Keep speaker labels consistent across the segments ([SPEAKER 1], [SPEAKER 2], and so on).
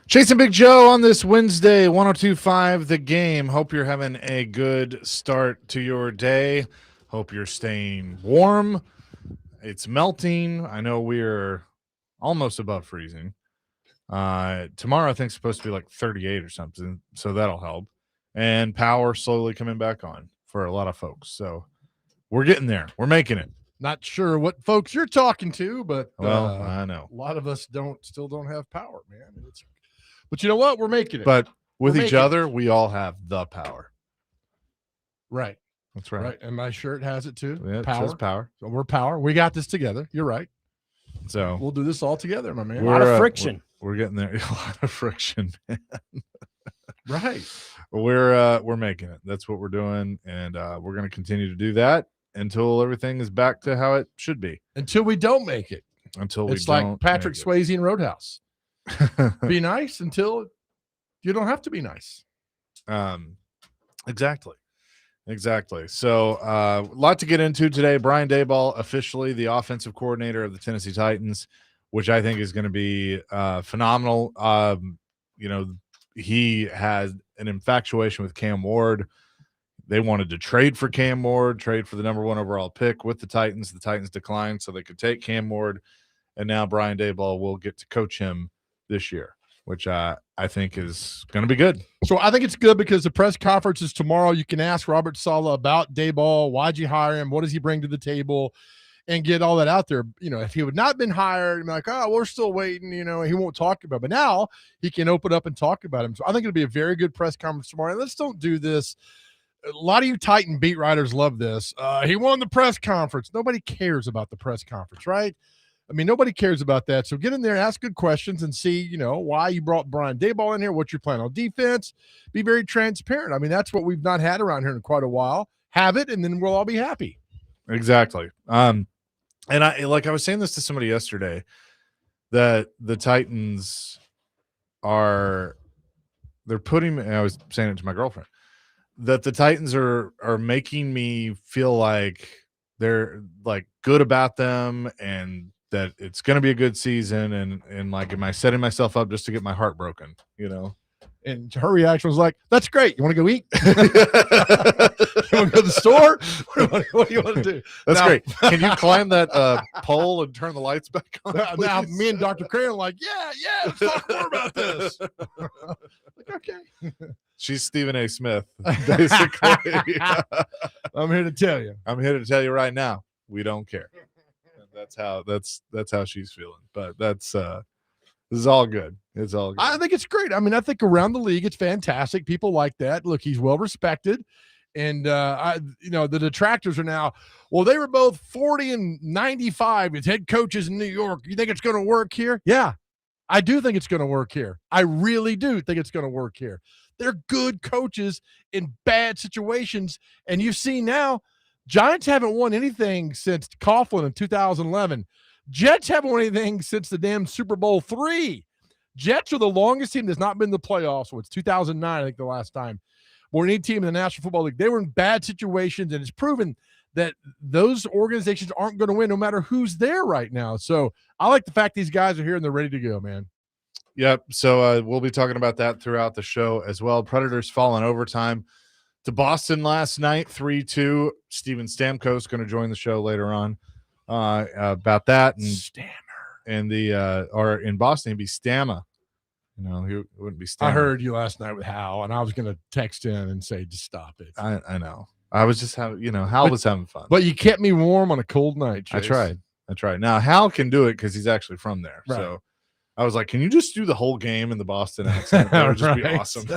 [SPEAKER 1] Chasing Big Joe on this Wednesday, 102.5 The Game. Hope you're having a good start to your day. Hope you're staying warm. It's melting. I know we're almost above freezing. Tomorrow, I think, is supposed to be like 38 or something, so that'll help. And power slowly coming back on for a lot of folks. So we're getting there. We're making it.
[SPEAKER 2] Not sure what folks you're talking to, but
[SPEAKER 1] I know
[SPEAKER 2] a lot of us still don't have power, man. But you know what? We're making it.
[SPEAKER 1] But with each other, we all have the power.
[SPEAKER 2] Right.
[SPEAKER 1] That's right.
[SPEAKER 2] And my shirt has it too.
[SPEAKER 1] Yeah, it
[SPEAKER 2] power.
[SPEAKER 1] says power.
[SPEAKER 2] So we're power. We got this together. You're right.
[SPEAKER 1] So
[SPEAKER 2] we'll do this all together, my man.
[SPEAKER 3] A lot of friction.
[SPEAKER 1] We're getting there. A lot of friction, man.
[SPEAKER 2] Right.
[SPEAKER 1] We're making it. That's what we're doing, and we're going to continue to do that until everything is back to how it should be.
[SPEAKER 2] Until we don't make it.
[SPEAKER 1] It's
[SPEAKER 2] like Patrick Swayze in Roadhouse. Be nice until you don't have to be nice.
[SPEAKER 1] Exactly. So a lot to get into today. Brian Daboll, officially the offensive coordinator of the Tennessee Titans, which I think is going to be phenomenal. He has an infatuation with Cam Ward. They wanted to trade for Cam Ward, trade for the number 1 overall pick with the Titans. The Titans declined so they could take Cam Ward, and now Brian Daboll will get to coach him this year, which I think is going to be good.
[SPEAKER 2] So I think it's good because the press conference is tomorrow. You can ask Robert Saleh about Daboll. Why'd you hire him? What does he bring to the table? And get all that out there. If he would not been hired, I'm like, oh, we're still waiting. He won't talk about it. But now he can open up and talk about him. So I think it'll be a very good press conference tomorrow. And let's don't do this. A lot of you Titan beat writers love this. He won the press conference. Nobody cares about the press conference, right? I mean, nobody cares about that. So get in there, ask good questions, and see, why you brought Brian Daboll in here, what your plan on defense. Be very transparent. I mean, that's what we've not had around here in quite a while. Have it, and then we'll all be happy.
[SPEAKER 1] Exactly. And I was saying this to somebody yesterday, that the Titans they're putting, and I was saying it to my girlfriend, that the Titans are making me feel like they're like good about them and that it's going to be a good season. And like, am I setting myself up just to get my heart broken,
[SPEAKER 2] And her reaction was like, that's great. You want to go eat? You want to go to the store? What do you want to do?
[SPEAKER 1] That's great. Can you climb that pole and turn the lights back on?
[SPEAKER 2] Now me and Dr. Crayon are like, yeah, let's talk more about this. Like, okay.
[SPEAKER 1] She's Stephen A. Smith, basically.
[SPEAKER 2] I'm here to tell you.
[SPEAKER 1] I'm here to tell you right now, we don't care. That's how she's feeling. But this is all good. It's all good.
[SPEAKER 2] I think it's great. I mean, I think around the league, it's fantastic. People like that. Look, he's well respected. And, the detractors are now, well, they were both 40 and 95 as head coaches in New York. You think it's going to work here? Yeah, I do think it's going to work here. I really do think it's going to work here. They're good coaches in bad situations. And you see now, Giants haven't won anything since Coughlin in 2011. Jets haven't won anything since the damn Super Bowl III. Jets are the longest team that's not been in the playoffs. So it's 2009, I think, the last time. Or any team in the National Football League. They were in bad situations, and it's proven that those organizations aren't going to win no matter who's there right now. So I like the fact these guys are here and they're ready to go, man.
[SPEAKER 1] Yep. So we'll be talking about that throughout the show as well. Predators fall in overtime to Boston last night, 3-2. Steven Stamkos going to join the show later on about that. And
[SPEAKER 2] Stammer.
[SPEAKER 1] And or in Boston, it'd be Stamma. He wouldn't be Stammer.
[SPEAKER 2] I heard you last night with Hal, and I was going to text in and say, just stop it.
[SPEAKER 1] I know. I was just having, Hal was having fun.
[SPEAKER 2] But you kept me warm on a cold night, Chase.
[SPEAKER 1] I tried. Now, Hal can do it because he's actually from there.
[SPEAKER 2] Right.
[SPEAKER 1] So I was like, can you just do the whole game in the Boston accent? That would just be awesome.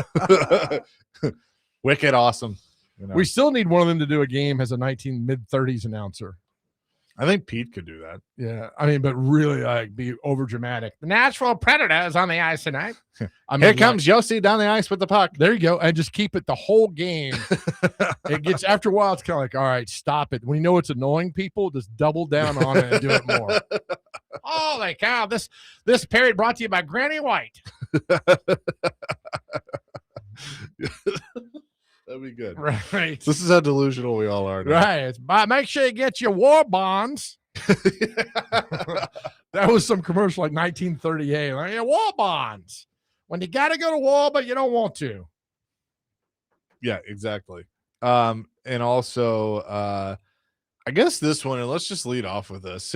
[SPEAKER 1] Wicked awesome.
[SPEAKER 2] We still need one of them to do a game as a mid-30s announcer.
[SPEAKER 1] I think Pete could do that.
[SPEAKER 2] Yeah, I mean, but really, be over dramatic. The Nashville Predators on the ice tonight.
[SPEAKER 1] Here comes Yossi down the ice with the puck.
[SPEAKER 2] There you go, and just keep it the whole game. It gets after a while. It's kind of like, all right, stop it. When you know it's annoying people, just double down on it and do it more. Holy cow! This period brought to you by Granny White.
[SPEAKER 1] That'd be good.
[SPEAKER 2] Right.
[SPEAKER 1] This is how delusional we all are now.
[SPEAKER 2] Right. Make sure you get your war bonds. That was some commercial like 1938. Like, yeah, war bonds. when you got to go to wall, but you don't want to.
[SPEAKER 1] Yeah, exactly. And also, I guess this one, and let's just lead off with this.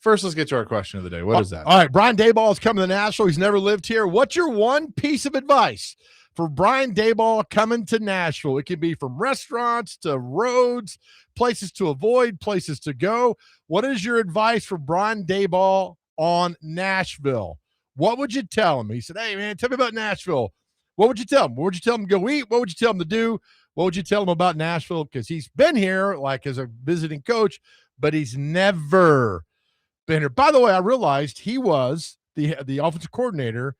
[SPEAKER 1] First, let's get to our question of the day. What is that?
[SPEAKER 2] All right, Brian Daboll is coming to Nashville. He's never lived here. What's your one piece of advice for Brian Daboll coming to Nashville? It can be from restaurants to roads, places to avoid, places to go. What is your advice for Brian Daboll on Nashville? What would you tell him? He said, hey, man, tell me about Nashville. What would you tell him? What would you tell him to go eat? What would you tell him to do? What would you tell him about Nashville? Because he's been here like as a visiting coach, but he's never been here. By the way, I realized he was the offensive coordinator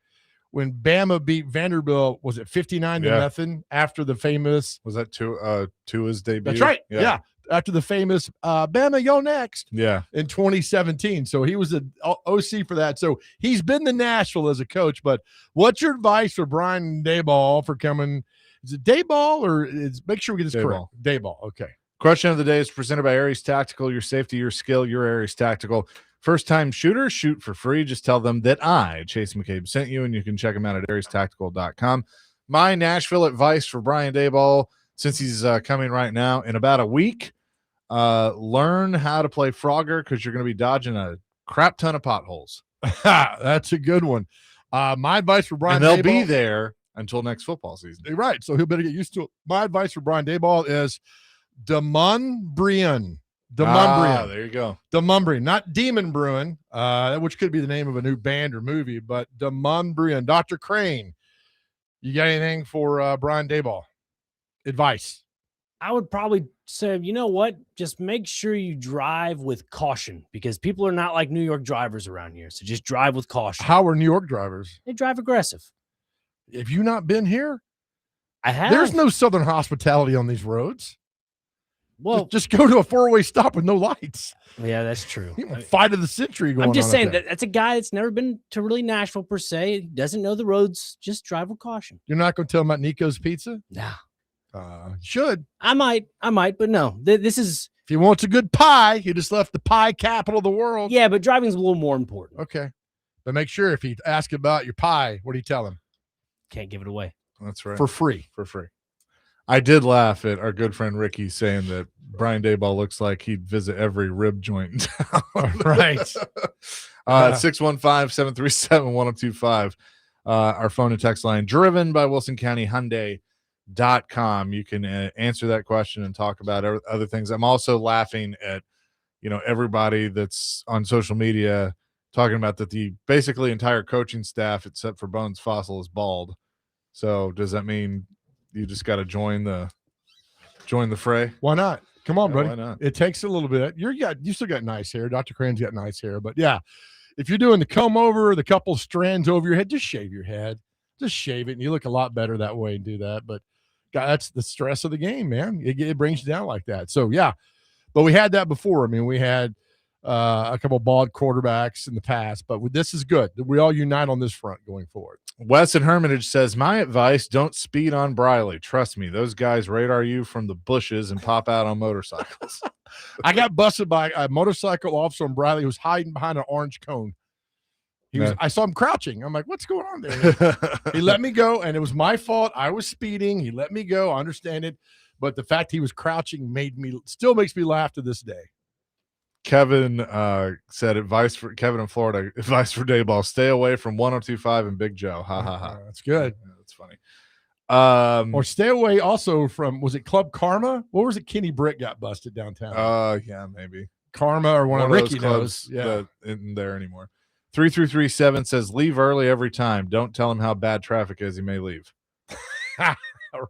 [SPEAKER 2] when Bama beat Vanderbilt. Was it 59-0 after the famous?
[SPEAKER 1] Was that Tua's debut?
[SPEAKER 2] That's right. Yeah. After the famous Bama, yo next.
[SPEAKER 1] Yeah.
[SPEAKER 2] In 2017. So he was the OC for that. So he's been to Nashville as a coach. But what's your advice for Brian Daboll for coming? Is it Daboll or make sure we get this correct? Daboll. Okay.
[SPEAKER 1] Question of the day is presented by Aries Tactical. Your safety, your skill, your Aries Tactical. First-time shooter, shoot for free. Just tell them that I, Chase McCabe, sent you, and you can check them out at ariestactical.com. My Nashville advice for Brian Daboll, since he's coming right now, in about a week, learn how to play Frogger because you're going to be dodging a crap ton of potholes.
[SPEAKER 2] That's a good one. My advice for Brian
[SPEAKER 1] Daboll,
[SPEAKER 2] and
[SPEAKER 1] they'll be there until next football season.
[SPEAKER 2] Right, so he'll better get used to it. My advice for Brian Daboll is Demumbrian.
[SPEAKER 1] There you go.
[SPEAKER 2] Demumbrian, not Demon Bruin, which could be the name of a new band or movie, but Demumbrian. Dr. Crane, you got anything for Brian Daboll? Advice?
[SPEAKER 3] I would probably say, you know what? Just make sure you drive with caution because people are not like New York drivers around here. So just drive with caution.
[SPEAKER 2] How are New York drivers?
[SPEAKER 3] They drive aggressive.
[SPEAKER 2] Have you not been here?
[SPEAKER 3] I have.
[SPEAKER 2] There's no Southern hospitality on these roads.
[SPEAKER 3] Well,
[SPEAKER 2] just go to a four-way stop with no lights.
[SPEAKER 3] Yeah, that's true.
[SPEAKER 2] Fight of the century going on.
[SPEAKER 3] I'm just saying that's a guy that's never been to really Nashville per se. He doesn't know the roads. Just drive with caution.
[SPEAKER 2] You're not going to tell him about Nico's Pizza?
[SPEAKER 3] Nah.
[SPEAKER 2] Should.
[SPEAKER 3] I might, but no. This is.
[SPEAKER 2] If he wants a good pie, he just left the pie capital of the world.
[SPEAKER 3] Yeah, but driving's a little more important.
[SPEAKER 2] Okay. But make sure if he asks about your pie, what do you tell him?
[SPEAKER 3] Can't give it away.
[SPEAKER 1] That's right.
[SPEAKER 2] For free.
[SPEAKER 1] I did laugh at our good friend Ricky saying that Brian Daboll looks like he'd visit every rib joint in town.
[SPEAKER 2] Right.
[SPEAKER 1] 615-737-1025. Our phone and text line, driven by Wilson County Hyundai.com. You can answer that question and talk about other things. I'm also laughing at, everybody that's on social media talking about that the basically entire coaching staff, except for Bones Fossil, is bald. So does that mean you just got to join the fray?
[SPEAKER 2] Why not? Come on, buddy.
[SPEAKER 1] Why not?
[SPEAKER 2] It takes a little bit. You still got nice hair. Dr. Crane's got nice hair, but yeah, if you're doing the comb over, the couple strands over your head, just shave your head. Just shave it, and you look a lot better that way and do that. But God, that's the stress of the game, man. It brings you down like that. So yeah, but we had that before. I mean, we had a couple bald quarterbacks in the past, but this is good. We all unite on this front going forward.
[SPEAKER 1] Wes in Hermitage says, my advice, don't speed on Briley. Trust me, those guys radar you from the bushes and pop out on motorcycles.
[SPEAKER 2] I got busted by a motorcycle officer on Briley who was hiding behind an orange cone. I saw him crouching. I'm like, what's going on there? He let me go, and it was my fault. I was speeding. He let me go. I understand it. But the fact he was crouching still makes me laugh to this day.
[SPEAKER 1] Kevin said advice for Kevin in Florida, advice for Daboll, stay away from 102.5 and Big Joe. Ha ha ha.
[SPEAKER 2] That's good.
[SPEAKER 1] Yeah, that's funny.
[SPEAKER 2] Or stay away also from, was it Club Karma? What was it? Kenny Britt got busted downtown.
[SPEAKER 1] Yeah, maybe.
[SPEAKER 2] Karma or one of
[SPEAKER 1] those
[SPEAKER 2] Ricky
[SPEAKER 1] clubs
[SPEAKER 2] knows. Yeah.
[SPEAKER 1] that isn't there anymore. 3337 says leave early every time. Don't tell him how bad traffic is. He may leave.
[SPEAKER 2] All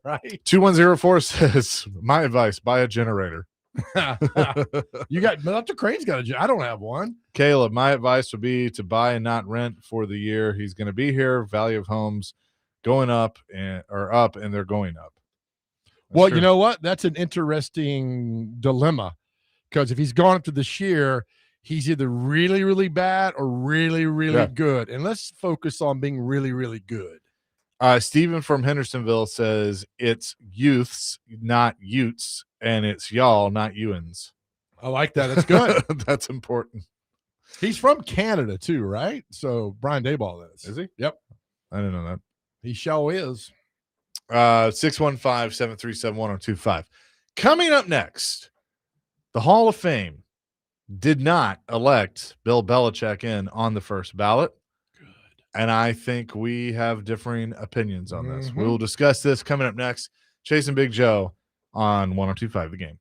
[SPEAKER 2] right.
[SPEAKER 1] 2104 says my advice, buy a generator.
[SPEAKER 2] You got Dr. Crane's got I don't have one.
[SPEAKER 1] Caleb, my advice would be to buy and not rent for the year he's going to be here. Value of homes going up and they're going up.
[SPEAKER 2] Well, true. You know what? That's an interesting dilemma because if he's gone up to this year, he's either really, really bad or really, really good. And let's focus on being really, really good.
[SPEAKER 1] Stephen from Hendersonville says it's youths, not Utes, and it's y'all, not Ewans.
[SPEAKER 2] I like that. That's good.
[SPEAKER 1] That's important.
[SPEAKER 2] He's from Canada too, right? So Brian Daboll is.
[SPEAKER 1] Is he?
[SPEAKER 2] Yep.
[SPEAKER 1] I didn't know that.
[SPEAKER 2] He sure is.
[SPEAKER 1] 615-737-1025. Coming up next, the Hall of Fame did not elect Bill Belichick in on the first ballot.
[SPEAKER 2] Good.
[SPEAKER 1] And I think we have differing opinions on this.
[SPEAKER 2] Mhm.
[SPEAKER 1] We will discuss this coming up next. Chase and Big Joe on 102.5 The Game.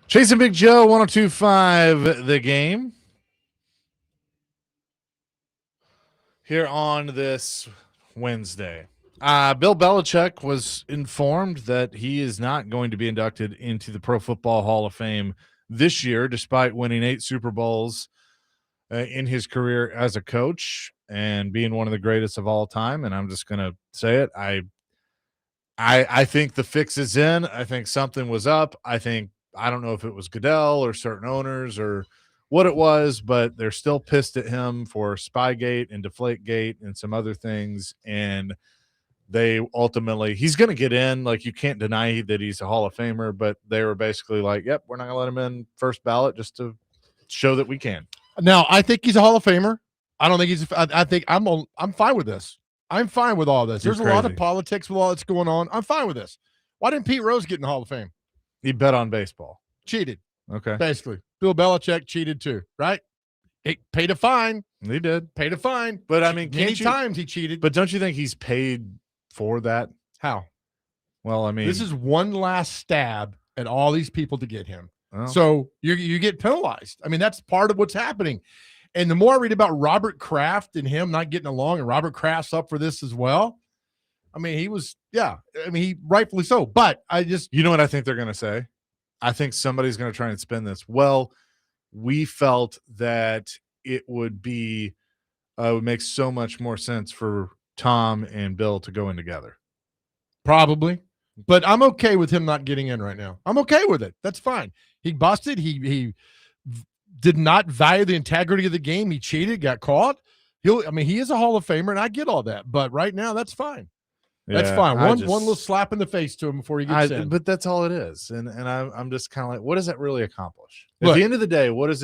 [SPEAKER 1] Chase and Big Joe, 102.5 The Game. Here on this Wednesday. Bill Belichick was informed that he is not going to be inducted into the Pro Football Hall of Fame this year, despite winning 8 Super Bowls in his career as a coach and being one of the greatest of all time. And I'm just going to say it. I think the fix is in. I think something was up. I don't know if it was Goodell or certain owners or what it was, but they're still pissed at him for Spygate and Deflategate and some other things. And they ultimately, he's going to get in. Like, you can't deny that he's a Hall of Famer, but they were basically like, yep, we're not going to let him in first ballot just to show that we can.
[SPEAKER 2] Now, I think he's a Hall of Famer. I don't think he's. I think I'm fine with this. I'm fine with all this. There's a lot of politics with all that's going on. I'm fine with this. Why didn't Pete Rose get in the Hall of Fame?
[SPEAKER 1] He bet on baseball.
[SPEAKER 2] Cheated.
[SPEAKER 1] Okay.
[SPEAKER 2] Basically. Bill Belichick cheated too, right? He paid a fine.
[SPEAKER 1] He did.
[SPEAKER 2] Paid a fine.
[SPEAKER 1] But I mean,
[SPEAKER 2] many times he cheated.
[SPEAKER 1] But don't you think he's paid for that?
[SPEAKER 2] How?
[SPEAKER 1] Well, I mean,
[SPEAKER 2] this is one last stab at all these people to get him.
[SPEAKER 1] Well,
[SPEAKER 2] so you get penalized. I mean, that's part of what's happening. And the more I read about Robert Kraft and him not getting along, and Robert Kraft's up for this as well. I mean, he was, yeah. I mean, he rightfully so. But I just,
[SPEAKER 1] you know what I think they're going to say? I think somebody's going to try and spin this. Well, we felt that it would be, would make so much more sense for Tom and Bill to go in together.
[SPEAKER 2] Probably. But I'm okay with him not getting in right now. I'm okay with it. That's fine. He busted. He did not value the integrity of the game. He cheated, got caught. He is a Hall of Famer, and I get all that. But right now, that's fine. That's fine. One little slap in the face to him before he gets in.
[SPEAKER 1] But that's all it is. And I'm just kind of like, what does that really accomplish? At the end of the day, what does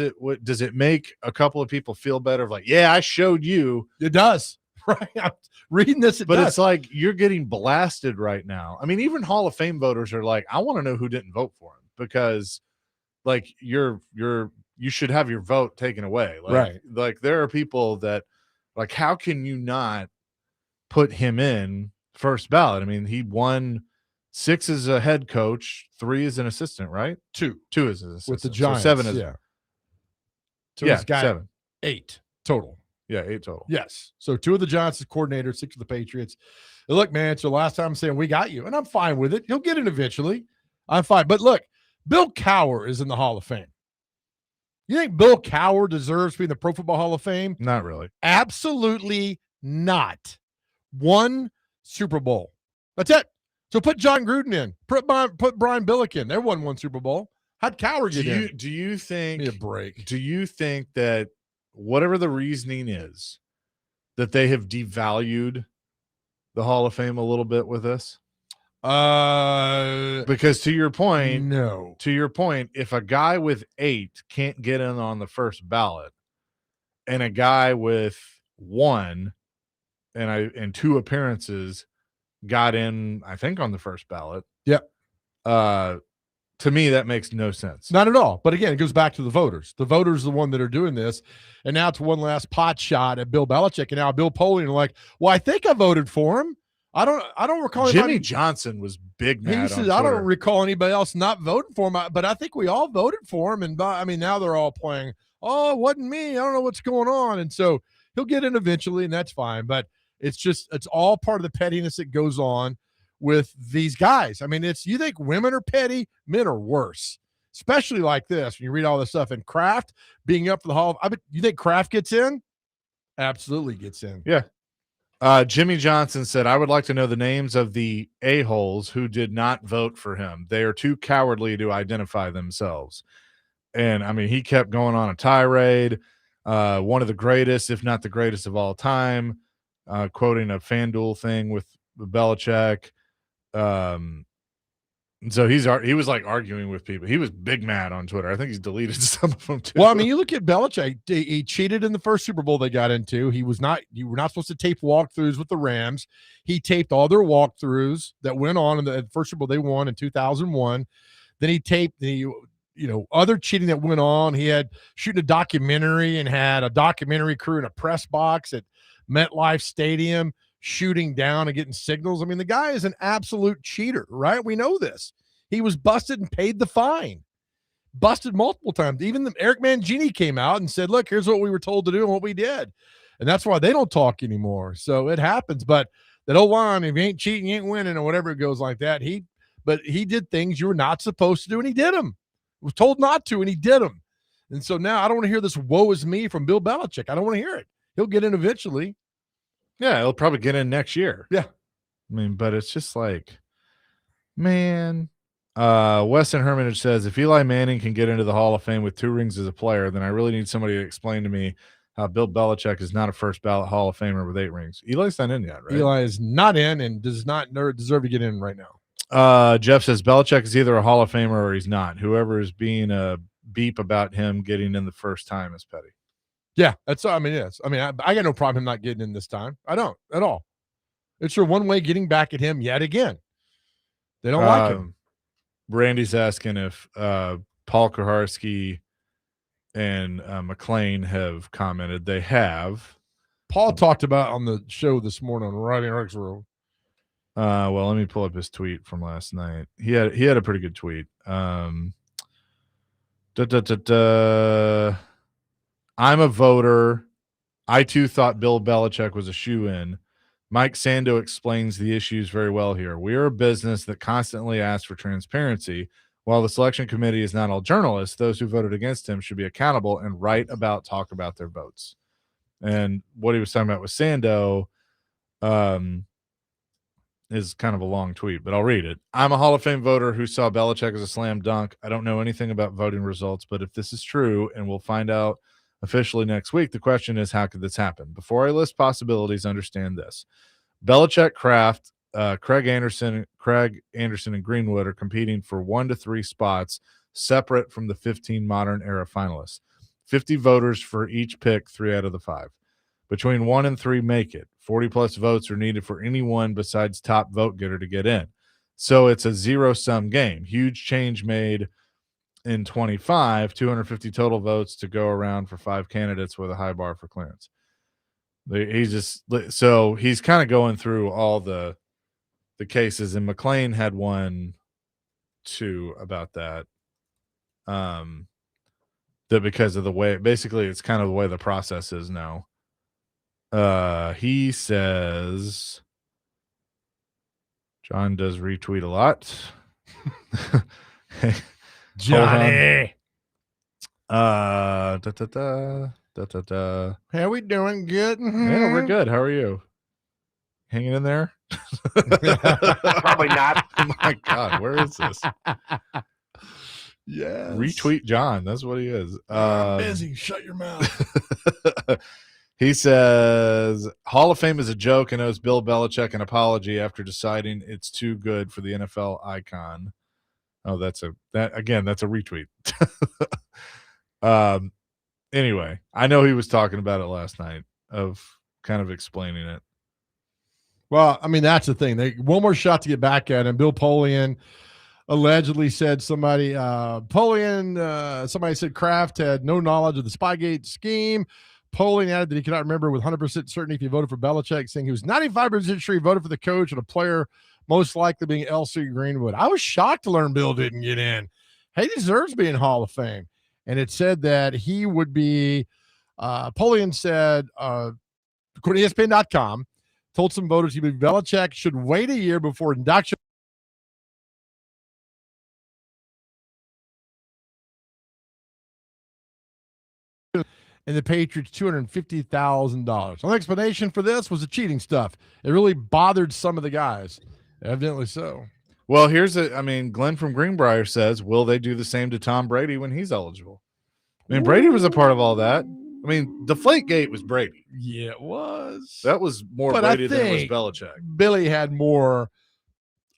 [SPEAKER 1] it make a couple of people feel better? Of like, yeah, I showed you.
[SPEAKER 2] It does. Right. I'm reading this.
[SPEAKER 1] But it's like you're getting blasted right now. I mean, even Hall of Fame voters are like, I want to know who didn't vote for him, because like you should have your vote taken away. Like,
[SPEAKER 2] right.
[SPEAKER 1] Like there are people that like, how can you not put him in first ballot? I mean, he won 6 as a head coach, 3 as an assistant, right? 2 as an assistant
[SPEAKER 2] with the Giants.
[SPEAKER 1] So 7 as
[SPEAKER 2] So he's got
[SPEAKER 1] 7.
[SPEAKER 2] 8 total.
[SPEAKER 1] Yeah, 8 total.
[SPEAKER 2] Yes. So 2 of the Giants as coordinator, 6 of the Patriots. Look, man, it's the last time I'm saying we got you, and I'm fine with it. He'll get it eventually. I'm fine. But look, Bill Cowher is in the Hall of Fame. You think Bill Cowher deserves to be in the Pro Football Hall of Fame?
[SPEAKER 1] Not really.
[SPEAKER 2] Absolutely not. 1 Super Bowl. That's it. So put John Gruden in. Put Brian Billick in. They won 1 Super Bowl. How'd Cowher get in?
[SPEAKER 1] Do you think?
[SPEAKER 2] Give me a break.
[SPEAKER 1] Do you think that whatever the reasoning is, that they have devalued the Hall of Fame a little bit with this? Because to your point,
[SPEAKER 2] no.
[SPEAKER 1] To your point, if a guy with 8 can't get in on the first ballot, and a guy with 1 and 2 appearances got in, I think, on the first ballot.
[SPEAKER 2] Yep.
[SPEAKER 1] To me, that makes no sense.
[SPEAKER 2] Not at all. But again, it goes back to the voters. The voters are the one that are doing this. And now it's one last pot shot at Bill Belichick. And now Bill Polian are like, well, I think I voted for him. I don't recall.
[SPEAKER 1] Jimmy Johnson was big mad.
[SPEAKER 2] He says, I don't recall anybody else not voting for him, but I think we all voted for him. And I mean, now they're all playing, oh, it wasn't me. I don't know what's going on. And so he'll get in eventually, and that's fine. But it's all part of the pettiness that goes on with these guys. I mean, you think women are petty, men are worse, especially like this. When you read all this stuff, and Kraft being up for the Hall of, you think Kraft gets in? Absolutely gets in.
[SPEAKER 1] Yeah. Jimmy Johnson said, I would like to know the names of the a-holes who did not vote for him. They are too cowardly to identify themselves. And I mean, he kept going on a tirade. One of the greatest, if not the greatest of all time, quoting a FanDuel thing with Belichick. So he was like arguing with people. He was big mad on Twitter. I think he's deleted some of them too.
[SPEAKER 2] Well, I mean, you look at Belichick. He cheated in the first Super Bowl they got into. You were not supposed to tape walkthroughs with the Rams. He taped all their walkthroughs that went on in the first Super Bowl they won in 2001. Then he taped the other cheating that went on. He had shooting a documentary and had a documentary crew in a press box at MetLife Stadium, shooting down and getting signals. I mean, the guy is an absolute cheater, right? We know this. He was busted and paid the fine. Busted multiple times. Even Eric Mangini came out and said, look, here's what we were told to do and what we did. And that's why they don't talk anymore. So it happens. But that old line, if you ain't cheating, you ain't winning, or whatever it goes like that. He did things you were not supposed to do, and he did them. He was told not to, and he did them. And so now I don't want to hear this woe is me from Bill Belichick. I don't want to hear it. He'll get in eventually.
[SPEAKER 1] Yeah, he'll probably get in next year.
[SPEAKER 2] Yeah.
[SPEAKER 1] I mean, but it's just like, man, Weston Hermitage says, if Eli Manning can get into the Hall of Fame with 2 rings as a player, then I really need somebody to explain to me how Bill Belichick is not a first ballot Hall of Famer with 8 rings. Eli's not in yet, right?
[SPEAKER 2] Eli is not in and does not deserve to get in right now.
[SPEAKER 1] Jeff says Belichick is either a Hall of Famer or he's not. Whoever is being a beep about him getting in the first time is petty.
[SPEAKER 2] Yeah, that's. I mean, yes. I mean, I got no problem him not getting in this time. I don't at all. It's your one way getting back at him yet again. They don't like him.
[SPEAKER 1] Randy's asking if Paul Kuharsky and McLean have commented. They have.
[SPEAKER 2] Paul talked about on the show this morning on Riding Rex Road.
[SPEAKER 1] Well, let me pull up his tweet from last night. He had a pretty good tweet. I'm a voter. I too thought Bill Belichick was a shoo-in. Mike Sando explains the issues very well here. We are a business that constantly asks for transparency. While the selection committee is not all journalists, those who voted against him should be accountable and talk about their votes. And what he was talking about with Sando is kind of a long tweet, but I'll read it. I'm a Hall of Fame voter who saw Belichick as a slam dunk. I don't know anything about voting results, but if this is true, and we'll find out officially next week, the question is, how could this happen? Before I list possibilities, understand this. Belichick, Kraft, Craig Anderson, and Greenwood are competing for 1 to 3 spots separate from the 15 modern era finalists. 50 voters for each pick, 3 out of the 5. Between 1 and 3 make it. 40-plus votes are needed for anyone besides top vote getter to get in. So it's a zero-sum game. Huge change made in 25, 250 total votes to go around for 5 candidates with a high bar for clearance. So he's kind of going through all the cases, and McLean had one too about that. That because of the way, basically it's kind of the way the process is now. He says John does retweet a lot.
[SPEAKER 2] Johnny.
[SPEAKER 1] How
[SPEAKER 2] we doing? Good?
[SPEAKER 1] Yeah, we're good. How are you? Hanging in there?
[SPEAKER 4] Probably not.
[SPEAKER 1] Oh my God, where is this?
[SPEAKER 2] Yes.
[SPEAKER 1] Retweet John. That's what he is.
[SPEAKER 2] I'm busy. Shut your mouth.
[SPEAKER 1] He says Hall of Fame is a joke and owes Bill Belichick an apology after deciding it's too good for the NFL icon. Oh, that's a retweet. Anyway, I know he was talking about it last night, of kind of explaining it.
[SPEAKER 2] Well, I mean, that's the thing. One more shot to get back at him. Bill Polian allegedly said somebody said Kraft had no knowledge of the Spygate scheme. Polian added that he cannot remember with 100% certainty if he voted for Belichick, saying he was 95% sure he voted for the coach and a player, most likely being L.C. Greenwood. I was shocked to learn Bill didn't get in. He deserves being Hall of Fame. And it said that he would be, Polian said, according to ESPN.com, told some voters he believed Belichick should wait a year before induction. And the Patriots $250,000. One explanation for this was the cheating stuff. It really bothered some of the guys. Evidently so.
[SPEAKER 1] Well, Glenn from Greenbrier says, will they do the same to Tom Brady when he's eligible? I mean, Brady was a part of all that. I mean, Deflategate was Brady.
[SPEAKER 2] Yeah, it was.
[SPEAKER 1] That was more Brady than it was Belichick.
[SPEAKER 2] Billy had more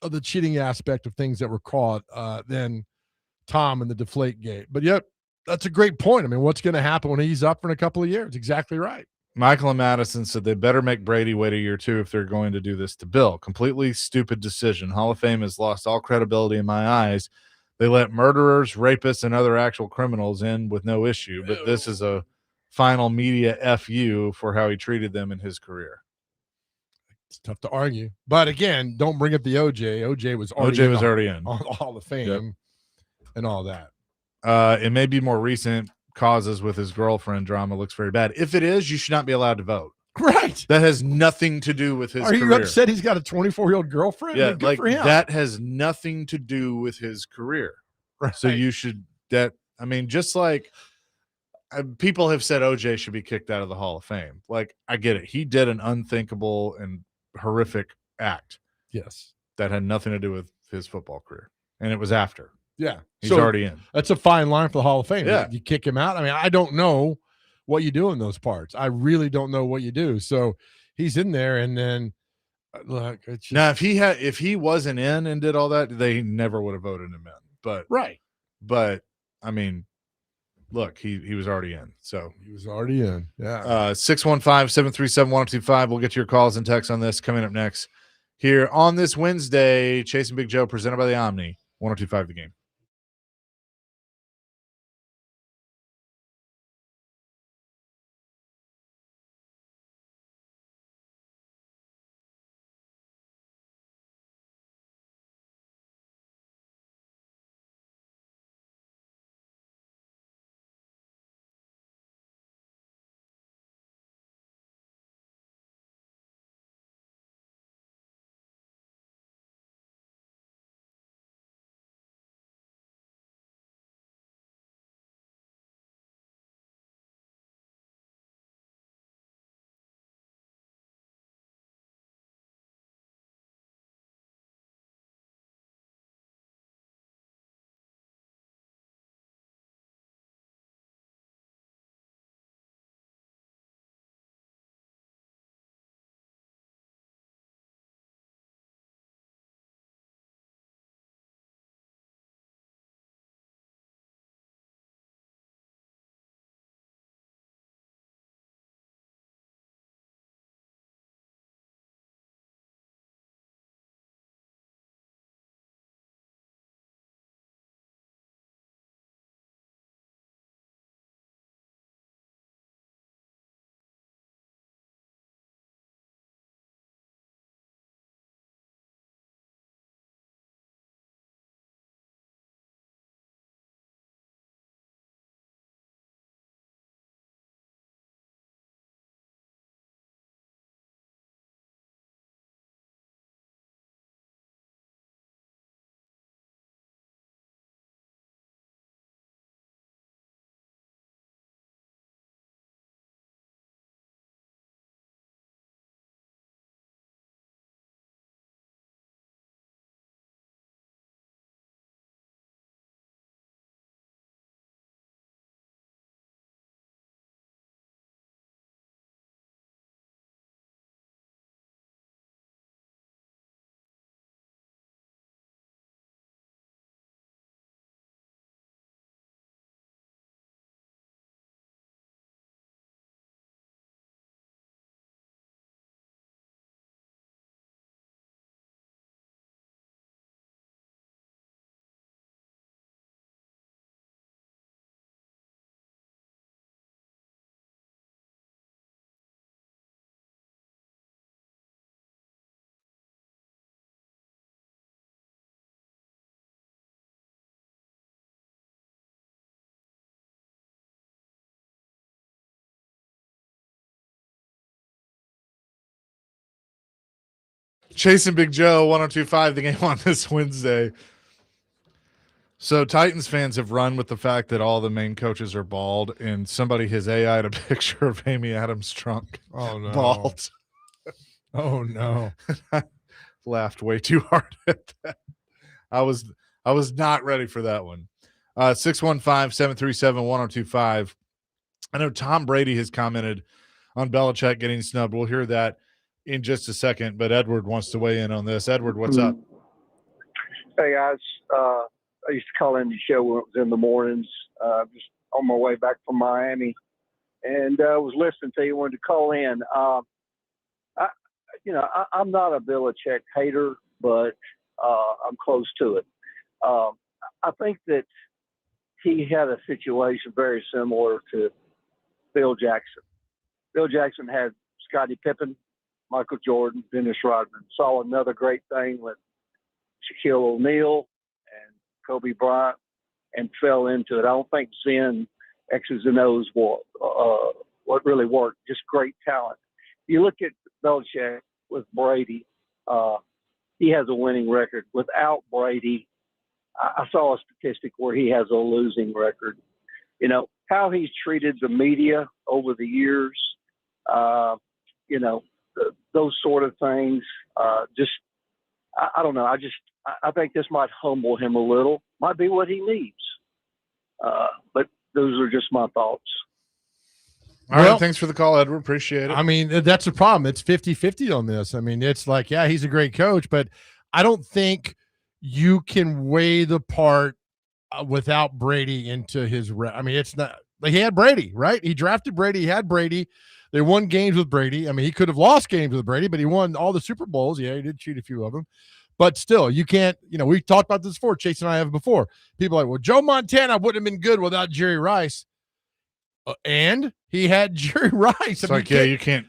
[SPEAKER 2] of the cheating aspect of things that were caught than Tom and the Deflategate. But yep, that's a great point. I mean, what's going to happen when he's up in a couple of years? Exactly right.
[SPEAKER 1] Michael and Madison said they better make Brady wait a year too if they're going to do this to Bill. Completely stupid decision. Hall of Fame has lost all credibility in my eyes. They let murderers, rapists, and other actual criminals in with no issue, but this is a final media FU for how he treated them in his career.
[SPEAKER 2] It's tough to argue. But again, don't bring up the OJ. OJ was already in on Hall of Fame and all that.
[SPEAKER 1] It may be more recent causes with his girlfriend drama looks very bad. If it is, you should not be allowed to vote.
[SPEAKER 2] Right.
[SPEAKER 1] That has nothing to do with his career.
[SPEAKER 2] Are you upset he's got a 24-year-old girlfriend?
[SPEAKER 1] Yeah,
[SPEAKER 2] good for him.
[SPEAKER 1] that has nothing to do with his career.
[SPEAKER 2] Right.
[SPEAKER 1] So you should just like people have said OJ should be kicked out of the Hall of Fame. Like, I get it. He did an unthinkable and horrific act.
[SPEAKER 2] Yes.
[SPEAKER 1] That had nothing to do with his football career. and it was after.
[SPEAKER 2] Yeah.
[SPEAKER 1] He's already in.
[SPEAKER 2] That's a fine line for the Hall of Fame.
[SPEAKER 1] Yeah.
[SPEAKER 2] You kick him out. I mean, I don't know what you do in those parts. I really don't know what you do. So he's in there, and then look, it's just,
[SPEAKER 1] Now, if he wasn't in and did all that, they never would have voted him in. But
[SPEAKER 2] right.
[SPEAKER 1] But I mean, look, he was already in. So
[SPEAKER 2] He was already in. Yeah.
[SPEAKER 1] 615-737-1025. We'll get to your calls and texts on this coming up next here on this Wednesday. Chasing Big Joe, presented by the Omni. 1025 The Game. Chasing Big Joe, 1025 The Game on this Wednesday. So Titans fans have run with the fact that all the main coaches are bald, and somebody has AI'd a picture of Amy Adams' trunk.
[SPEAKER 2] Oh, no.
[SPEAKER 1] Bald.
[SPEAKER 2] Oh, no.
[SPEAKER 1] I laughed way too hard at that. I was not ready for that one. 615-737-1025. I know Tom Brady has commented on Belichick getting snubbed. We'll hear that in just a second, but Edward wants to weigh in on this. Edward, what's up?
[SPEAKER 5] Hey, guys. I used to call in the show when it was in the mornings, just on my way back from Miami, and was listening to you, wanted to call in. I'm not a Belichick hater, but I'm close to it. I think that he had a situation very similar to Bill Jackson. Bill Jackson had Scottie Pippen, Michael Jordan, Dennis Rodman. Saw another great thing with Shaquille O'Neal and Kobe Bryant and fell into it. I don't think Zen, X's and O's what really worked. Just great talent. You look at Belichick with Brady, he has a winning record. Without Brady, I saw a statistic where he has a losing record. You know, how he's treated the media over the years, those sort of things. I don't know. I just I think this might humble him a little. Might be what he needs. But those are just my thoughts.
[SPEAKER 1] All right, thanks for the call, Edward. Appreciate it.
[SPEAKER 2] I mean, that's the problem. It's 50-50 on this. I mean, it's like, yeah, he's a great coach, but I don't think you can weigh the part without Brady into his I mean, it's not like he had Brady, right? He drafted Brady. He had Brady. They won games with Brady. I mean, he could have lost games with Brady, but he won all the Super Bowls. Yeah, he did cheat a few of them. But still, you can't, we talked about this before. Chase and I have before. People are like, well, Joe Montana wouldn't have been good without Jerry Rice. And he had Jerry Rice.
[SPEAKER 1] It's like, yeah, you can't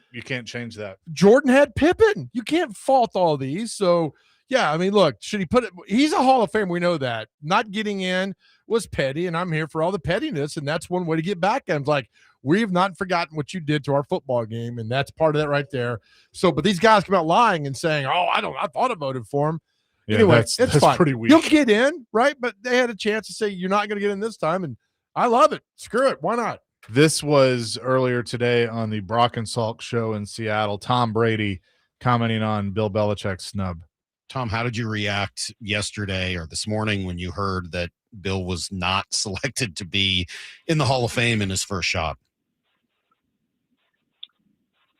[SPEAKER 1] change that.
[SPEAKER 2] Jordan had Pippen. You can't fault all these. So, yeah, I mean, look, should he put it? He's a Hall of Famer. We know that. Not getting in was petty, and I'm here for all the pettiness, and that's one way to get back at him. It's like, we've not forgotten what you did to our football game, and that's part of that right there. So, but these guys come out lying and saying, oh, I thought I voted for him.
[SPEAKER 1] Yeah,
[SPEAKER 2] anyway,
[SPEAKER 1] that's
[SPEAKER 2] fine.
[SPEAKER 1] Pretty weak.
[SPEAKER 2] You'll get in, right? But they had a chance to say, you're not going to get in this time, and I love it. Screw it. Why not?
[SPEAKER 1] This was earlier today on the Brock and Salk show in Seattle. Tom Brady commenting on Bill Belichick's snub.
[SPEAKER 6] Tom, how did you react yesterday or this morning when you heard that Bill was not selected to be in the Hall of Fame in his first shot?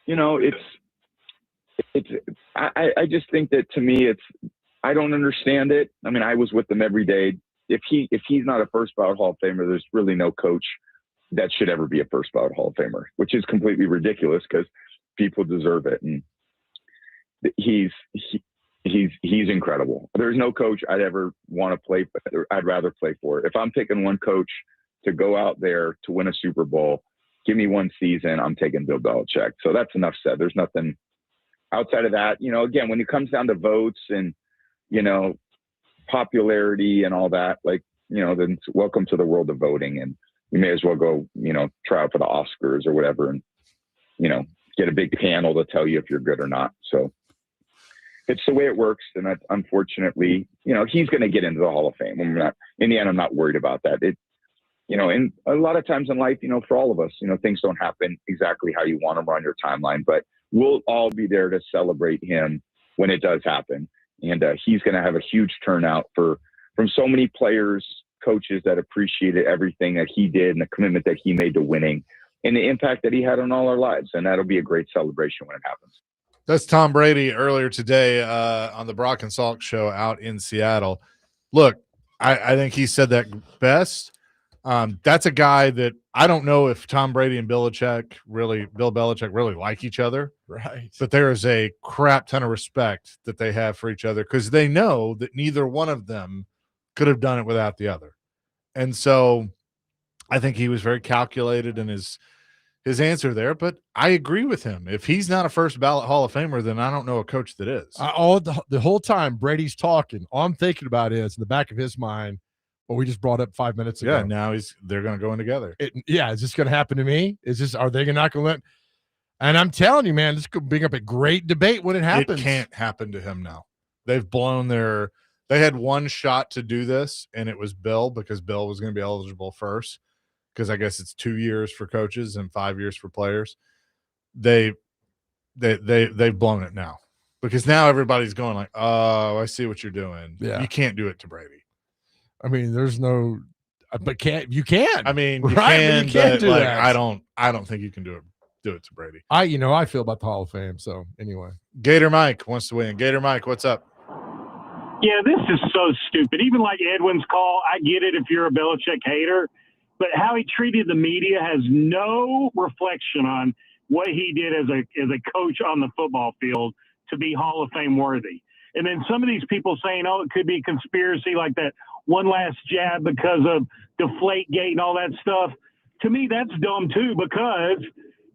[SPEAKER 7] I just think that, to me, I don't understand it. I mean, I was with them every day. If he's not a first ballot Hall of Famer, there's really no coach that should ever be a first ballot Hall of Famer, which is completely ridiculous because people deserve it. And he's incredible. There's no coach I'd ever want to play. I'd rather play for. If I'm picking one coach to go out there to win a Super Bowl, give me one season, I'm taking Bill Belichick. So that's enough said. There's nothing outside of that. Again, when it comes down to votes and, popularity and all that, then welcome to the world of voting. And you may as well go, try out for the Oscars or whatever and, get a big panel to tell you if you're good or not. So it's the way it works. And unfortunately, he's going to get into the Hall of Fame. In the end, I'm not worried about that. And a lot of times in life, for all of us, things don't happen exactly how you want them on your timeline, but we'll all be there to celebrate him when it does happen. And he's going to have a huge turnout from so many players, coaches that appreciated everything that he did and the commitment that he made to winning and the impact that he had on all our lives. And that'll be a great celebration when it happens.
[SPEAKER 1] That's Tom Brady earlier today on the Brock and Salk show out in Seattle. Look, I think he said that best. That's a guy that I don't know if Tom Brady and Bill Belichick really like each other.
[SPEAKER 2] Right.
[SPEAKER 1] But there is a crap ton of respect that they have for each other because they know that neither one of them could have done it without the other. And so I think he was very calculated in his answer there, but I agree with him. If he's not a first ballot Hall of Famer, then I don't know a coach that is.
[SPEAKER 2] The whole time Brady's talking, all I'm thinking about is in the back of his mind, what we just brought up 5 minutes ago.
[SPEAKER 1] Yeah, now they're going to go in together.
[SPEAKER 2] Is this going to happen to me? Are they not going to let? And I'm telling you, man, this could bring up a great debate when it happens.
[SPEAKER 1] It can't happen to him now. They've blown they had one shot to do this, and it was Bill because Bill was going to be eligible first because I guess it's 2 years for coaches and 5 years for players. They've blown it now because now everybody's going like, oh, I see what you're doing.
[SPEAKER 2] Yeah.
[SPEAKER 1] You can't do it to Brady.
[SPEAKER 2] I mean, there's no, but you can.
[SPEAKER 1] I mean, you
[SPEAKER 2] right?
[SPEAKER 1] can,
[SPEAKER 2] you can't
[SPEAKER 1] but
[SPEAKER 2] do
[SPEAKER 1] like,
[SPEAKER 2] that.
[SPEAKER 1] I don't think you can do it to Brady.
[SPEAKER 2] I feel about the Hall of Fame. So anyway,
[SPEAKER 1] Gator Mike wants to win. Gator Mike, what's up?
[SPEAKER 8] Yeah, this is so stupid. Even like Edwin's call, I get it if you're a Belichick hater, but how he treated the media has no reflection on what he did as a coach on the football field to be Hall of Fame worthy. And then some of these people saying, oh, it could be a conspiracy like that one last jab because of Deflategate and all that stuff. To me, that's dumb too, because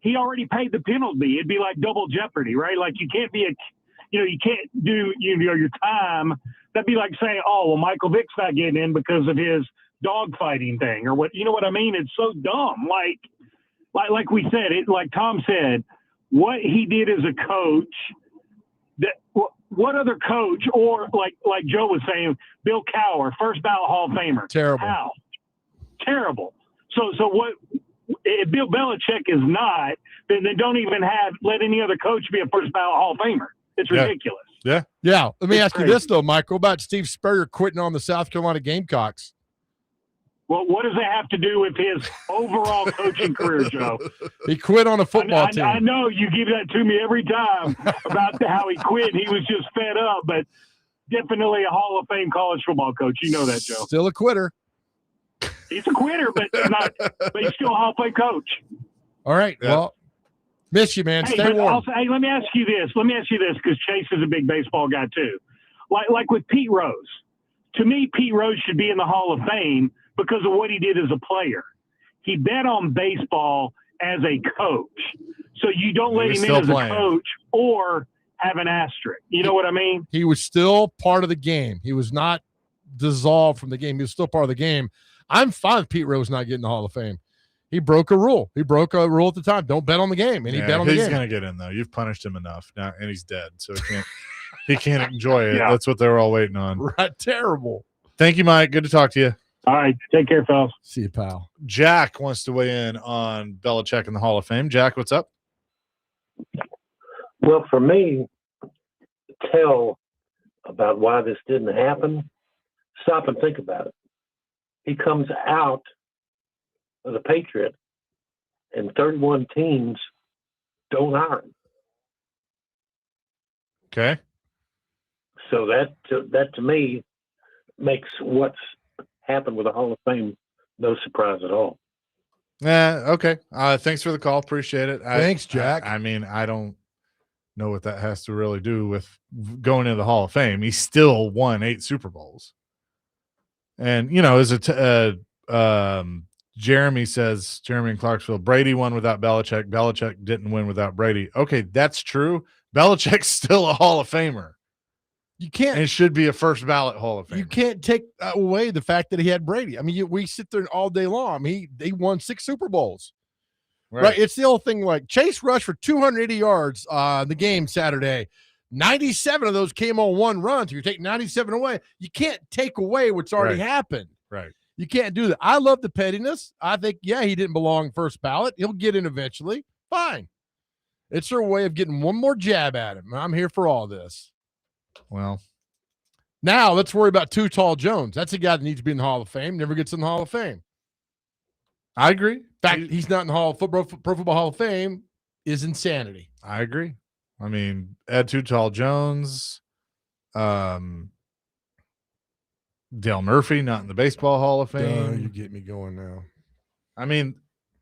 [SPEAKER 8] he already paid the penalty. It'd be like double jeopardy, right? Like you can't you can't do, your time. That'd be like saying, oh, well, Michael Vick's not getting in because of his dogfighting thing or what, you know what I mean? It's so dumb. Like we said, like Tom said, what he did as a coach, what other coach, or like Joe was saying, Bill Cowher, first ballot Hall of Famer.
[SPEAKER 2] Terrible.
[SPEAKER 8] How? Terrible. So what? If Bill Belichick is not, then they don't even let any other coach be a first ballot Hall of Famer. It's ridiculous.
[SPEAKER 2] Yeah. Let me
[SPEAKER 8] It's
[SPEAKER 2] ask you
[SPEAKER 8] crazy.
[SPEAKER 2] this, though, Mike. What about Steve Spurrier quitting on the South Carolina Gamecocks?
[SPEAKER 8] Well, what does that have to do with his overall coaching career, Joe?
[SPEAKER 2] He quit on a football team.
[SPEAKER 8] I know you give that to me every time about how he quit. He was just fed up, but definitely a Hall of Fame college football coach. You know that, Joe.
[SPEAKER 2] Still a quitter.
[SPEAKER 8] He's a quitter, but he's still a Hall of Fame coach.
[SPEAKER 2] All right.
[SPEAKER 1] Yeah.
[SPEAKER 2] Well, miss you, man.
[SPEAKER 8] Hey,
[SPEAKER 2] Stay warm.
[SPEAKER 8] also, hey, let me ask you this because Chase is a big baseball guy too. Like with Pete Rose. To me, Pete Rose should be in the Hall of Fame because of what he did as a player. He bet on baseball as a coach. So you don't let him in as a coach or have an asterisk. You know what I mean?
[SPEAKER 2] He was still part of the game. He was not dissolved from the game. He was still part of the game. I'm fine with Pete Rose not getting the Hall of Fame. He broke a rule. He broke a rule at the time. Don't bet on the game. And he bet on the game.
[SPEAKER 1] He's going to get in, though. You've punished him enough now, and he's dead. So he can't enjoy it.
[SPEAKER 8] Yeah.
[SPEAKER 1] That's what they were all waiting on.
[SPEAKER 2] Right. Terrible.
[SPEAKER 1] Thank you, Mike. Good to talk to you.
[SPEAKER 8] All right. Take care, fellas.
[SPEAKER 2] See you, pal.
[SPEAKER 1] Jack wants to weigh in on Belichick in the Hall of Fame. Jack, what's up?
[SPEAKER 9] Well, for me, tell about why this didn't happen, stop and think about it. He comes out of the Patriot, and 31 teams don't hire him.
[SPEAKER 1] Okay.
[SPEAKER 9] So that to me makes what's happened with the Hall of Fame no surprise at all.
[SPEAKER 1] Yeah. Okay. Thanks for the call. Appreciate it.
[SPEAKER 2] Thanks, Jack.
[SPEAKER 1] I mean, I don't know what that has to really do with going into the Hall of Fame. He still won 8 Super Bowls. And, as Jeremy says, Jeremy in Clarksville, Brady won without Belichick. Belichick didn't win without Brady. Okay, that's true. Belichick's still a Hall of Famer.
[SPEAKER 2] You can't.
[SPEAKER 1] And it should be a first ballot Hall of Famer.
[SPEAKER 2] You can't take away the fact that he had Brady. I mean, we sit there all day long. He won 6 Super Bowls. Right. It's the old thing like Chase rushed for 280 yards the game Saturday. 97 of those came on one run. So you take 97 away. You can't take away what's already happened.
[SPEAKER 1] Right.
[SPEAKER 2] You can't do that. I love the pettiness. I think, he didn't belong first ballot. He'll get in eventually. Fine. It's their way of getting one more jab at him. I'm here for all this.
[SPEAKER 1] Well,
[SPEAKER 2] now let's worry about Too Tall Jones. That's a guy that needs to be in the Hall of Fame. Never gets in the Hall of Fame.
[SPEAKER 1] I agree.
[SPEAKER 2] In fact, he's not in the Pro Football Hall of Fame is insanity.
[SPEAKER 1] I agree. I mean, Ed Too Tall Jones, Dale Murphy, not in the Baseball Hall of Fame.
[SPEAKER 2] You get me going now.
[SPEAKER 1] I mean,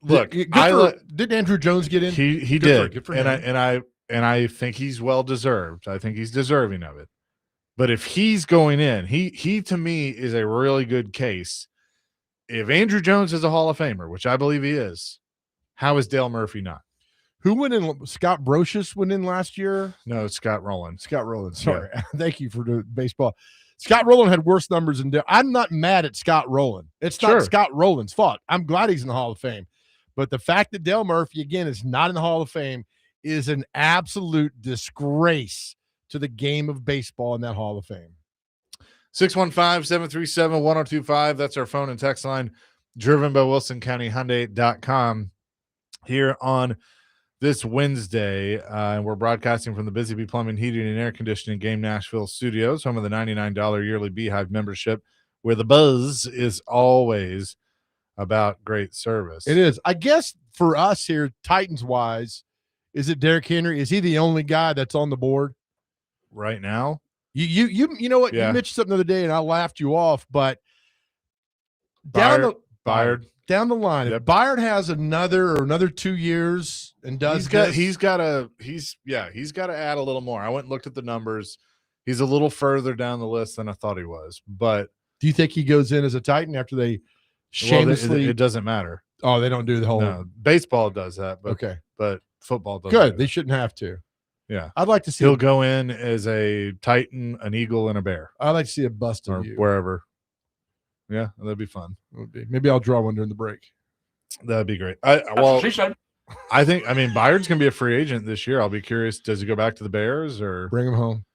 [SPEAKER 1] look,
[SPEAKER 2] did Andrew Jones get in?
[SPEAKER 1] He did. Good for him. And I think he's well deserved. I think he's deserving of it. But if he's going in, he to me is a really good case. If Andrew Jones is a Hall of Famer, which I believe he is, how is Dale Murphy not?
[SPEAKER 2] Who went in? Scott Brocious went in last year?
[SPEAKER 1] No, Scott Rowland.
[SPEAKER 2] Scott Rowland. Sorry. Yeah. Thank you for the baseball. Scott Rowland had worse numbers than Dale. I'm not mad at Scott Rowland. It's not Scott Rowland's fault. I'm glad he's in the Hall of Fame. But the fact that Dale Murphy, again, is not in the Hall of Fame is an absolute disgrace to the game of baseball in that Hall of Fame.
[SPEAKER 1] 615-737-1025. That's our phone and text line, driven by WilsonCountyHyundai.com here on this Wednesday. And we're broadcasting from the Busy Bee Plumbing, Heating, and Air Conditioning Game Nashville studios, home of the $99 yearly Beehive membership, where the buzz is always about great service.
[SPEAKER 2] It is. I guess for us here, Titans-wise, is it Derrick Henry? Is he the only guy that's on the board
[SPEAKER 1] right now?
[SPEAKER 2] You know what?
[SPEAKER 1] Yeah.
[SPEAKER 2] You mentioned something the other day, and I laughed you off. But
[SPEAKER 1] Bayard.
[SPEAKER 2] down the line, if Bayard has another 2 years and does
[SPEAKER 1] he's got to add a little more. I went and looked at the numbers. He's a little further down the list than I thought he was. But
[SPEAKER 2] do you think he goes in as a Titan after they shamelessly?
[SPEAKER 1] It doesn't matter.
[SPEAKER 2] Oh, they don't do the whole.
[SPEAKER 1] No, baseball does that. But,
[SPEAKER 2] okay,
[SPEAKER 1] but football doesn't.
[SPEAKER 2] Good. They shouldn't have to.
[SPEAKER 1] Yeah,
[SPEAKER 2] I'd like to see.
[SPEAKER 1] He'll go in as a Titan, an Eagle, and a Bear.
[SPEAKER 2] I'd like to see a bust
[SPEAKER 1] or
[SPEAKER 2] of you
[SPEAKER 1] wherever. Yeah, that'd be fun.
[SPEAKER 2] It would be. Maybe I'll draw one during the break.
[SPEAKER 1] That'd be great. I mean, Bayard's gonna be a free agent this year. I'll be curious. Does he go back to the Bears or
[SPEAKER 2] bring him home?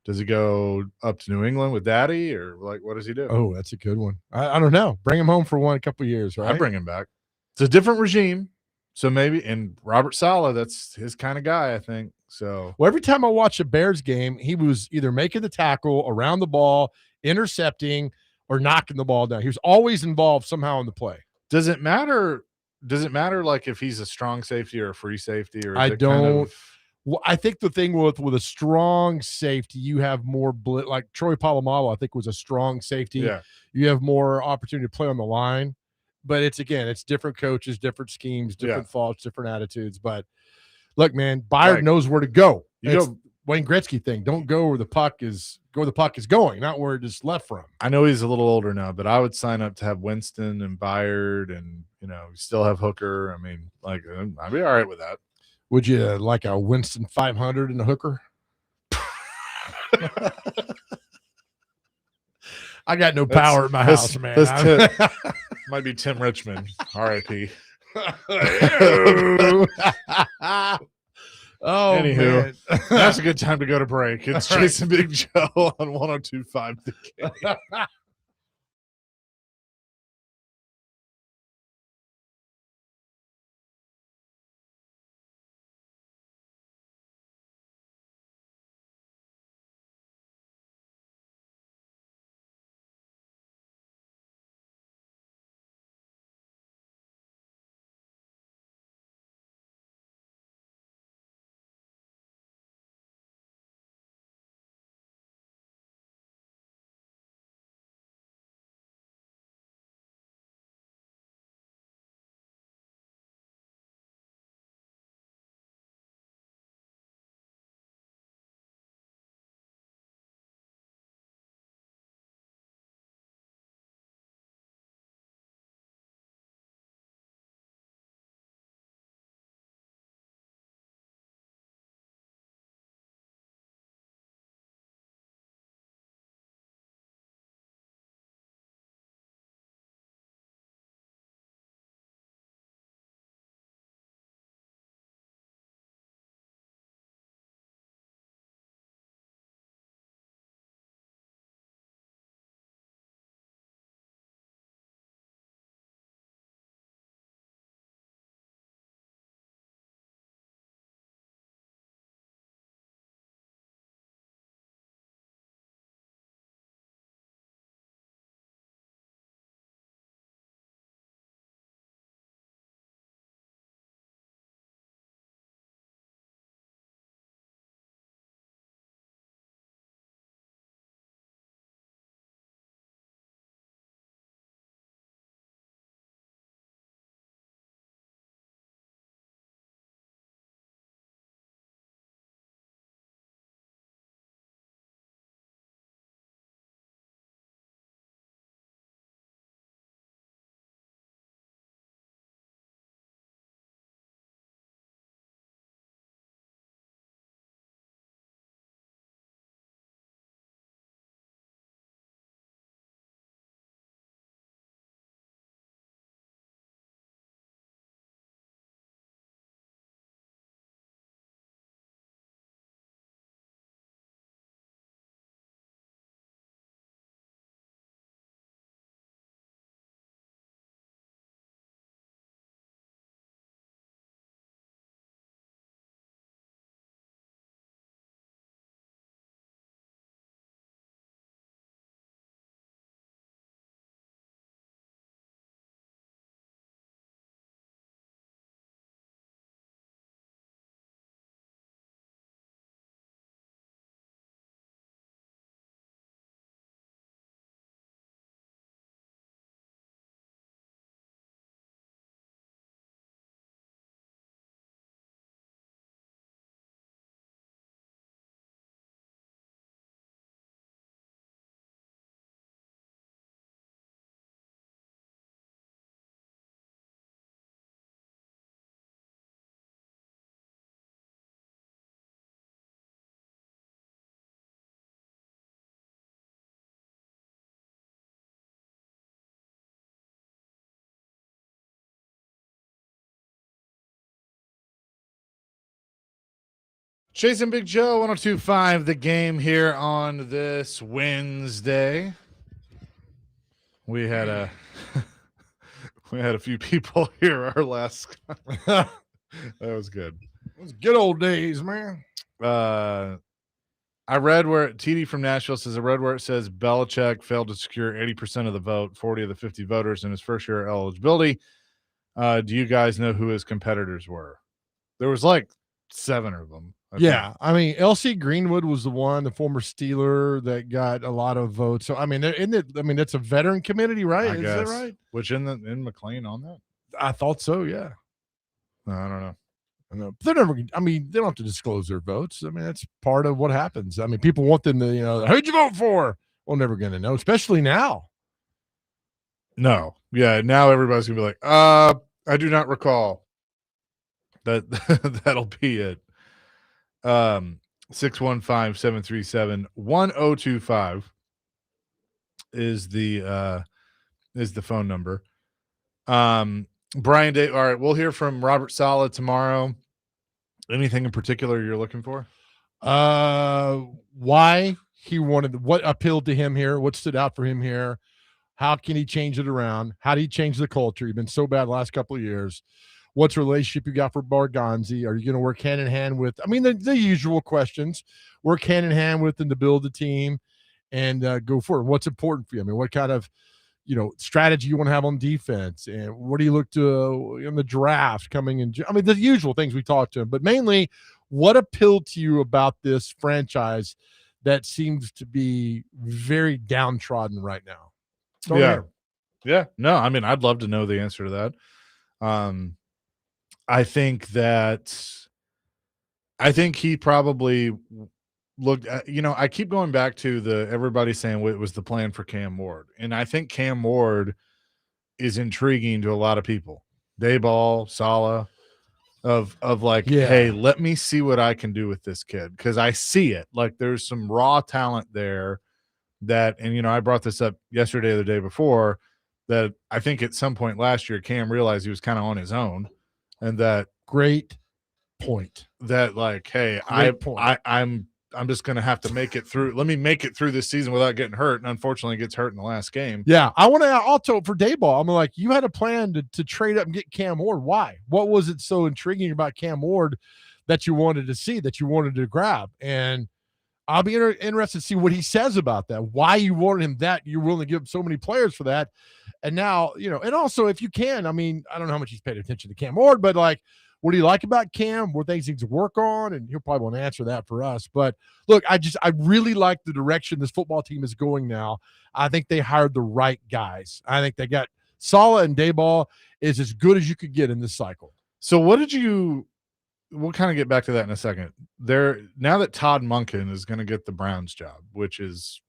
[SPEAKER 1] Does he go up to New England with Daddy, or like what does he do?
[SPEAKER 2] Oh, that's a good one. I don't know. Bring him home for a couple of years, right?
[SPEAKER 1] I bring him back. It's a different regime, so maybe. And Robert Saleh, that's his kind of guy. I think So
[SPEAKER 2] Well, every time I watch a Bears game, he was either making the tackle, around the ball, intercepting, or knocking the ball down. He was always involved somehow in the play.
[SPEAKER 1] does it matter? Does it matter like if he's a strong safety or a free safety, or is
[SPEAKER 2] I
[SPEAKER 1] it kind
[SPEAKER 2] don't.
[SPEAKER 1] of
[SPEAKER 2] Well, I think the thing with a strong safety, you have more like Troy Polamalu, I think was a strong safety.
[SPEAKER 1] yeah?
[SPEAKER 2] You have more opportunity to play on the line. But it's different coaches, different schemes, different thoughts, different attitudes. But look, man, Byard
[SPEAKER 1] Like,
[SPEAKER 2] knows where to go.
[SPEAKER 1] you
[SPEAKER 2] It's
[SPEAKER 1] go-
[SPEAKER 2] Wayne Gretzky thing. Don't go where the puck is. Go where the puck is going, not where it is left from.
[SPEAKER 1] I know he's a little older now, but I would sign up to have Winston and Byard, and you still have Hooker. I mean, like I'd be all right with that.
[SPEAKER 2] Would you like a Winston 500 and a hooker? I got no power at my house, man.
[SPEAKER 1] Might be Tim Richmond, R.I.P.
[SPEAKER 2] Oh,
[SPEAKER 1] Anywho,
[SPEAKER 2] man.
[SPEAKER 1] that's a good time to go to break. It's Jason Big Joe on 102.5 The Game. Jason Big Joe, 102.5 The Game here on this Wednesday. We had a we had a few people here our last that was good.
[SPEAKER 2] Those good old days, man.
[SPEAKER 1] I read where TD from Nashville says, I read where it says Belichick failed to secure 80% of the vote, 40 of the 50 voters in his first year of eligibility. Do you guys know who his competitors were? There was like 7 of them.
[SPEAKER 2] Yeah. I mean, LC Greenwood was the one, the former Steeler that got a lot of votes. So, I mean, it's a veteran committee, right? Is that right?
[SPEAKER 1] Which in McLean on that?
[SPEAKER 2] I thought so. Yeah.
[SPEAKER 1] No, I don't know.
[SPEAKER 2] They're never. I mean, they don't have to disclose their votes. I mean, that's part of what happens. I mean, people want them to, who'd you vote for? Well, never going to know, especially now.
[SPEAKER 1] No, yeah. Now everybody's gonna be like, I do not recall. That'll be it. 615-737-1025 is the phone number. Brian Day. All right, we'll hear from Robert Saleh tomorrow. Anything in particular you're looking for?
[SPEAKER 2] Why he wanted, what appealed to him here, what stood out for him here, how can he change it around, how do you change the culture? You've been so bad the last couple of years. What's the relationship you got for Barganzi? Are you going to work hand in hand with, I mean, the usual questions, work hand in hand with them to build the team and go forward. What's important for you? I mean, what kind of, strategy you want to have on defense, and what do you look to in the draft coming in? I mean, the usual things we talked to him, but mainly what appealed to you about this franchise that seems to be very downtrodden right now?
[SPEAKER 1] Yeah. No, I mean, I'd love to know the answer to that. I think he probably looked at, I keep going back to everybody saying it was the plan for Cam Ward. And I think Cam Ward is intriguing to a lot of people. Daboll, Saleh, of like, hey, let me see what I can do with this kid. Because I see it. Like, there's some raw talent there that, and I brought this up yesterday or the day before, that I think at some point last year, Cam realized he was kind of on his own. And that
[SPEAKER 2] great point.
[SPEAKER 1] That like, hey, I'm just going to have to make it through. Let me make it through this season without getting hurt. And unfortunately gets hurt in the last game.
[SPEAKER 2] Yeah. I want to also for Daboll, I'm like, you had a plan to trade up and get Cam Ward. Why? What was it so intriguing about Cam Ward that you wanted to see, that you wanted to grab? And I'll be interested to see what he says about that. Why you wanted him, that you're willing to give so many players for that. And now, and also if you can, I mean, I don't know how much he's paid attention to Cam Ward, but like, what do you like about Cam? What things he needs to work on? And he'll probably want to answer that for us. But look, I really like the direction this football team is going now. I think they hired the right guys. I think they got Saleh, and Daboll is as good as you could get in this cycle.
[SPEAKER 1] So we'll kind of get back to that in a second. Now that Todd Monken is going to get the Browns job, which is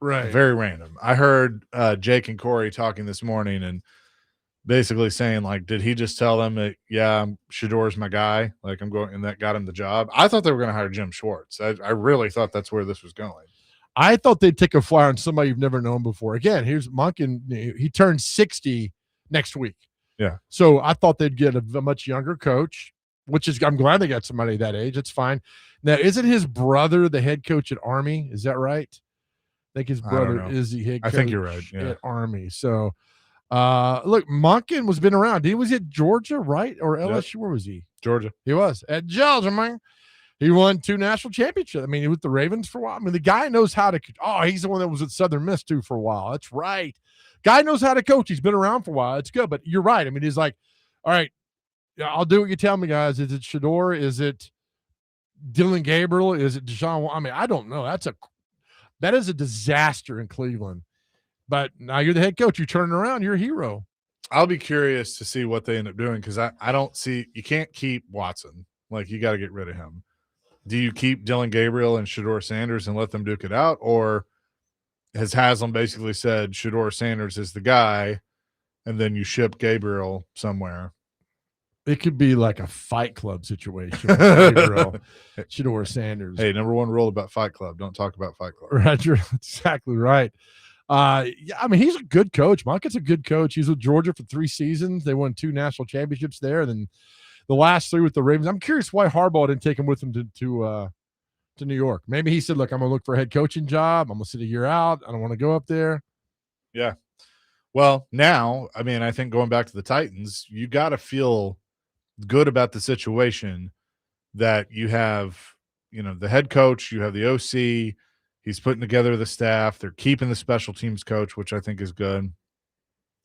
[SPEAKER 1] very random. I heard Jake and Corey talking this morning and basically saying, like, did he just tell them that, yeah, Shador's my guy, like I'm going, and that got him the job? I thought they were going to hire Jim Schwartz. I really thought that's where this was going.
[SPEAKER 2] I thought they'd take a flyer on somebody you've never known before. Again, here's Monken. He turns 60 next week.
[SPEAKER 1] Yeah.
[SPEAKER 2] So I thought they'd get a much younger coach, I'm glad they got somebody that age. That's fine. Now, isn't his brother the head coach at Army? Is that right? I think his brother is the head coach.
[SPEAKER 1] I think you're right. Yeah.
[SPEAKER 2] At Army. So, look, Monken was been around. He was at Georgia, right? Or LSU? Yep. Where was he?
[SPEAKER 1] Georgia.
[SPEAKER 2] He was at Georgia, man. He won 2 national championships. I mean, he was with the Ravens for a while. I mean, the guy knows how to. Oh, he's the one that was at Southern Miss too for a while. That's right. Guy knows how to coach. He's been around for a while. It's good. But you're right. I mean, he's like, all right, I'll do what you tell me, guys. Is it Shador? Is it Dylan Gabriel? Is it Deshaun? I mean, I don't know. That is a disaster in Cleveland. But now you're the head coach. You turn it around. You're a hero.
[SPEAKER 1] I'll be curious to see what they end up doing, because I don't see – you can't keep Watson. Like, you got to get rid of him. Do you keep Dylan Gabriel and Shador Sanders and let them duke it out? Or has Haslam basically said Shador Sanders is the guy, and then you ship Gabriel somewhere?
[SPEAKER 2] It could be like a Fight Club situation. Gabriel, Shador Sanders.
[SPEAKER 1] Hey, number 1 rule about Fight Club: don't talk about Fight Club.
[SPEAKER 2] Right, you're exactly right. I mean, he's a good coach. Monken's a good coach. He's with Georgia for 3 seasons. They won 2 national championships there. And then the last 3 with the Ravens. I'm curious why Harbaugh didn't take him with him to New York. Maybe he said, look, I'm going to look for a head coaching job. I'm going to sit a year out. I don't want to go up there.
[SPEAKER 1] Yeah. Well, now, I mean, I think going back to the Titans, you got to feel good about the situation that you have, the head coach, you have the OC, he's putting together the staff, they're keeping the special teams coach, which I think is good.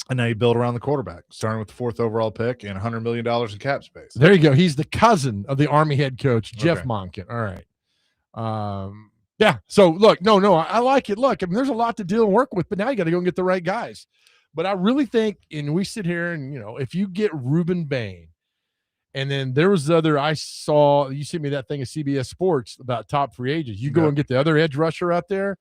[SPEAKER 1] And now you build around the quarterback, starting with the 4th overall pick and $100 million in cap space.
[SPEAKER 2] There you go. He's the cousin of the Army head coach, Jeff
[SPEAKER 1] Okay.
[SPEAKER 2] Monken. All right. Yeah. So look, no, I like it. Look, I mean, there's a lot to deal and work with, but now you got to go and get the right guys. But I really think, and we sit here and, if you get Reuben Bain, and then there was I saw, you sent me that thing of CBS Sports about top free agents. You go and get the other edge rusher out there,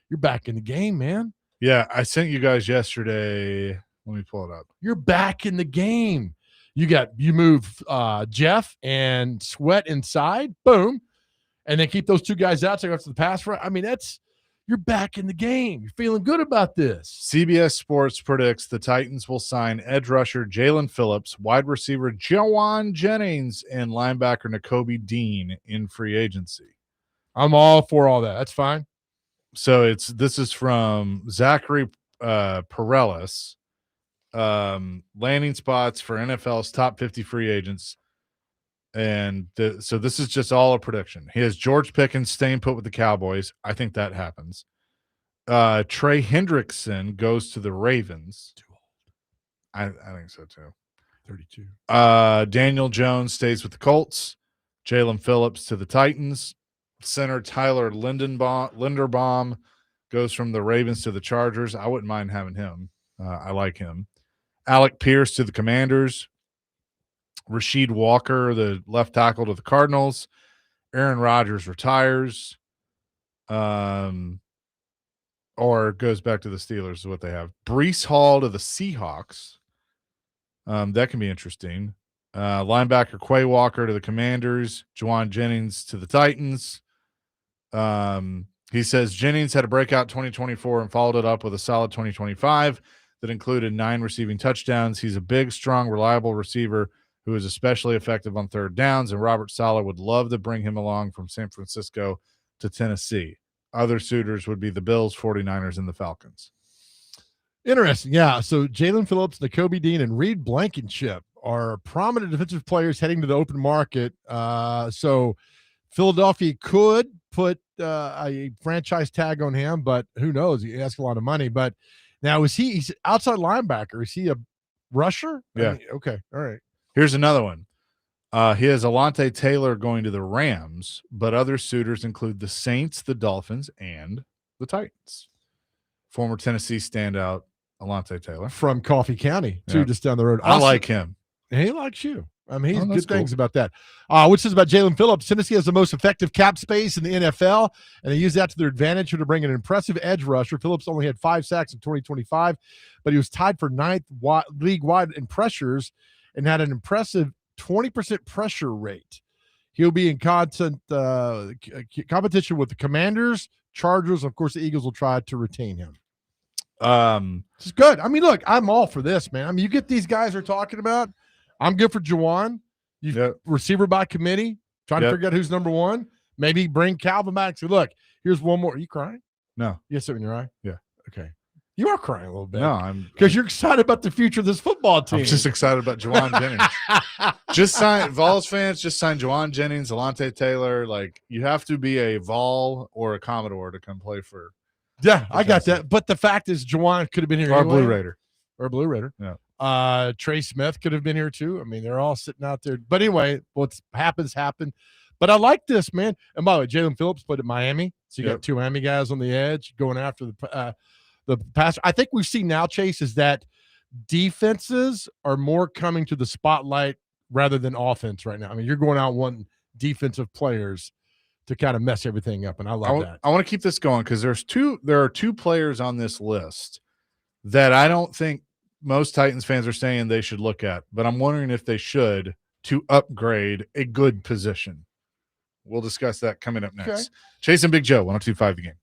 [SPEAKER 2] you're back in the game, man.
[SPEAKER 1] Yeah, I sent you guys yesterday. Let me pull it up.
[SPEAKER 2] You're back in the game. You move Jeff and Sweat inside, boom, and then keep those 2 guys out to go after the pass rush. I mean, you're back in the game. You're feeling good about this.
[SPEAKER 1] CBS Sports predicts the Titans will sign edge rusher Jalen Phillips, wide receiver Jawan Jennings, and linebacker Nakobe Dean in free agency.
[SPEAKER 2] I'm all for all that. That's fine.
[SPEAKER 1] So this is from Zachary Perelis. Landing spots for NFL's top 50 free agents. And so this is just all a prediction. He has George Pickens staying put with the Cowboys. I think that happens. Trey Hendrickson goes to the Ravens.
[SPEAKER 2] Too old.
[SPEAKER 1] I think so too.
[SPEAKER 2] 32.
[SPEAKER 1] Daniel Jones stays with the Colts. Jalen Phillips to the Titans. Center Tyler Linderbaum goes from the Ravens to the Chargers. I wouldn't mind having him. I like him. Alec Pierce to the Commanders. Rasheed Walker, the left tackle, to the Cardinals. Aaron Rodgers retires. Or goes back to the Steelers is what they have. Breece Hall to the Seahawks. That can be interesting. Linebacker Quay Walker to the Commanders. Jawan Jennings to the Titans. He says Jennings had a breakout 2024 and followed it up with a solid 2025 that included 9 receiving touchdowns. He's a big, strong, reliable receiver who is especially effective on third downs, and Robert Saleh would love to bring him along from San Francisco to Tennessee. Other suitors would be the Bills, 49ers, and the Falcons.
[SPEAKER 2] Interesting. Yeah. So Jalen Phillips, Nakobe Dean, and Reed Blankenship are prominent defensive players heading to the open market. So Philadelphia could put a franchise tag on him, but who knows? He asks a lot of money. But now he's outside linebacker. Is he a rusher?
[SPEAKER 1] Yeah.
[SPEAKER 2] Okay. All right.
[SPEAKER 1] Here's another one. He has Alontae Taylor going to the Rams, but other suitors include the Saints, the Dolphins, and the Titans. Former Tennessee standout Alontae Taylor.
[SPEAKER 2] From Coffee County, too,
[SPEAKER 1] Yeah.
[SPEAKER 2] just down the road.
[SPEAKER 1] I like him.
[SPEAKER 2] He likes you. I mean, he's
[SPEAKER 1] that's
[SPEAKER 2] good things
[SPEAKER 1] cool.
[SPEAKER 2] about that. Which says about Jalen Phillips, Tennessee has the most effective cap space in the NFL, and they use that to their advantage to bring an impressive edge rusher. Phillips only had 5 sacks in 2025, but he was tied for 9th league-wide in pressures and had an impressive 20% pressure rate. He'll be in constant competition with the Commanders, Chargers. Of course, the Eagles will try to retain him. It's good. I mean, look, I'm all for this, man. I mean, you get these guys we're talking about. I'm good for Jawan. Receiver by committee, trying to figure out who's number one. Maybe bring Calvin back. Say, look, here's one more. Are you crying?
[SPEAKER 1] No.
[SPEAKER 2] You have something in your eye?
[SPEAKER 1] Yeah.
[SPEAKER 2] Okay. You are crying a little bit.
[SPEAKER 1] No, I'm
[SPEAKER 2] because you're excited about the future of this football team.
[SPEAKER 1] I'm just excited about Jawan Jennings. Just sign Vols fans. Just sign Jawan Jennings, Alontae Taylor. Like, you have to be a Vol or a Commodore to come play for.
[SPEAKER 2] Yeah, I got that. But the fact is, Jawan could have been here
[SPEAKER 1] Or
[SPEAKER 2] anyway.
[SPEAKER 1] Blue Raider.
[SPEAKER 2] Or Blue Raider.
[SPEAKER 1] Yeah.
[SPEAKER 2] Trey Smith could have been here too. I mean, they're all sitting out there. But anyway, what happens. But I like this, man. And by the way, Jalen Phillips played at Miami. So you got 2 Miami guys on the edge going after the pass. I think we've seen now, Chase, is that defenses are more coming to the spotlight rather than offense right now. I mean, you're going out wanting defensive players to kind of mess everything up, and I love that.
[SPEAKER 1] I want to keep this going because there are 2 players on this list that I don't think most Titans fans are saying they should look at, but I'm wondering if they should to upgrade a good position. We'll discuss that coming up next.
[SPEAKER 2] Okay.
[SPEAKER 1] Chase and Big Joe, 102.5 The Game.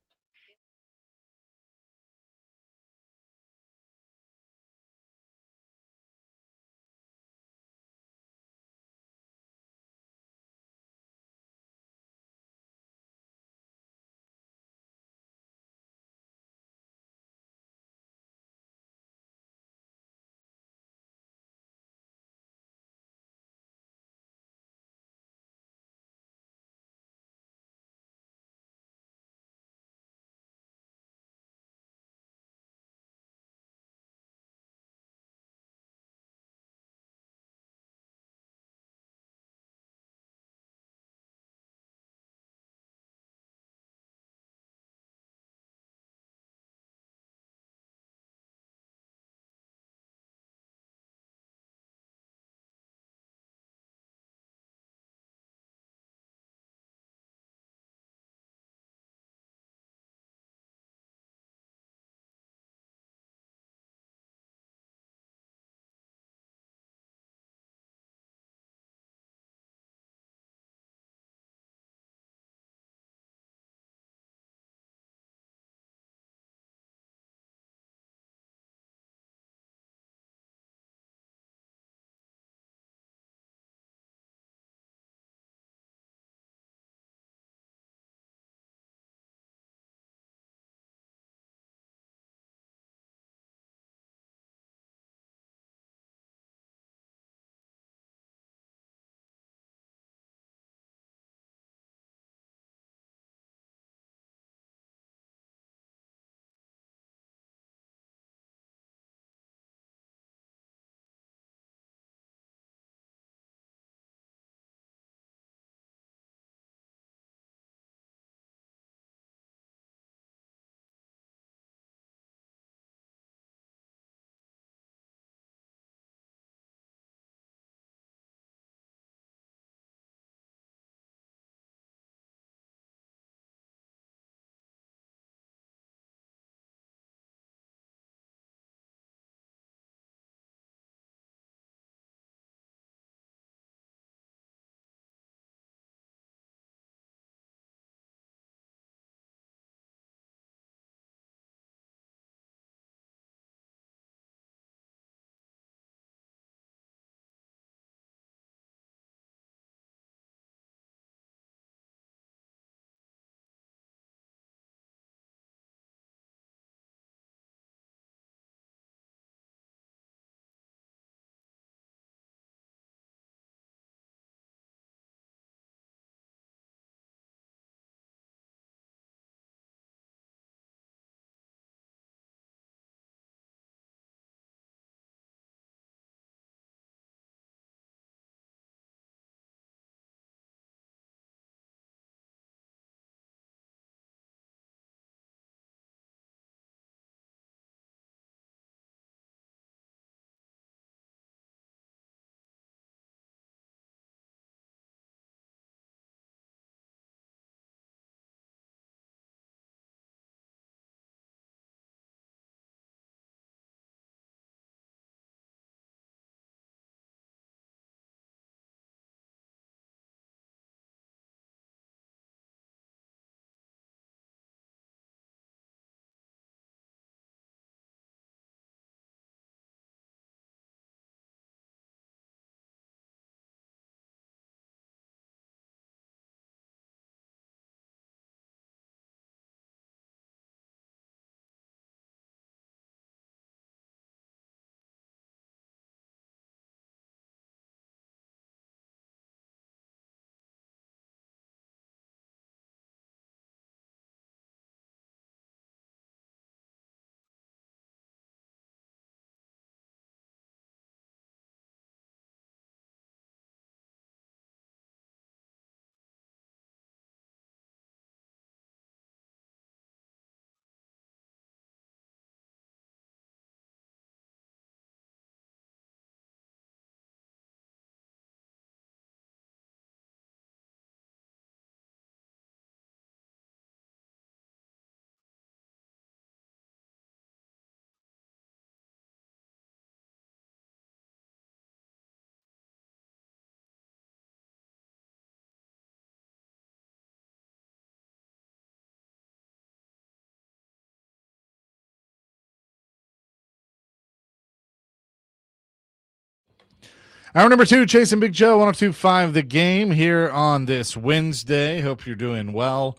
[SPEAKER 1] Hour number 2, Chasing Big Joe, 102.5 The Game here on this Wednesday. Hope you're doing well,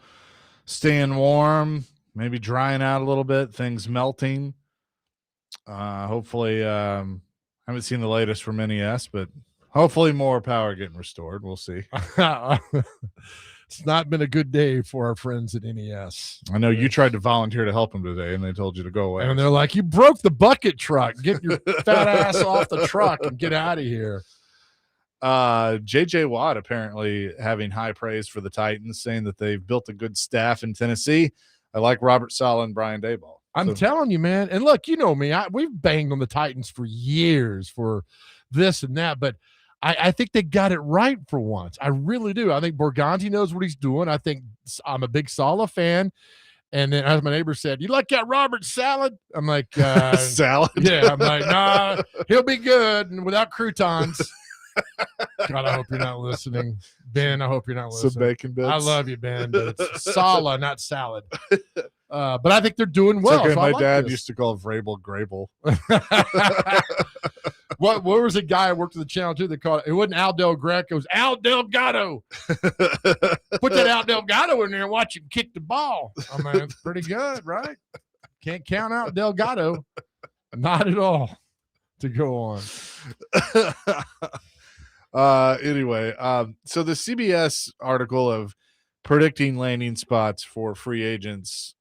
[SPEAKER 1] staying warm, maybe drying out a little bit, things melting. Hopefully, haven't seen the latest from NES, but hopefully more power getting restored. We'll see.
[SPEAKER 2] It's not been a good day for our friends at NES.
[SPEAKER 1] I know you tried to volunteer to help them today, and they told you to go away.
[SPEAKER 2] And they're like, you broke the bucket truck. Get your fat ass off the truck and get out of here.
[SPEAKER 1] J.J. Watt apparently having high praise for the Titans, saying that they've built a good staff in Tennessee. I like Robert Saleh and Brian Daboll.
[SPEAKER 2] I'm telling you, man. And look, you know me. We've banged on the Titans for years for this and that, but I think they got it right for once. I really do. I think Borganti knows what he's doing. I think I'm a big Saleh fan. And then, as my neighbor said, you like that Robert Salad? I'm like,
[SPEAKER 1] salad?
[SPEAKER 2] Yeah. I'm like, nah, he'll be good and without croutons. God, I hope you're not listening. Ben, I hope you're not listening.
[SPEAKER 1] Some bacon bits.
[SPEAKER 2] I love you, Ben, but it's Saleh, not salad. But I think they're doing well.
[SPEAKER 1] Okay,
[SPEAKER 2] so
[SPEAKER 1] my
[SPEAKER 2] like
[SPEAKER 1] dad
[SPEAKER 2] this.
[SPEAKER 1] used to call Vrabel Grable.
[SPEAKER 2] What was a guy I worked at the channel too that called it? It wasn't Al Del Greco, it was Al Delgado. Put that Al Delgado in there and watch him kick the ball. I mean, it's pretty good, right? Can't count out Delgado. Not at all to go on.
[SPEAKER 1] Anyway, so the CBS article of predicting landing spots for free agents,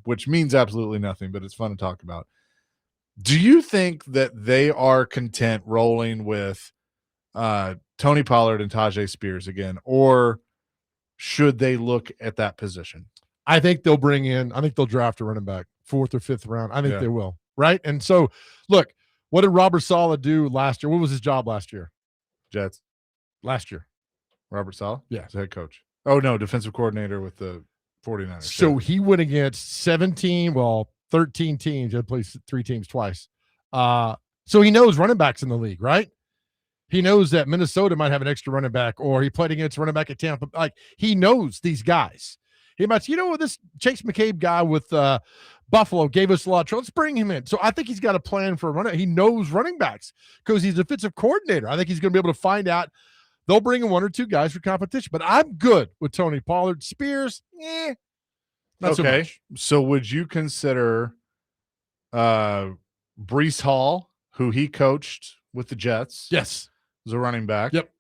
[SPEAKER 1] which means absolutely nothing, but it's fun to talk about. Do you think that they are content rolling with Tony Pollard and Tajay Spears again, or should they look at that position?
[SPEAKER 2] I think they'll draft a running back, 4th or 5th round. I think they will, right? And so, look, what did Robert Saleh do last year? What was his job last year?
[SPEAKER 1] Jets.
[SPEAKER 2] Last year.
[SPEAKER 1] Robert Saleh?
[SPEAKER 2] Yeah.
[SPEAKER 1] As head coach. Oh, no, defensive coordinator with the 49ers.
[SPEAKER 2] So he went against 13 teams. He played 3 teams twice. So he knows running backs in the league, right? He knows that Minnesota might have an extra running back, or he played against running back at Tampa. Like, he knows these guys. He might say, this Chase McCabe guy with Buffalo gave us a lot of trouble. Let's bring him in. So I think he's got a plan for a running. He knows running backs because he's a defensive coordinator. I think he's going to be able to find out. They'll bring in 1 or 2 guys for competition. But I'm good with Tony Pollard. Spears, not so much.
[SPEAKER 1] So would you consider Breece Hall, who he coached with the Jets?
[SPEAKER 2] Yes.
[SPEAKER 1] As a running back.
[SPEAKER 2] Yep.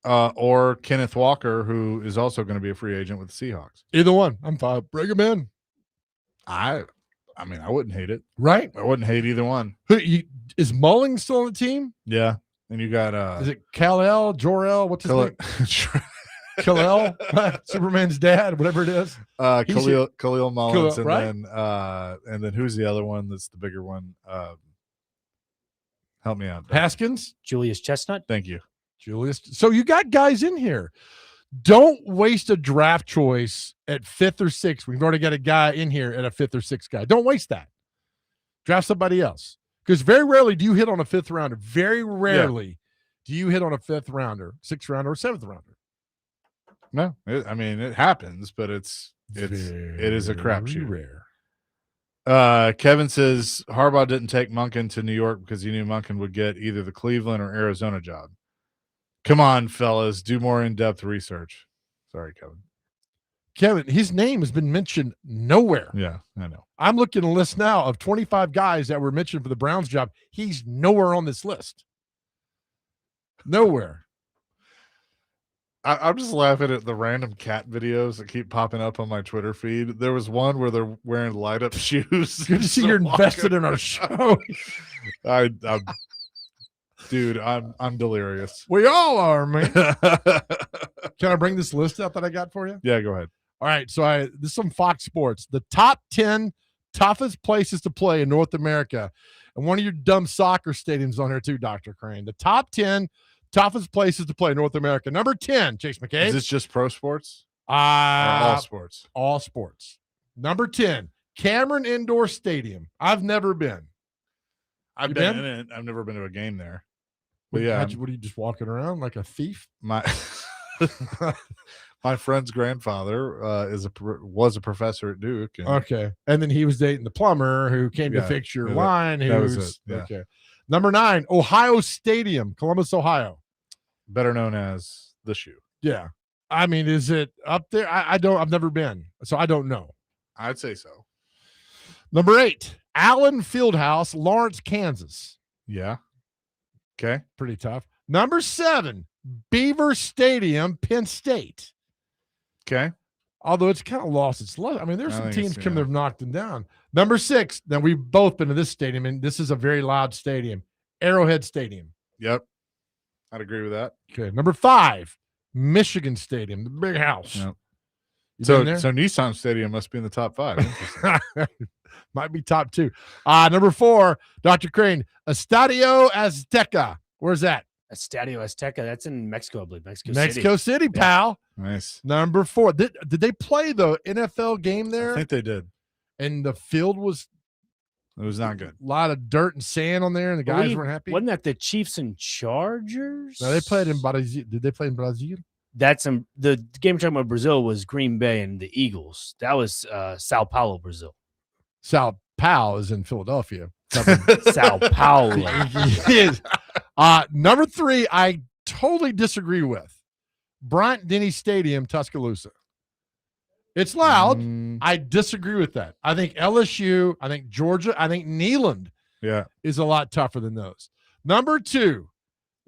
[SPEAKER 1] Or Kenneth Walker, who is also going to be a free agent with the Seahawks.
[SPEAKER 2] Either one. I'm fine. Bring him in.
[SPEAKER 1] I mean, I wouldn't hate it.
[SPEAKER 2] Right.
[SPEAKER 1] I wouldn't hate either one.
[SPEAKER 2] Is Mulling still on the team?
[SPEAKER 1] Yeah. And you got
[SPEAKER 2] is it Kal-El, Jor-El? What's his name? Kal-El, Superman's dad, whatever it is.
[SPEAKER 1] Khalil Mullins,
[SPEAKER 2] right?
[SPEAKER 1] And then who's the other one that's the bigger one? Help me out.
[SPEAKER 2] Haskins?
[SPEAKER 3] Julius Chestnut.
[SPEAKER 1] Thank you.
[SPEAKER 2] Julius. So you got guys in here. Don't waste a draft choice at 5th or 6th. We've already got a guy in here at a 5th or 6th guy. Don't waste that. Draft somebody else. Because very rarely do you hit on a 5th rounder. Very rarely do you hit on a 5th rounder, 6th rounder, or 7th rounder.
[SPEAKER 1] No, it happens, but it is a crapshoot.
[SPEAKER 2] Rare.
[SPEAKER 1] Kevin says Harbaugh didn't take Monken to New York because he knew Monken would get either the Cleveland or Arizona job. Come on, fellas, do more in-depth research. Sorry, Kevin.
[SPEAKER 2] Kevin, his name has been mentioned nowhere.
[SPEAKER 1] Yeah, I know.
[SPEAKER 2] I'm looking at a list now of 25 guys that were mentioned for the Browns job. He's nowhere on this list. Nowhere.
[SPEAKER 1] I'm just laughing at the random cat videos that keep popping up on my Twitter feed. There was one where they're wearing light-up shoes.
[SPEAKER 2] Good to see you're invested in our show.
[SPEAKER 1] Dude, I'm delirious.
[SPEAKER 2] We all are, man. Can I bring this list up that I got for you?
[SPEAKER 1] Yeah, go ahead.
[SPEAKER 2] All right, so this is from Fox Sports. The top 10 toughest places to play in North America. And one of your dumb soccer stadiums on here too, Dr. Crane. The top 10 toughest places to play in North America. Number 10, Chase McCabe.
[SPEAKER 1] Is this just pro sports? Or all sports?
[SPEAKER 2] All sports. Number 10, Cameron Indoor Stadium. I've never been.
[SPEAKER 1] I've been in it. I've never been to a game there. But yeah.
[SPEAKER 2] What are you just walking around like a thief?
[SPEAKER 1] My friend's grandfather was a professor at Duke.
[SPEAKER 2] Okay. And then he was dating the plumber who came to fix your line.
[SPEAKER 1] That was it. Yeah.
[SPEAKER 2] Okay. Number 9, Ohio Stadium, Columbus, Ohio.
[SPEAKER 1] better known as the Shoe.
[SPEAKER 2] Yeah. I mean, is it up there? I've never been, so I don't know.
[SPEAKER 1] I'd say so.
[SPEAKER 2] Number 8, Allen Fieldhouse, Lawrence, Kansas.
[SPEAKER 1] Yeah. Okay.
[SPEAKER 2] Pretty tough. Number 7, Beaver Stadium, Penn State.
[SPEAKER 1] Okay.
[SPEAKER 2] Although it's kind of lost its love. I mean, there's
[SPEAKER 1] I
[SPEAKER 2] some
[SPEAKER 1] think
[SPEAKER 2] teams
[SPEAKER 1] it's-
[SPEAKER 2] coming that
[SPEAKER 1] yeah.
[SPEAKER 2] have knocked them down. Number 6, now we've both been to this stadium, and this is a very loud stadium, Arrowhead Stadium.
[SPEAKER 1] Yep. I'd agree with that.
[SPEAKER 2] Okay. Number 5, Michigan Stadium, the big house.
[SPEAKER 1] Yep.
[SPEAKER 2] You
[SPEAKER 1] So
[SPEAKER 2] been there?
[SPEAKER 1] Nissan Stadium must be in the top 5. Interesting.
[SPEAKER 2] Might be top 2. Number 4, Dr. Crane, Estadio Azteca. Where's that?
[SPEAKER 3] Estadio Azteca. That's in Mexico, I believe.
[SPEAKER 2] Mexico City,
[SPEAKER 3] Yeah.
[SPEAKER 2] pal.
[SPEAKER 1] Nice.
[SPEAKER 2] Number 4. Did they play the NFL game
[SPEAKER 1] I
[SPEAKER 2] there?
[SPEAKER 1] think they did.
[SPEAKER 2] And the field was
[SPEAKER 1] It was not good.
[SPEAKER 2] a lot of dirt and sand on there, and the guys
[SPEAKER 3] Believe-
[SPEAKER 2] weren't happy.
[SPEAKER 3] Wasn't that the Chiefs and Chargers?
[SPEAKER 2] No, they played in Brazil. Did they play in Brazil?
[SPEAKER 3] That's the game we're talking about. Brazil was Green Bay and the Eagles. That was Sao Paulo, Brazil.
[SPEAKER 2] Sao Paulo is in Philadelphia.
[SPEAKER 3] Sao Paulo.
[SPEAKER 2] Yes. Number 3, I totally disagree with. Bryant Denny Stadium, Tuscaloosa. It's loud.
[SPEAKER 1] Mm,
[SPEAKER 2] I disagree with that. I think LSU, I think Georgia, I think Neyland
[SPEAKER 1] yeah.
[SPEAKER 2] is a lot tougher than those. Number 2,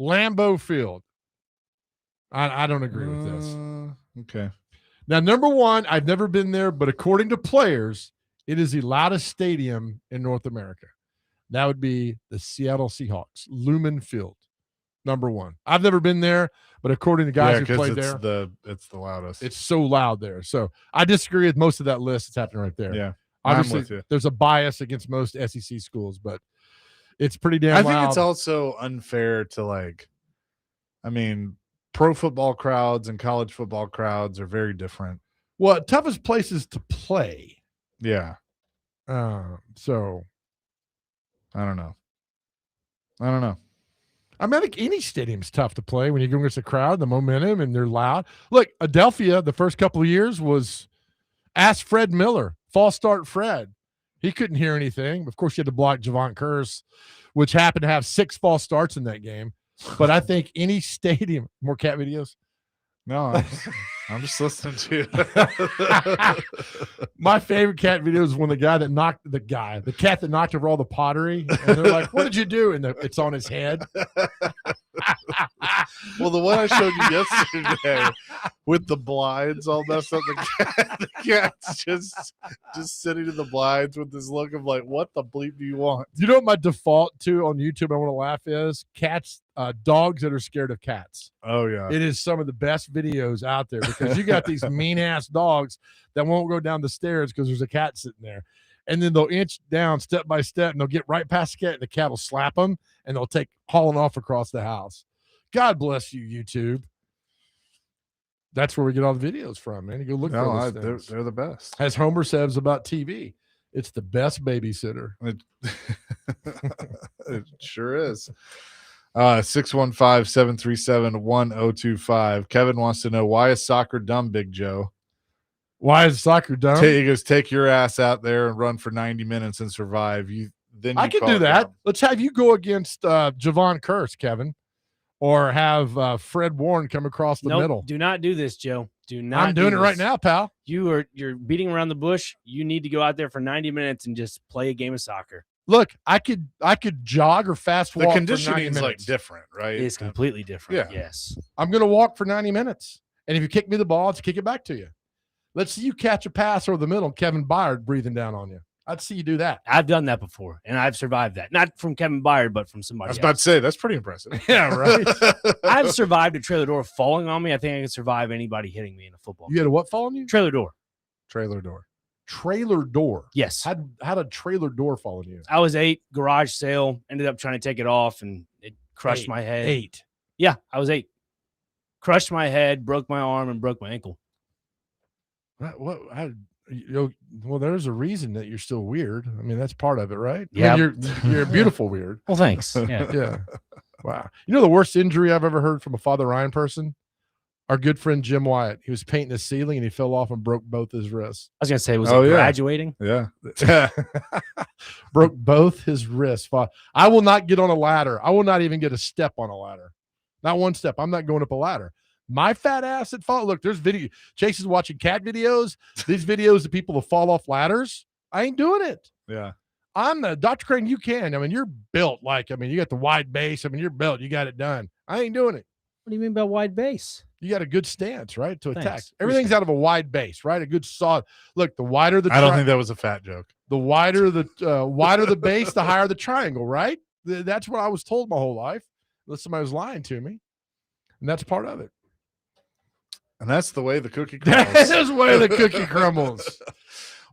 [SPEAKER 2] Lambeau Field. I don't agree with this.
[SPEAKER 1] Okay.
[SPEAKER 2] Now, number 1, I've never been there, but according to players, it is the loudest stadium in North America. That would be the Seattle Seahawks, Lumen Field, number 1. I've never been there, but according to guys who
[SPEAKER 1] 'cause
[SPEAKER 2] played
[SPEAKER 1] it's
[SPEAKER 2] there,
[SPEAKER 1] it's the loudest.
[SPEAKER 2] it's so loud there. So I disagree with most of that list that's happening right there.
[SPEAKER 1] yeah. I'm with
[SPEAKER 2] Obviously,
[SPEAKER 1] you.
[SPEAKER 2] there's a bias against most SEC schools, but it's pretty damn
[SPEAKER 1] I
[SPEAKER 2] loud.
[SPEAKER 1] think it's also unfair to pro football crowds and college football crowds are very different.
[SPEAKER 2] Well, toughest places to play.
[SPEAKER 1] Yeah.
[SPEAKER 2] So
[SPEAKER 1] I don't know.
[SPEAKER 2] I mean, I think any stadium's tough to play when you go against the crowd, the momentum, and they're loud. Look, Adelphia, the first couple of years was ask Fred Miller, false start Fred. He couldn't hear anything. Of course, you had to block Javon Curse, which happened to have 6 false starts in that game. But I think any stadium, more cat videos.
[SPEAKER 1] No, I'm just listening to you.
[SPEAKER 2] My favorite cat video is when the cat that knocked over all the pottery, and they're like, "What did you do?" And it's on his head.
[SPEAKER 1] Well, the one I showed you yesterday with the blinds all messed up, the cat's just sitting in the blinds with this look of like, what the bleep do you want?
[SPEAKER 2] You know what my default to on YouTube? I want to laugh is cats, dogs that are scared of cats.
[SPEAKER 1] Oh yeah,
[SPEAKER 2] It is some of the best videos out there because you got these mean ass dogs that won't go down the stairs because there's a cat sitting there. And then they'll inch down step by step and they'll get right past the cat and the cat will slap them and they'll take hauling off across the house. God bless you, YouTube. That's where we get all the videos from, man. You go look for those things.
[SPEAKER 1] they're the best.
[SPEAKER 2] As Homer says about TV, it's the best babysitter.
[SPEAKER 1] It sure is. 615-737-1025. Kevin wants to know, why is soccer dumb, Big Joe?
[SPEAKER 2] Why is soccer dumb?
[SPEAKER 1] He goes, take your ass out there and run for 90 minutes and survive.
[SPEAKER 2] I can do that. Let's have you go against Javon Curse, Kevin, or have Fred Warren come across the middle.
[SPEAKER 3] Do not do this, Joe. Do not.
[SPEAKER 2] I'm doing
[SPEAKER 3] do
[SPEAKER 2] it right
[SPEAKER 3] this.
[SPEAKER 2] now, pal.
[SPEAKER 3] You're beating around the bush. You need to go out there for 90 minutes and just play a game of soccer.
[SPEAKER 2] Look, I could jog or fast walk.
[SPEAKER 1] The
[SPEAKER 2] for 90
[SPEAKER 1] conditioning is like
[SPEAKER 2] minutes.
[SPEAKER 1] different, right?
[SPEAKER 3] It is completely different.
[SPEAKER 1] Yeah.
[SPEAKER 3] Yes.
[SPEAKER 2] I'm going to walk for 90 minutes. And if you kick me the ball, I'll kick it back to you. Let's see you catch a pass over the middle, Kevin Byard breathing down on you. I'd see you do that.
[SPEAKER 3] I've done that before, and I've survived that. Not from Kevin Byard, but from somebody
[SPEAKER 1] I was about
[SPEAKER 3] else.
[SPEAKER 1] to say, that's pretty impressive.
[SPEAKER 2] Yeah, right.
[SPEAKER 3] I've survived a trailer door falling on me. I think I can survive anybody hitting me in a football
[SPEAKER 2] You had a what fall on you?
[SPEAKER 3] trailer door.
[SPEAKER 1] Trailer door.
[SPEAKER 2] Trailer door.
[SPEAKER 3] Yes.
[SPEAKER 2] How'd a trailer door fall on you?
[SPEAKER 3] I was 8, garage sale, ended up trying to take it off, and it crushed
[SPEAKER 2] 8.
[SPEAKER 3] my head.
[SPEAKER 2] 8.
[SPEAKER 3] Yeah, I was 8. Crushed my head, broke my arm, and broke my ankle.
[SPEAKER 2] Well, there's a reason that you're still weird. I mean, that's part of it, right?
[SPEAKER 3] Yeah.
[SPEAKER 2] I mean, you're a beautiful weird.
[SPEAKER 3] Well, thanks. Yeah.
[SPEAKER 2] Yeah. Wow. You know the worst injury I've ever heard from a Father Ryan person? Our good friend Jim Wyatt. He was painting the ceiling and he fell off and broke both his wrists.
[SPEAKER 3] I was going to say, was
[SPEAKER 1] Oh,
[SPEAKER 3] it
[SPEAKER 1] yeah.
[SPEAKER 3] graduating?
[SPEAKER 1] Yeah.
[SPEAKER 2] Broke both his wrists. I will not get on a ladder. I will not even get a step on a ladder. Not one step. I'm not going up a ladder. My fat ass that fall. Look, there's video. Chase is watching cat videos. These videos of people that fall off ladders. I ain't doing it.
[SPEAKER 1] Yeah.
[SPEAKER 2] I'm the Dr. Crane. You can. I mean, you're built like. I mean, you got the wide base. I mean, you're built. You got it done. I ain't doing it.
[SPEAKER 3] What do you mean by wide base?
[SPEAKER 2] You got a good stance, right, to attack.
[SPEAKER 3] Thanks.
[SPEAKER 2] Everything's out of a wide base, right? A good solid. Look, the wider the.
[SPEAKER 1] I don't think that was a fat joke.
[SPEAKER 2] The wider the base, the higher the triangle, right? That's what I was told my whole life. Unless somebody was lying to me, and that's part of it.
[SPEAKER 1] And that's the way the cookie crumbles.
[SPEAKER 2] That's the way the cookie crumbles.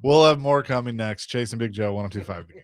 [SPEAKER 1] We'll have more coming next. Chase and Big Joe, 102.5 The Game.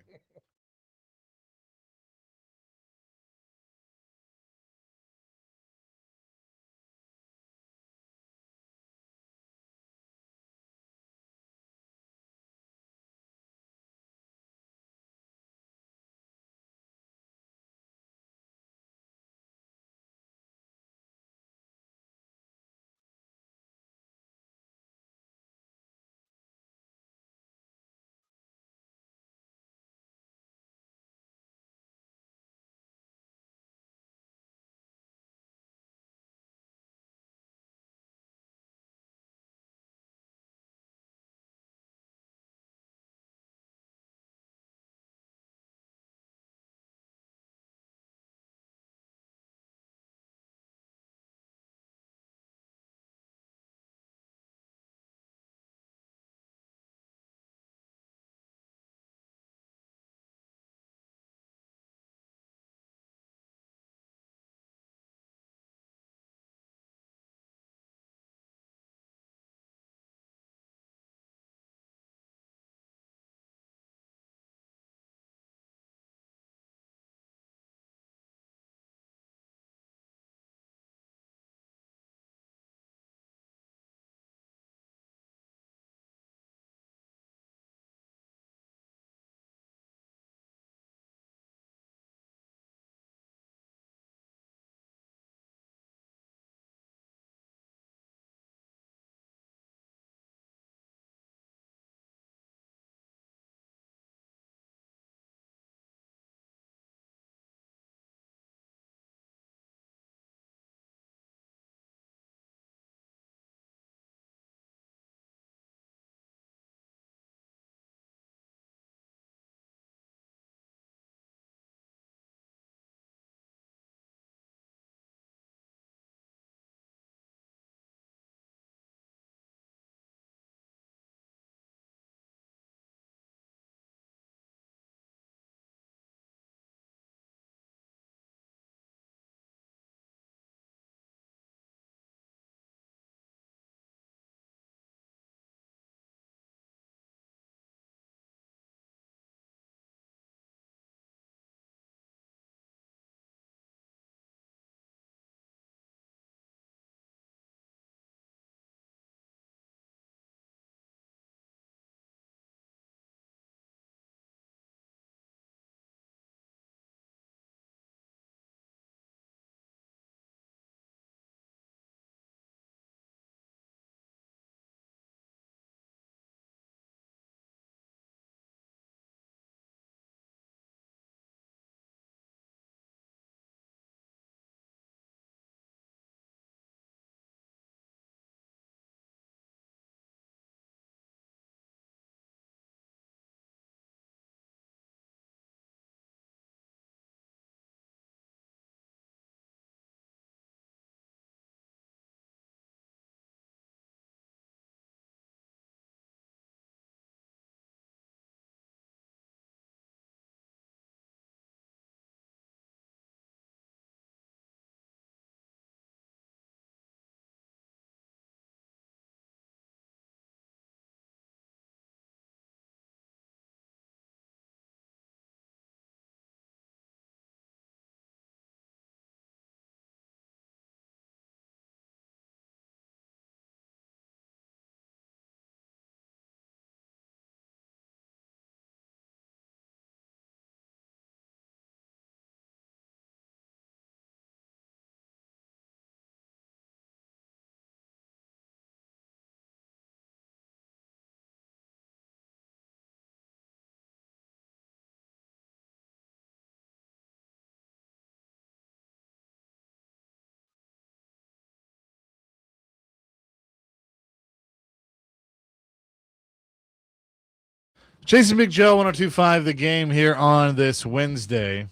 [SPEAKER 1] Jason Big Joe, 102.5 The Game here on this Wednesday.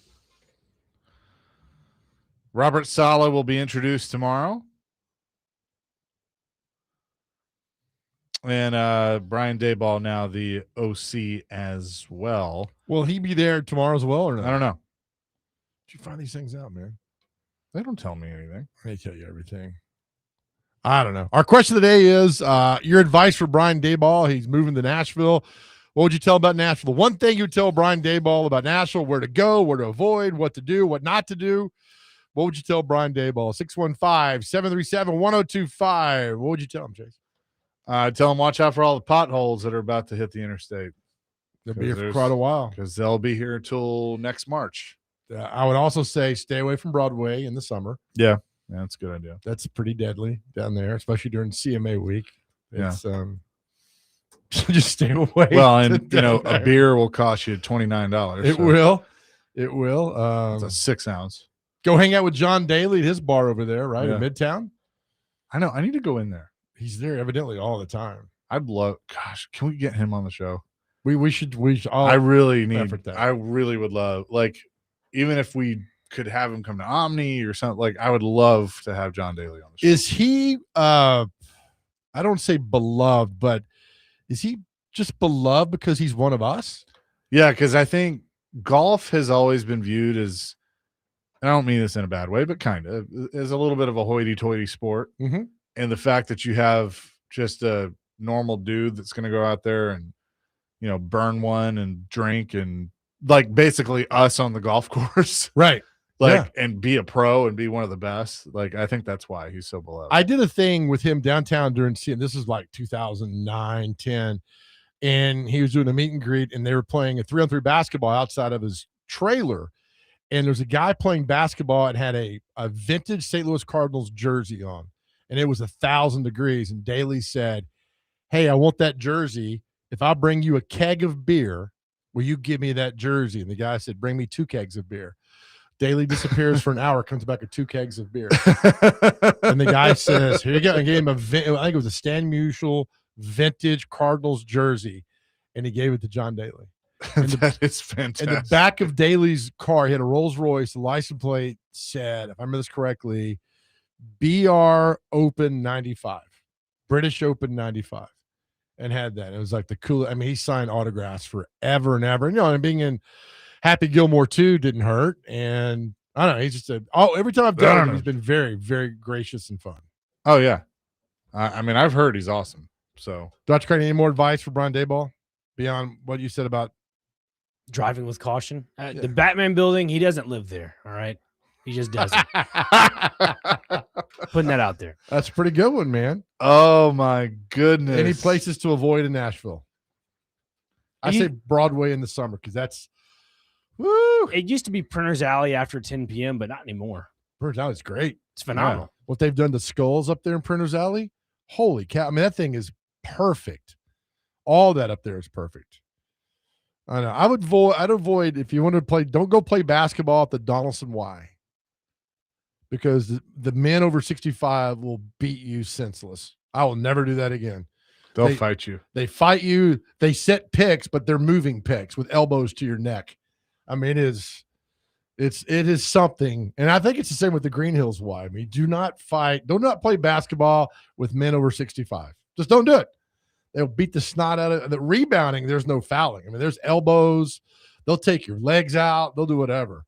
[SPEAKER 1] Robert Saleh will be introduced tomorrow. And Brian Daboll now the OC as well.
[SPEAKER 2] Will he be there tomorrow as well or not?
[SPEAKER 1] I don't know.
[SPEAKER 2] Did you find these things out, man?
[SPEAKER 1] They don't tell me anything.
[SPEAKER 2] They tell you everything. I don't know. Our question of the day is your advice for Brian Daboll. He's moving to Nashville. What would you tell about Nashville? The one thing you would tell Brian Daboll about Nashville, where to go, where to avoid, what to do, what not to do. What would you tell Brian Daboll? 615-737-1025. What would you tell him, Chase?
[SPEAKER 1] Tell him watch out for all the potholes that are about to hit the interstate.
[SPEAKER 2] They'll be here for quite a while.
[SPEAKER 1] Because they'll be here until next March.
[SPEAKER 2] I would also say stay away from Broadway in the summer.
[SPEAKER 1] Yeah, that's a good idea.
[SPEAKER 2] That's pretty deadly down there, especially during CMA week. It's, just stay away.
[SPEAKER 1] Well, and a beer will cost you $29.
[SPEAKER 2] It will. It will.
[SPEAKER 1] It's a 6 ounce.
[SPEAKER 2] Go hang out with John Daly at his bar over there, right?
[SPEAKER 1] Yeah.
[SPEAKER 2] In Midtown.
[SPEAKER 1] I know. I need to go in there.
[SPEAKER 2] He's there evidently all the time.
[SPEAKER 1] I'd love. Gosh, can we get him on the show?
[SPEAKER 2] We should.
[SPEAKER 1] I really need.
[SPEAKER 2] that.
[SPEAKER 1] I really would love. Like, even if we could have him come to Omni or something. Like, I would love to have John Daly on the show.
[SPEAKER 2] Is he? I don't say beloved, but is he just beloved because he's one of us?
[SPEAKER 1] Yeah, because I think golf has always been viewed as. I don't mean this in a bad way, but kind of as a little bit of a hoity-toity sport.
[SPEAKER 2] Mm-hmm.
[SPEAKER 1] And the fact that you have just a normal dude that's going to go out there and, burn one and drink and like basically us on the golf course.
[SPEAKER 2] Right.
[SPEAKER 1] And be a pro and be one of the best. Like, I think that's why he's so beloved.
[SPEAKER 2] I did a thing with him downtown during CN. This is like 2009, 10. And he was doing a meet and greet and they were playing a 3-on-3 basketball outside of his trailer. And there's a guy playing basketball and had a vintage St. Louis Cardinals jersey on. And it was 1,000 degrees. And Daly said, "Hey, I want that jersey. If I bring you a keg of beer, will you give me that jersey?" And the guy said, "Bring me 2 kegs of beer." Daly disappears for an hour, comes back with 2 kegs of beer. And the guy says, "Here you go." And gave him I think it was a Stan Musial vintage Cardinals jersey. And he gave it to John Daly.
[SPEAKER 1] That is fantastic.
[SPEAKER 2] In the back of Daly's car, he had a Rolls Royce. The license plate said, if I remember this correctly, BR Open 95, British Open 95, and had that. It was like the coolest. I mean, he signed autographs forever and ever. And being in Happy Gilmore too didn't hurt. And I don't know. He's just every time I've done it, he's been very, very gracious and fun.
[SPEAKER 1] Oh yeah, I mean, I've heard he's awesome. So,
[SPEAKER 2] Dr. Carney, any more advice for Brian Daboll beyond what you said about
[SPEAKER 3] driving with caution? The Batman building, he doesn't live there. All right. He just doesn't. Putting that out there.
[SPEAKER 2] That's a pretty good one, man.
[SPEAKER 1] Oh my goodness.
[SPEAKER 2] Any places to avoid in Nashville? I say Broadway in the summer because that's woo.
[SPEAKER 3] It used to be Printer's Alley after 10 p.m., but not anymore.
[SPEAKER 2] Printer's Alley is great.
[SPEAKER 3] It's phenomenal.
[SPEAKER 2] Yeah. What they've done to Skulls up there in Printer's Alley, holy cow. I mean, that thing is perfect. All that up there is perfect. I know. I'd avoid if you want to play, don't go play basketball at the Donaldson Y. Because the men over 65 will beat you senseless. I will never do that again.
[SPEAKER 1] They'll fight you.
[SPEAKER 2] They fight you. They set picks, but they're moving picks with elbows to your neck. I mean, it is something. And I think it's the same with the Green Hills Y. I mean, do not play basketball with men over 65. Just don't do it. They'll beat the snot out of the rebounding. There's no fouling. I mean, there's elbows. They'll take your legs out. They'll do whatever.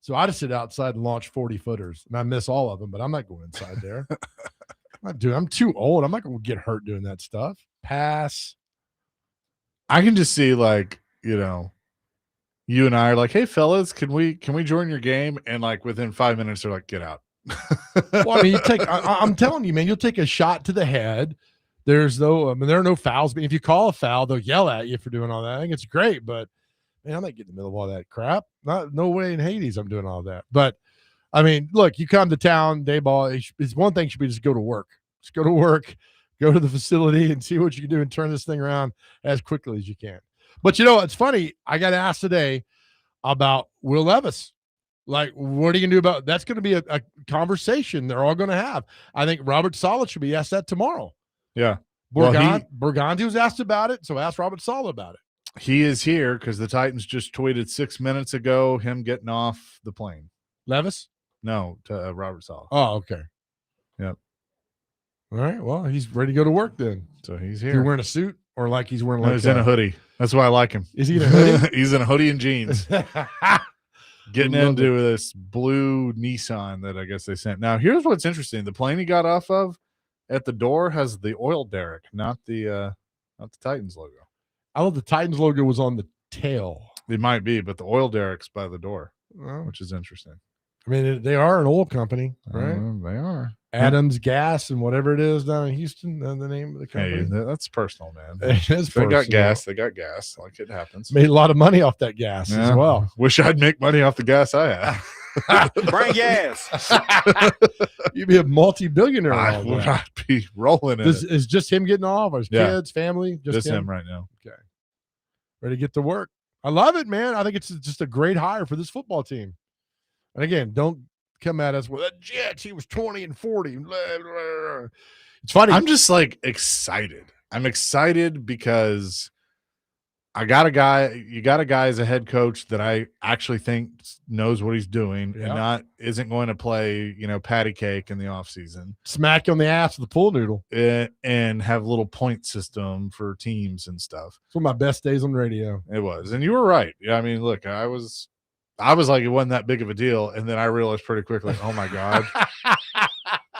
[SPEAKER 2] So I just sit outside and launch 40-footers, and I miss all of them, but I'm not going inside there. I'm too old. I'm not going to get hurt doing that stuff. Pass.
[SPEAKER 1] I can just see, like, you and I are like, "Hey, fellas, can we join your game?" And like within 5 minutes, they're like, "Get out."
[SPEAKER 2] Well, I mean, I'm telling you, man, you'll take a shot to the head. There are no fouls. But if you call a foul, they'll yell at you for doing all that. I think it's great, but man, I'm not getting in the middle of all that crap. No way in Hades I'm doing all that. But I mean, look, you come to town, Daboll. It's one thing should be just go to work. Just go to work, go to the facility, and see what you can do and turn this thing around as quickly as you can. But it's funny. I got asked today about Will Levis. Like, what are you gonna do about that's? Going to be a conversation they're all going to have. I think Robert Saleh should be asked that tomorrow.
[SPEAKER 1] Yeah.
[SPEAKER 2] Burgandy was asked about it, so ask Robert Saleh about it.
[SPEAKER 1] He is here because the Titans just tweeted 6 minutes ago him getting off the plane.
[SPEAKER 2] Levis?
[SPEAKER 1] No, to Robert Saleh.
[SPEAKER 2] Oh, okay.
[SPEAKER 1] Yep.
[SPEAKER 2] All right. Well, he's ready to go to work then.
[SPEAKER 1] So he's
[SPEAKER 2] Is he
[SPEAKER 1] here.
[SPEAKER 2] wearing a suit or like he's wearing
[SPEAKER 1] No,
[SPEAKER 2] like
[SPEAKER 1] he's in a hoodie. That's why I like him.
[SPEAKER 2] Is he in a hoodie?
[SPEAKER 1] He's in a hoodie and jeans. Getting
[SPEAKER 2] Love
[SPEAKER 1] into this blue Nissan that I guess they sent. Now, here's what's interesting. The plane he got off of at the door has the oil derrick, not the Titans logo.
[SPEAKER 2] I love the Titans logo was on the tail.
[SPEAKER 1] It might be, but the oil derrick's by the door,
[SPEAKER 2] Well,
[SPEAKER 1] which is interesting.
[SPEAKER 2] I mean, they are an oil company, right?
[SPEAKER 1] They are.
[SPEAKER 2] Adams Gas and whatever it is down in Houston, the name of the company.
[SPEAKER 1] Hey, that's personal, man.
[SPEAKER 2] It is
[SPEAKER 1] They got
[SPEAKER 2] personal.
[SPEAKER 1] gas. They got gas. Like it happens.
[SPEAKER 2] Made a lot of money off that gas as
[SPEAKER 1] Yeah.
[SPEAKER 2] well.
[SPEAKER 1] Wish I'd make money off the gas I have.
[SPEAKER 4] Bring gas.
[SPEAKER 2] You'd be a multi-billionaire.
[SPEAKER 1] I
[SPEAKER 2] on
[SPEAKER 1] would
[SPEAKER 2] that.
[SPEAKER 1] not be rolling in
[SPEAKER 2] This
[SPEAKER 1] it.
[SPEAKER 2] is just him getting off, or his
[SPEAKER 1] Yeah.
[SPEAKER 2] kids, family,
[SPEAKER 1] Just him right now.
[SPEAKER 2] ready to get to work. I love it, man. I think it's just a great hire for this football team. And again, don't come at us with the Jets. He was 20 and 40. Blah, blah, blah. It's funny.
[SPEAKER 1] I'm just like excited. I'm excited because I got a guy. You got a guy as a head coach that I actually think knows what he's doing and isn't going to play, patty cake in the offseason.
[SPEAKER 2] Smack you on the ass with the pool noodle.
[SPEAKER 1] And have a little point system for teams and stuff.
[SPEAKER 2] It's one of my best days on the radio.
[SPEAKER 1] It was. And you were right. Yeah, I mean, look, I was like, it wasn't that big of a deal. And then I realized pretty quickly, oh my God,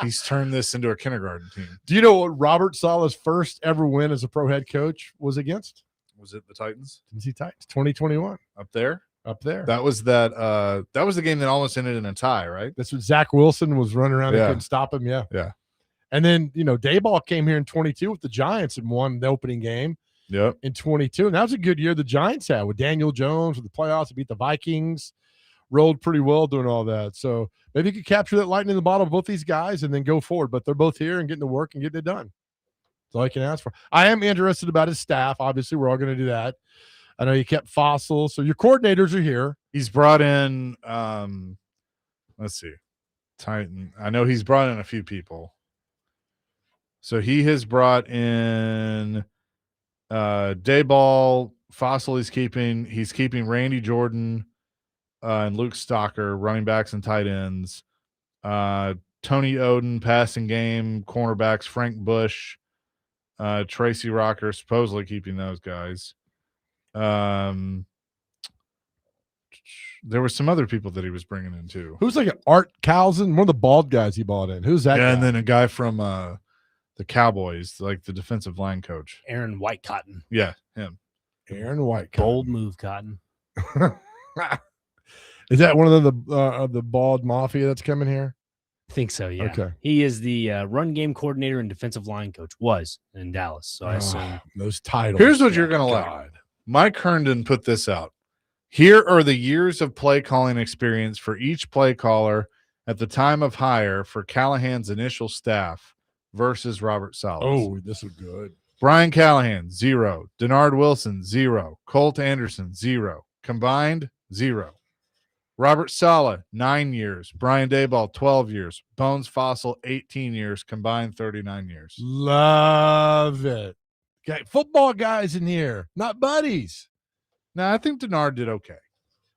[SPEAKER 1] he's turned this into a kindergarten team.
[SPEAKER 2] Do you know what Robert Saleh's first ever win as a pro head coach was against?
[SPEAKER 1] Was it the Titans?
[SPEAKER 2] Tennessee Titans, 2021.
[SPEAKER 1] Up there?
[SPEAKER 2] Up there.
[SPEAKER 1] That was the game that almost ended in a tie, right?
[SPEAKER 2] That's what Zach Wilson was running around and couldn't stop him. Yeah.
[SPEAKER 1] Yeah.
[SPEAKER 2] And then, Daboll came here in 22 with the Giants and won the opening game.
[SPEAKER 1] Yep.
[SPEAKER 2] In 22. And that was a good year the Giants had with Daniel Jones with the playoffs. They beat the Vikings, rolled pretty well doing all that. So maybe you could capture that lightning in the bottle of both these guys and then go forward. But they're both here and getting to work and getting it done. That's all I can ask for. I am interested about his staff. Obviously, we're all going to do that. I know you kept Fossil. So your coordinators are here.
[SPEAKER 1] He's brought in, let's see, Titan. I know he's brought in a few people. So he has brought in Daboll. Fossil he's keeping Randy Jordan and Luke Stocker, running backs and tight ends. Tony Oden, passing game, cornerbacks, Frank Bush, Tracy Rocker, supposedly keeping those guys. There were some other people that he was bringing in too.
[SPEAKER 2] Who's like Art Calzin, one of the bald guys he bought in. Who's that guy?
[SPEAKER 1] And then a guy from the Cowboys, like the defensive line coach.
[SPEAKER 3] Aaron White Cotton.
[SPEAKER 1] Yeah, him.
[SPEAKER 2] Aaron White.
[SPEAKER 3] Bold move, Cotton.
[SPEAKER 2] Is that one of the bald mafia that's coming here?
[SPEAKER 3] I think so, yeah.
[SPEAKER 2] Okay.
[SPEAKER 3] He is the run game coordinator and defensive line coach, was in Dallas. So I assume.
[SPEAKER 2] Those titles.
[SPEAKER 1] Here's what you're going to like. Mike Herndon put this out. Here are the years of play calling experience for each play caller at the time of hire for Callahan's initial staff versus Robert Saleh.
[SPEAKER 2] Oh, this is good.
[SPEAKER 1] Brian Callahan, 0. Denard Wilson, 0. Colt Anderson, 0. Combined, 0. Robert Saleh, 9 years. Brian Daboll, 12 years. Bones Fossil, 18 years. Combined, 39 years.
[SPEAKER 2] Love it. Okay, football guys in here, not buddies.
[SPEAKER 1] Now, I think Denard did okay.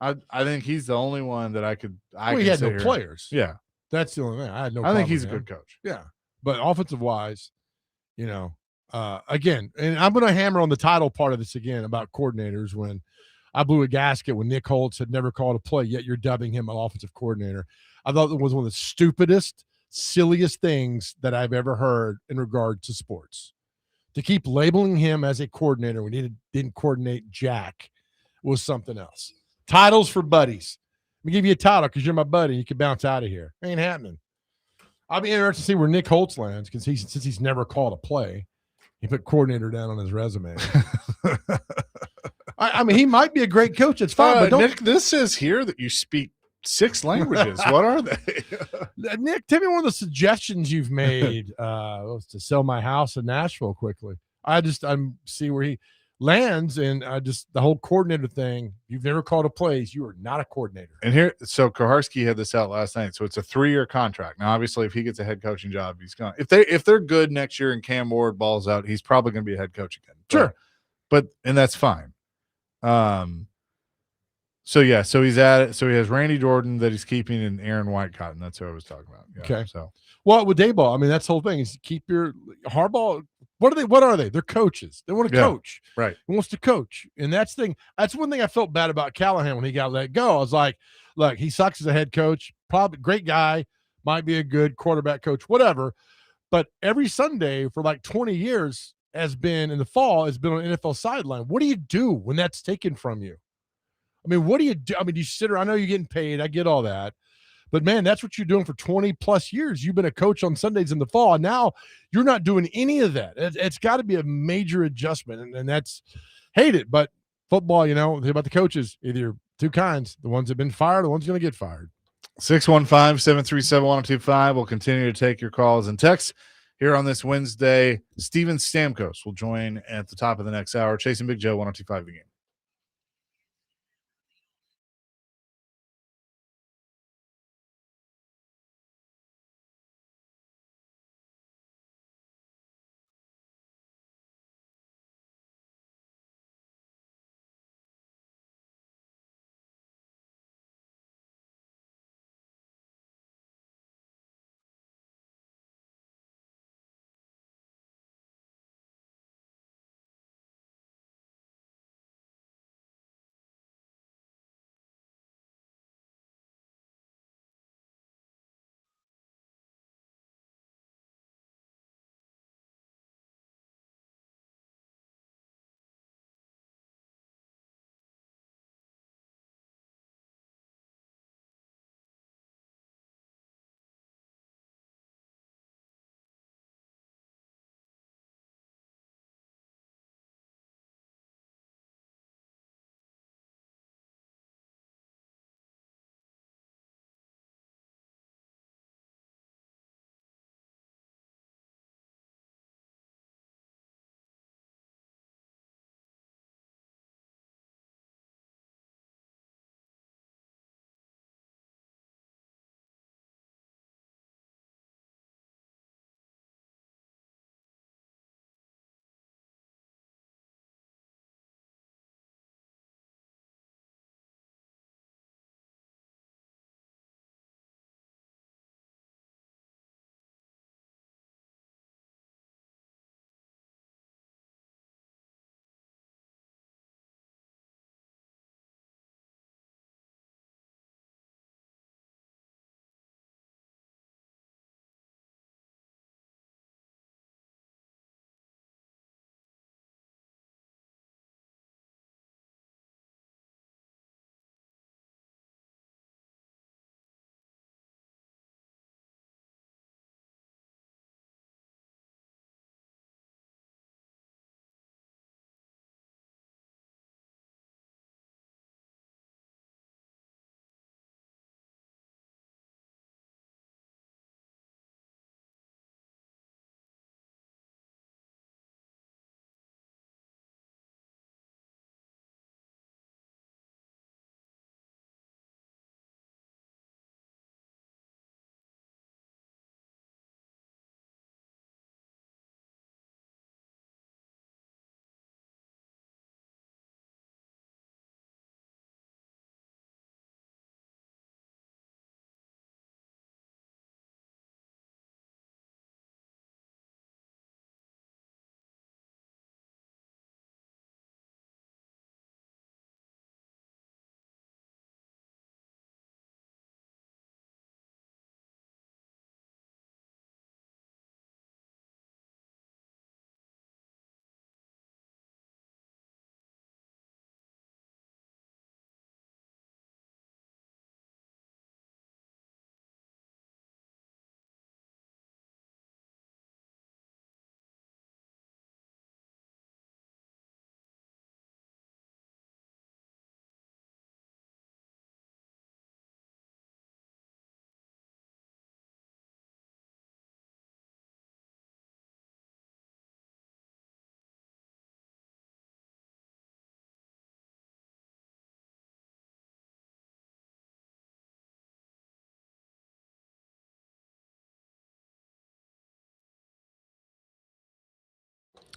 [SPEAKER 1] I think he's the only one that I could.
[SPEAKER 2] He had no players.
[SPEAKER 1] Yeah,
[SPEAKER 2] that's the only thing. I had no.
[SPEAKER 1] I think he's a
[SPEAKER 2] with him.
[SPEAKER 1] good coach.
[SPEAKER 2] Yeah, but offensive wise, again, and I'm going to hammer on the title part of this again about coordinators. When I blew a gasket when Nick Holtz had never called a play, yet you're dubbing him an offensive coordinator. I thought it was one of the stupidest, silliest things that I've ever heard in regard to sports. To keep labeling him as a coordinator when he didn't coordinate jack was something else. Titles for buddies. Let me give you a title because you're my buddy. You can bounce out of here. Ain't happening. I'll be interested to see where Nick Holtz lands because since he's never called a play, he put coordinator down on his resume. I mean, he might be a great coach. It's fine, but don't.
[SPEAKER 1] Nick, this says here that you speak 6 languages. What are they?
[SPEAKER 2] Nick, tell me one of the suggestions you've made to sell my house in Nashville quickly. I'm see where he lands, and the whole coordinator thing. You've never called a plays. You are not a coordinator.
[SPEAKER 1] And here, so Koharski had this out last night. So it's a 3-year contract. Now, obviously, if he gets a head coaching job, he's gone. If they're good next year and Cam Ward balls out, he's probably going to be a head coach again.
[SPEAKER 2] Sure,
[SPEAKER 1] but and that's fine. So yeah, so he's at it. So he has Randy Jordan that he's keeping and Aaron Whitecotton. That's who I was talking about. Yeah,
[SPEAKER 2] Okay.
[SPEAKER 1] So
[SPEAKER 2] Well, with Daboll, I mean, that's the whole thing is keep your Harbaugh. What are they? They're coaches. They want to coach.
[SPEAKER 1] Right.
[SPEAKER 2] He wants to coach. And that's one thing I felt bad about Callahan when he got let go. I was like, look, he sucks as a head coach. Probably great guy, might be a good quarterback coach, whatever. But every Sunday for like 20 years has been in the fall has been on an NFL sideline. What do you do when that's taken from you? I mean, what do you do? I mean, you sit around, I know you're getting paid. I get all that. But man, that's what you're doing for 20 plus years. You've been a coach on Sundays in the fall. And now you're not doing any of that. It's got to be a major adjustment. And that's hate it. But football, you know, about the coaches, either two kinds, the ones that have been fired, the ones going to get fired.
[SPEAKER 1] 615-737-1025. We'll continue to take your calls and texts here on this Wednesday. Steven Stamkos will join at the top of the next hour. Chasing Big Joe, 1025 The Game.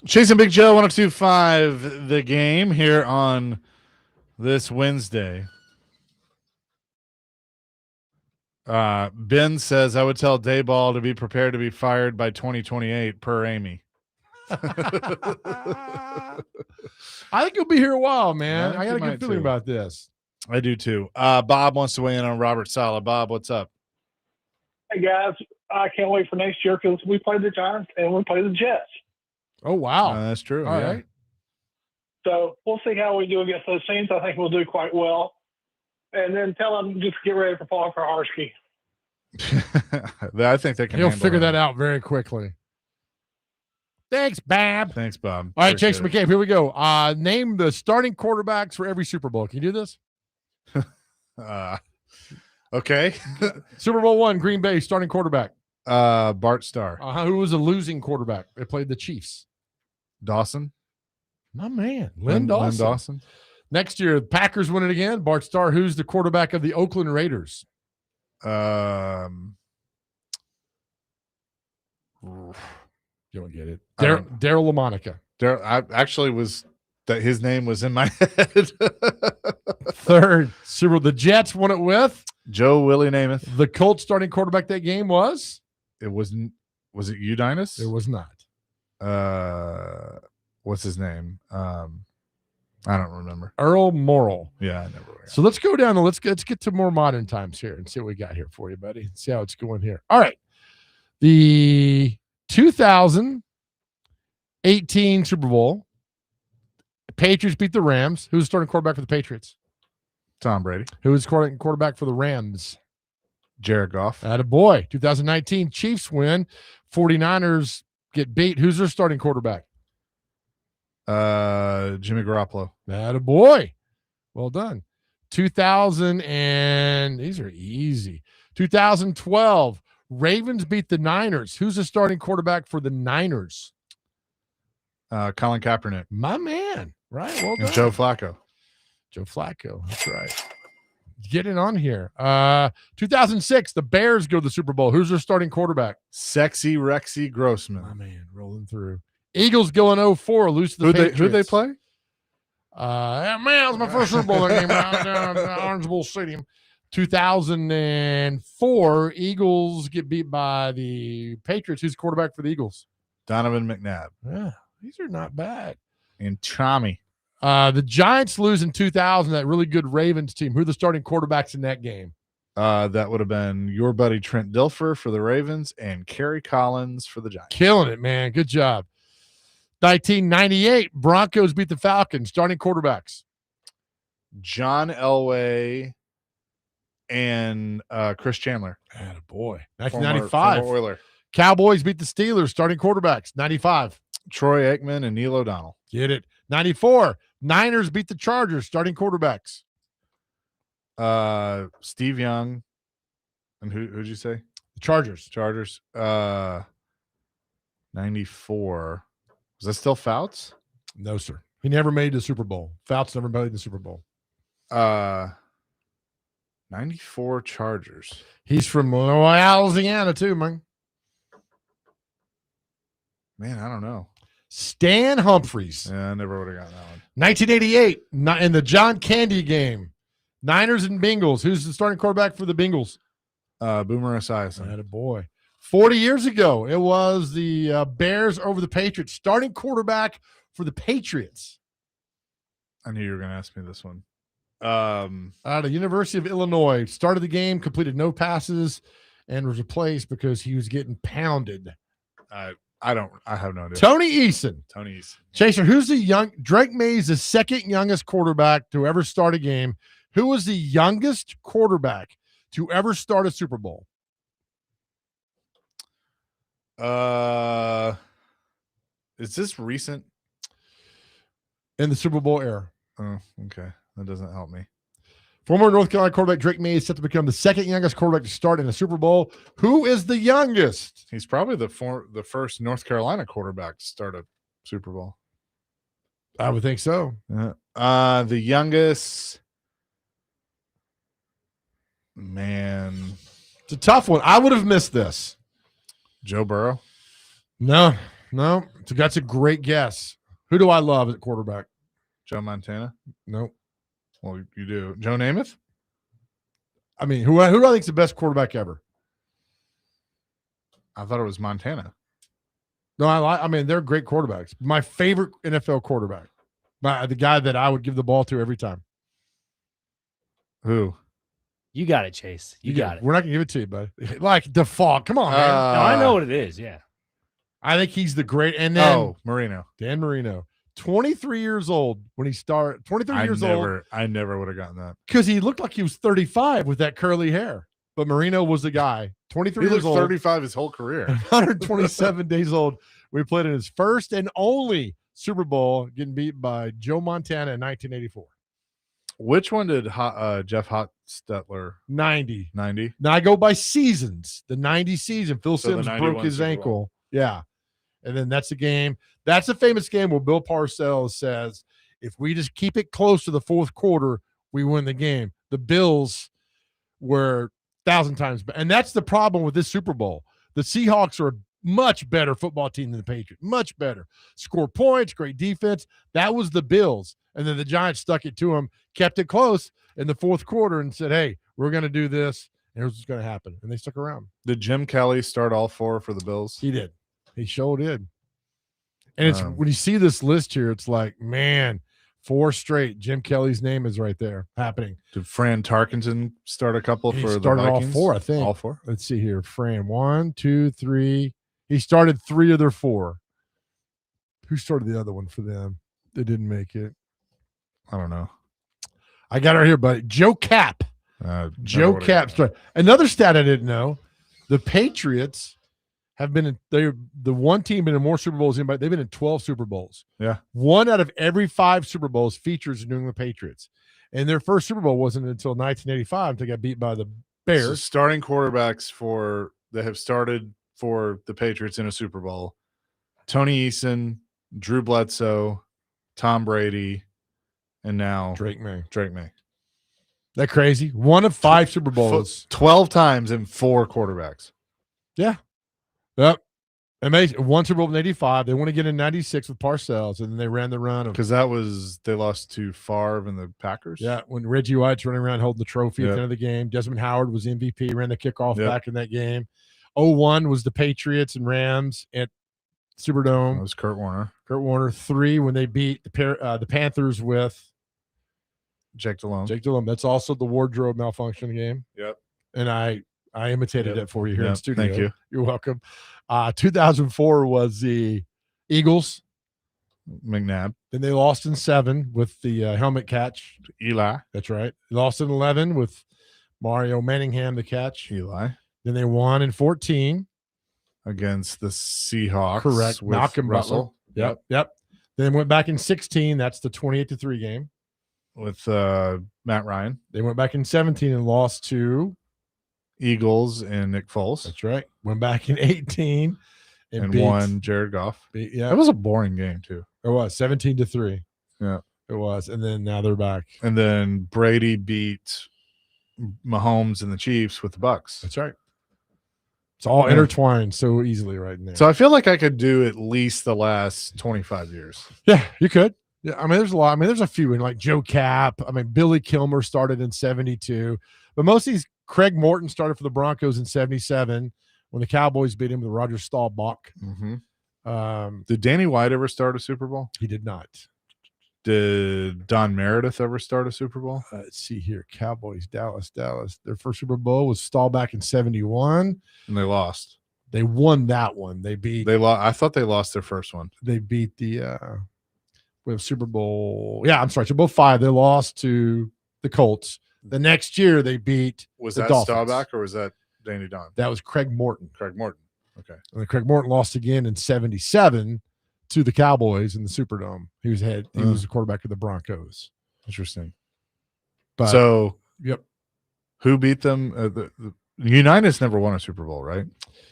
[SPEAKER 1] Chasing Big Joe, 1025 The Game here on this Wednesday. Ben says, I would tell Daboll to be prepared to be fired by 2028 per Amy.
[SPEAKER 2] I think he'll be here a while, man.
[SPEAKER 1] I think
[SPEAKER 2] I got
[SPEAKER 1] he
[SPEAKER 2] a good
[SPEAKER 1] might,
[SPEAKER 2] feeling
[SPEAKER 1] too.
[SPEAKER 2] about this.
[SPEAKER 1] I do too. Bob wants to weigh in on Robert Saleh. Bob, what's up?
[SPEAKER 10] Hey guys, I can't wait for next year because we play the Giants and we play the Jets.
[SPEAKER 2] Oh, wow.
[SPEAKER 1] That's true.
[SPEAKER 2] All
[SPEAKER 1] yeah.
[SPEAKER 2] right.
[SPEAKER 10] So we'll see how we do against those teams. I think we'll do quite well. And then tell them just get ready for Paul Karharski.
[SPEAKER 1] I think they can.
[SPEAKER 2] He'll
[SPEAKER 1] handle
[SPEAKER 2] figure
[SPEAKER 1] him.
[SPEAKER 2] that out very quickly. Thanks, Bab.
[SPEAKER 1] Thanks, Bob.
[SPEAKER 2] All right, Chase
[SPEAKER 1] Appreciate
[SPEAKER 2] McCabe, here we go. Name the starting quarterbacks for every Super Bowl. Can you do this?
[SPEAKER 1] it. Okay.
[SPEAKER 2] Super Bowl I, Green Bay starting quarterback.
[SPEAKER 1] Bart Starr.
[SPEAKER 2] Who was a losing quarterback? They played the Chiefs.
[SPEAKER 1] Dawson.
[SPEAKER 2] My man, Lynn Dawson.
[SPEAKER 1] Lynn Dawson.
[SPEAKER 2] Next year, the Packers win it again. Bart Starr, who's the quarterback of the Oakland Raiders?
[SPEAKER 1] You
[SPEAKER 2] don't get it.
[SPEAKER 1] I
[SPEAKER 2] Daryl
[SPEAKER 1] don't-
[SPEAKER 2] LaMonica.
[SPEAKER 1] I actually was that his name was in my head.
[SPEAKER 2] Third, Super Bowl. The Jets won it with
[SPEAKER 1] Joe Willie Namath.
[SPEAKER 2] the Colts starting quarterback that game was?
[SPEAKER 1] It wasn't. Was it Udinus?
[SPEAKER 2] It was not.
[SPEAKER 1] What's his name? I don't remember.
[SPEAKER 2] Earl Morrill.
[SPEAKER 1] Yeah, I never.
[SPEAKER 2] So let's go down and let's get to more modern times here and see what we got here for you, buddy. See how it's going here. All right. The 2018 Super Bowl. Patriots beat the Rams. Who's the starting quarterback for the Patriots?
[SPEAKER 1] Tom Brady.
[SPEAKER 2] Who was quarterback for the Rams?
[SPEAKER 1] Jared Goff.
[SPEAKER 2] Attaboy. 2019 Chiefs win. 49ers get beat. Who's their starting quarterback?
[SPEAKER 1] Jimmy Garoppolo.
[SPEAKER 2] Attaboy. Well done. 2000 and these are easy. 2012 Ravens beat the Niners. Who's the starting quarterback for the Niners?
[SPEAKER 1] Colin Kaepernick.
[SPEAKER 2] My man. Right. Well done.
[SPEAKER 1] And Joe Flacco.
[SPEAKER 2] Joe Flacco. That's right. Get it on here. 2006, the Bears go to the Super Bowl. Who's their starting quarterback?
[SPEAKER 1] Sexy Rexy Grossman.
[SPEAKER 2] My man, rolling through. Eagles go in 04, lose to the Patriots.
[SPEAKER 1] Who they play?
[SPEAKER 2] Man, that was my first Super Bowl game down at Orange Bowl Stadium. 2004, Eagles get beat by the Patriots. Who's quarterback for the Eagles?
[SPEAKER 1] Donovan McNabb.
[SPEAKER 2] Yeah, these are not bad.
[SPEAKER 1] And Tommy.
[SPEAKER 2] The Giants lose in 2000, that really good Ravens team. Who are the starting quarterbacks in that game?
[SPEAKER 1] That would have been your buddy Trent Dilfer for the Ravens and Kerry Collins for the Giants.
[SPEAKER 2] Killing it, man. Good job. 1998, Broncos beat the Falcons. Starting quarterbacks.
[SPEAKER 1] John Elway and Chris Chandler.
[SPEAKER 2] Attaboy. 1995,
[SPEAKER 1] Former Oiler.
[SPEAKER 2] Cowboys beat the Steelers. Starting quarterbacks. 95.
[SPEAKER 1] Troy Aikman and Neil O'Donnell.
[SPEAKER 2] Get it. 94, Niners beat the Chargers. Starting quarterbacks.
[SPEAKER 1] Steve Young. And who'd you say?
[SPEAKER 2] The Chargers.
[SPEAKER 1] 94. Was that still Fouts?
[SPEAKER 2] No, sir. He never made the Super Bowl. Fouts never made the Super Bowl.
[SPEAKER 1] 94 Chargers.
[SPEAKER 2] He's from Louisiana, too, man.
[SPEAKER 1] Man, I don't know.
[SPEAKER 2] Stan Humphries.
[SPEAKER 1] Yeah, I never would have gotten that one.
[SPEAKER 2] 1988, in the John Candy game. Niners and Bengals. Who's the starting quarterback for the Bengals?
[SPEAKER 1] Boomer Esiason.
[SPEAKER 2] Attaboy. 40 years ago, it was the Bears over the Patriots. Starting quarterback for the Patriots.
[SPEAKER 1] I knew you were going to ask me this one.
[SPEAKER 2] Out of the University of Illinois. Started the game, completed no passes, and was replaced because he was getting pounded.
[SPEAKER 1] I have no idea.
[SPEAKER 2] Tony Eason.
[SPEAKER 1] Tony Eason.
[SPEAKER 2] Chaser, who's the young? Drake May is the second youngest quarterback to ever start a game. Who was the youngest quarterback to ever start a Super Bowl?
[SPEAKER 1] Is this recent?
[SPEAKER 2] In the Super Bowl era.
[SPEAKER 1] Oh, okay. That doesn't help me.
[SPEAKER 2] Former North Carolina quarterback Drake May is set to become the second youngest quarterback to start in a Super Bowl. Who is the youngest?
[SPEAKER 1] He's probably the first North Carolina quarterback to start a Super Bowl.
[SPEAKER 2] I would think so.
[SPEAKER 1] The youngest, man.
[SPEAKER 2] It's a tough one. I would have missed this.
[SPEAKER 1] Joe Burrow?
[SPEAKER 2] No. That's a great guess. Who do I love at quarterback?
[SPEAKER 1] Joe Montana?
[SPEAKER 2] Nope.
[SPEAKER 1] Well, you do. Joe Namath?
[SPEAKER 2] I mean, who do I think is the best quarterback ever?
[SPEAKER 1] I thought it was Montana.
[SPEAKER 2] No, I mean, they're great quarterbacks. My favorite NFL quarterback, the guy that I would give the ball to every time.
[SPEAKER 1] Who?
[SPEAKER 3] You got it, Chase. You got it.
[SPEAKER 2] We're not gonna give it to you, buddy. Like default. Come on, man.
[SPEAKER 3] No, I know what it is. Yeah.
[SPEAKER 2] I think he's the great. And then
[SPEAKER 1] Marino.
[SPEAKER 2] Dan Marino, 23 years old when he started. 23 years old.
[SPEAKER 1] I never would have gotten that
[SPEAKER 2] because he looked like he was 35 with that curly hair. But Marino was the guy. 23
[SPEAKER 1] he
[SPEAKER 2] years old.
[SPEAKER 1] 35 his whole career.
[SPEAKER 2] 127 days old. We played in his first and only Super Bowl, getting beat by Joe Montana in 1984.
[SPEAKER 1] Which one did Jeff Hostetler?
[SPEAKER 2] 90.
[SPEAKER 1] 90.
[SPEAKER 2] Now I go by seasons. The 90 season. Phil Simms broke his ankle. Yeah. And then that's the game. That's a famous game where Bill Parcells says, if we just keep it close to the fourth quarter, we win the game. The Bills were 1,000 times better. And that's the problem with this Super Bowl. The Seahawks are a much better football team than the Patriots. Much better. Score points, great defense. That was the Bills. And then the Giants stuck it to them, kept it close in the fourth quarter and said, hey, we're going to do this. And here's what's going to happen. And they stuck around.
[SPEAKER 1] Did Jim Kelly start all four for the Bills?
[SPEAKER 2] He did. He sure did. And it's when you see this list here, it's like, man, 4 straight. Jim Kelly's name is right there happening.
[SPEAKER 1] Did Fran Tarkenton start a couple for the
[SPEAKER 2] started
[SPEAKER 1] Vikings?
[SPEAKER 2] All 4, I think.
[SPEAKER 1] All 4?
[SPEAKER 2] Let's see here. Fran, 1, 2, 3. He started 3 of their 4. Who started the other one for them? They didn't make it.
[SPEAKER 1] I don't know.
[SPEAKER 2] I got it right here, buddy. Joe Cap. Joe Cap. Another stat I didn't know. The Patriots have been they're the one team been in more Super Bowls than anybody. They've been in 12 Super Bowls.
[SPEAKER 1] Yeah. 1
[SPEAKER 2] out of every 5 Super Bowls features the New England Patriots. And their first Super Bowl wasn't until 1985 until they got beat by the Bears.
[SPEAKER 1] So starting quarterbacks that have started for the Patriots in a Super Bowl: Tony Eason, Drew Bledsoe, Tom Brady, and now
[SPEAKER 2] Drake May. That crazy? 1 of 5 Super Bowls.
[SPEAKER 1] 12 times in 4 quarterbacks.
[SPEAKER 2] Yeah. Yep. Amazing. 1 Super Bowl in 85. They won again in 96 with Parcells, and then they ran the run of
[SPEAKER 1] because they lost to Favre and the Packers.
[SPEAKER 2] Yeah, when Reggie White's running around holding the trophy at the end of the game. Desmond Howard was MVP, ran the kickoff back in that game. 0-1 was the Patriots and Rams at Superdome.
[SPEAKER 1] That was Kurt
[SPEAKER 2] Warner. 3 when they beat the Panthers with
[SPEAKER 1] Jake Delhomme.
[SPEAKER 2] That's also the wardrobe malfunction game.
[SPEAKER 1] Yep.
[SPEAKER 2] And I imitated it for you here in studio.
[SPEAKER 1] Thank you.
[SPEAKER 2] You're welcome. 2004 was the Eagles.
[SPEAKER 1] McNabb.
[SPEAKER 2] Then they lost in 7 with the helmet catch.
[SPEAKER 1] Eli.
[SPEAKER 2] That's right. They lost in 11 with Mario Manningham, the catch.
[SPEAKER 1] Eli.
[SPEAKER 2] Then they won in 14
[SPEAKER 1] against the Seahawks.
[SPEAKER 2] Correct.
[SPEAKER 1] With
[SPEAKER 2] Malcolm
[SPEAKER 1] Russell.
[SPEAKER 2] Butler. Yep. Then went back in 16. That's the 28-3 game
[SPEAKER 1] with Matt Ryan.
[SPEAKER 2] They went back in 17 and lost to
[SPEAKER 1] Eagles and Nick Foles.
[SPEAKER 2] That's right. Went back in 18
[SPEAKER 1] and won Jared Goff.
[SPEAKER 2] Yeah,
[SPEAKER 1] it was a boring game too.
[SPEAKER 2] It was 17-3.
[SPEAKER 1] Yeah,
[SPEAKER 2] it was. And then now they're back.
[SPEAKER 1] And then Brady beat Mahomes and the Chiefs with the Bucks.
[SPEAKER 2] That's right. It's all intertwined so easily right now.
[SPEAKER 1] So I feel like I could do at least the last 25 years.
[SPEAKER 2] Yeah, you could. Yeah, I mean, there's a lot. I mean, there's a few in like Joe Cap. I mean, Billy Kilmer started in 72, but most of these. Craig Morton started for the Broncos in 77 when the Cowboys beat him with Roger Staubach.
[SPEAKER 1] Mm-hmm. Did Danny White ever start a Super Bowl?
[SPEAKER 2] He did not.
[SPEAKER 1] Did Don Meredith ever start a Super Bowl?
[SPEAKER 2] Let's see here. Cowboys, Dallas. Their first Super Bowl was Staubach in 71.
[SPEAKER 1] And they lost.
[SPEAKER 2] They won that one.
[SPEAKER 1] I thought they lost their first one.
[SPEAKER 2] They beat we have Super Bowl. Yeah, I'm sorry. Super Bowl 5. They lost to the Colts. The next year they beat the Dolphins.
[SPEAKER 1] Staubach or was that Danny Don?
[SPEAKER 2] That was Craig Morton.
[SPEAKER 1] Okay.
[SPEAKER 2] And then Craig Morton lost again in 77 to the Cowboys in the Superdome. He was the quarterback of the Broncos.
[SPEAKER 1] Interesting.
[SPEAKER 2] But,
[SPEAKER 1] yep. Who beat them? The Unitas never won a Super Bowl, right?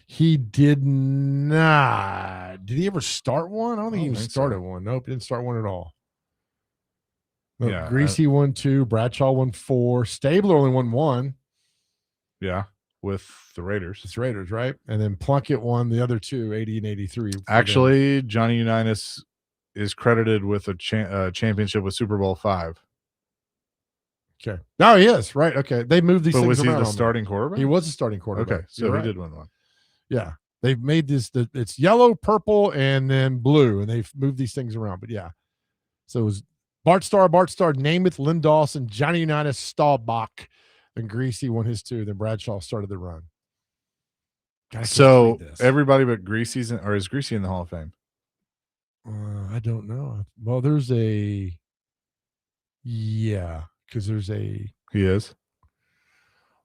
[SPEAKER 2] He did not. Did he ever start one? I don't think he even started one. Nope, he didn't start one at all. No,
[SPEAKER 1] yeah,
[SPEAKER 2] Greasy won 2. Bradshaw won 4. Stabler only won 1.
[SPEAKER 1] Yeah, with the Raiders.
[SPEAKER 2] It's Raiders, right? And then Plunkett won the other 2, 80 and 83.
[SPEAKER 1] Actually, Johnny Unitas is credited with a championship with Super Bowl 5.
[SPEAKER 2] Okay. No, he is right. Okay, they moved these
[SPEAKER 1] But
[SPEAKER 2] things
[SPEAKER 1] was he
[SPEAKER 2] around.
[SPEAKER 1] the
[SPEAKER 2] on me.
[SPEAKER 1] starting quarterback?
[SPEAKER 2] He was a starting quarterback.
[SPEAKER 1] Okay, so
[SPEAKER 2] You're
[SPEAKER 1] he
[SPEAKER 2] right.
[SPEAKER 1] did win one.
[SPEAKER 2] Yeah, they've made this. It's yellow, purple, and then blue, and they've moved these things around. But yeah, so it was Bart Starr, Namath, Lynn Dawson, Johnny Unitas, Staubach, and Greasy won his 2. Then Bradshaw started the run.
[SPEAKER 1] So everybody but Greasy's or is Greasy in the Hall of Fame?
[SPEAKER 2] I don't know. Well, there's a because there's a
[SPEAKER 1] He is.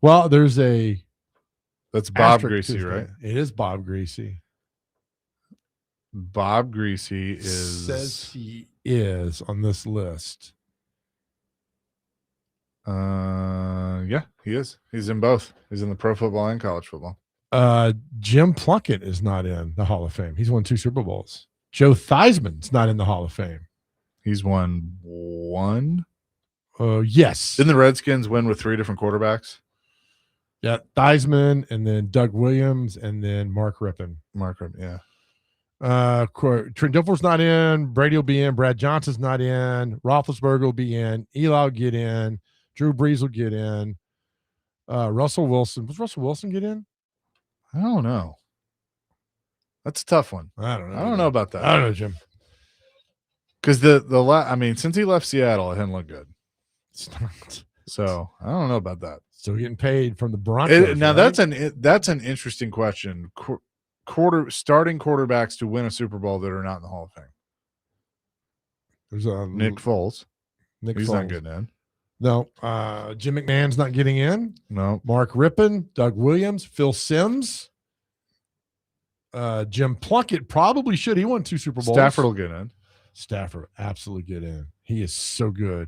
[SPEAKER 2] there's a
[SPEAKER 1] That's Bob
[SPEAKER 2] asterisk to
[SPEAKER 1] Greasy,
[SPEAKER 2] his
[SPEAKER 1] right?
[SPEAKER 2] name. It is Bob Greasy.
[SPEAKER 1] Bob Greasy
[SPEAKER 2] Says he is on this list.
[SPEAKER 1] Yeah, he is. He's in both. He's in the pro football and college football.
[SPEAKER 2] Jim Plunkett is not in the Hall of Fame. He's won 2 Super Bowls. Joe Theismann's not in the Hall of Fame.
[SPEAKER 1] He's won 1.
[SPEAKER 2] Yes.
[SPEAKER 1] Didn't the Redskins win with 3 different quarterbacks?
[SPEAKER 2] Yeah, Theismann, and then Doug Williams, and then Mark Rippon.
[SPEAKER 1] Yeah.
[SPEAKER 2] Trent Dilfer's not in. Brady will be in. Brad Johnson's not in. Roethlisberger will be in. Eli will get in. Drew Brees will get in. Russell Wilson. Was Russell Wilson get in?
[SPEAKER 1] I don't know. That's a tough one.
[SPEAKER 2] I don't know.
[SPEAKER 1] I don't know about that.
[SPEAKER 2] I don't know, Jim.
[SPEAKER 1] Because since he left Seattle, it hadn't looked good.
[SPEAKER 2] It's not.
[SPEAKER 1] So I don't know about that.
[SPEAKER 2] Still getting paid from the Broncos.
[SPEAKER 1] Now
[SPEAKER 2] right?
[SPEAKER 1] that's an interesting question. Starting quarterbacks to win a Super Bowl that are not in the Hall of Fame.
[SPEAKER 2] There's
[SPEAKER 1] Nick Foles. He's
[SPEAKER 2] Foles.
[SPEAKER 1] not getting in.
[SPEAKER 2] No. Jim McMahon's not getting in.
[SPEAKER 1] No.
[SPEAKER 2] Mark Rippon, Doug Williams, Phil Simms. Jim Plunkett probably should. He won 2 Super Bowls.
[SPEAKER 1] Stafford will get in.
[SPEAKER 2] Stafford absolutely get in. He is so good.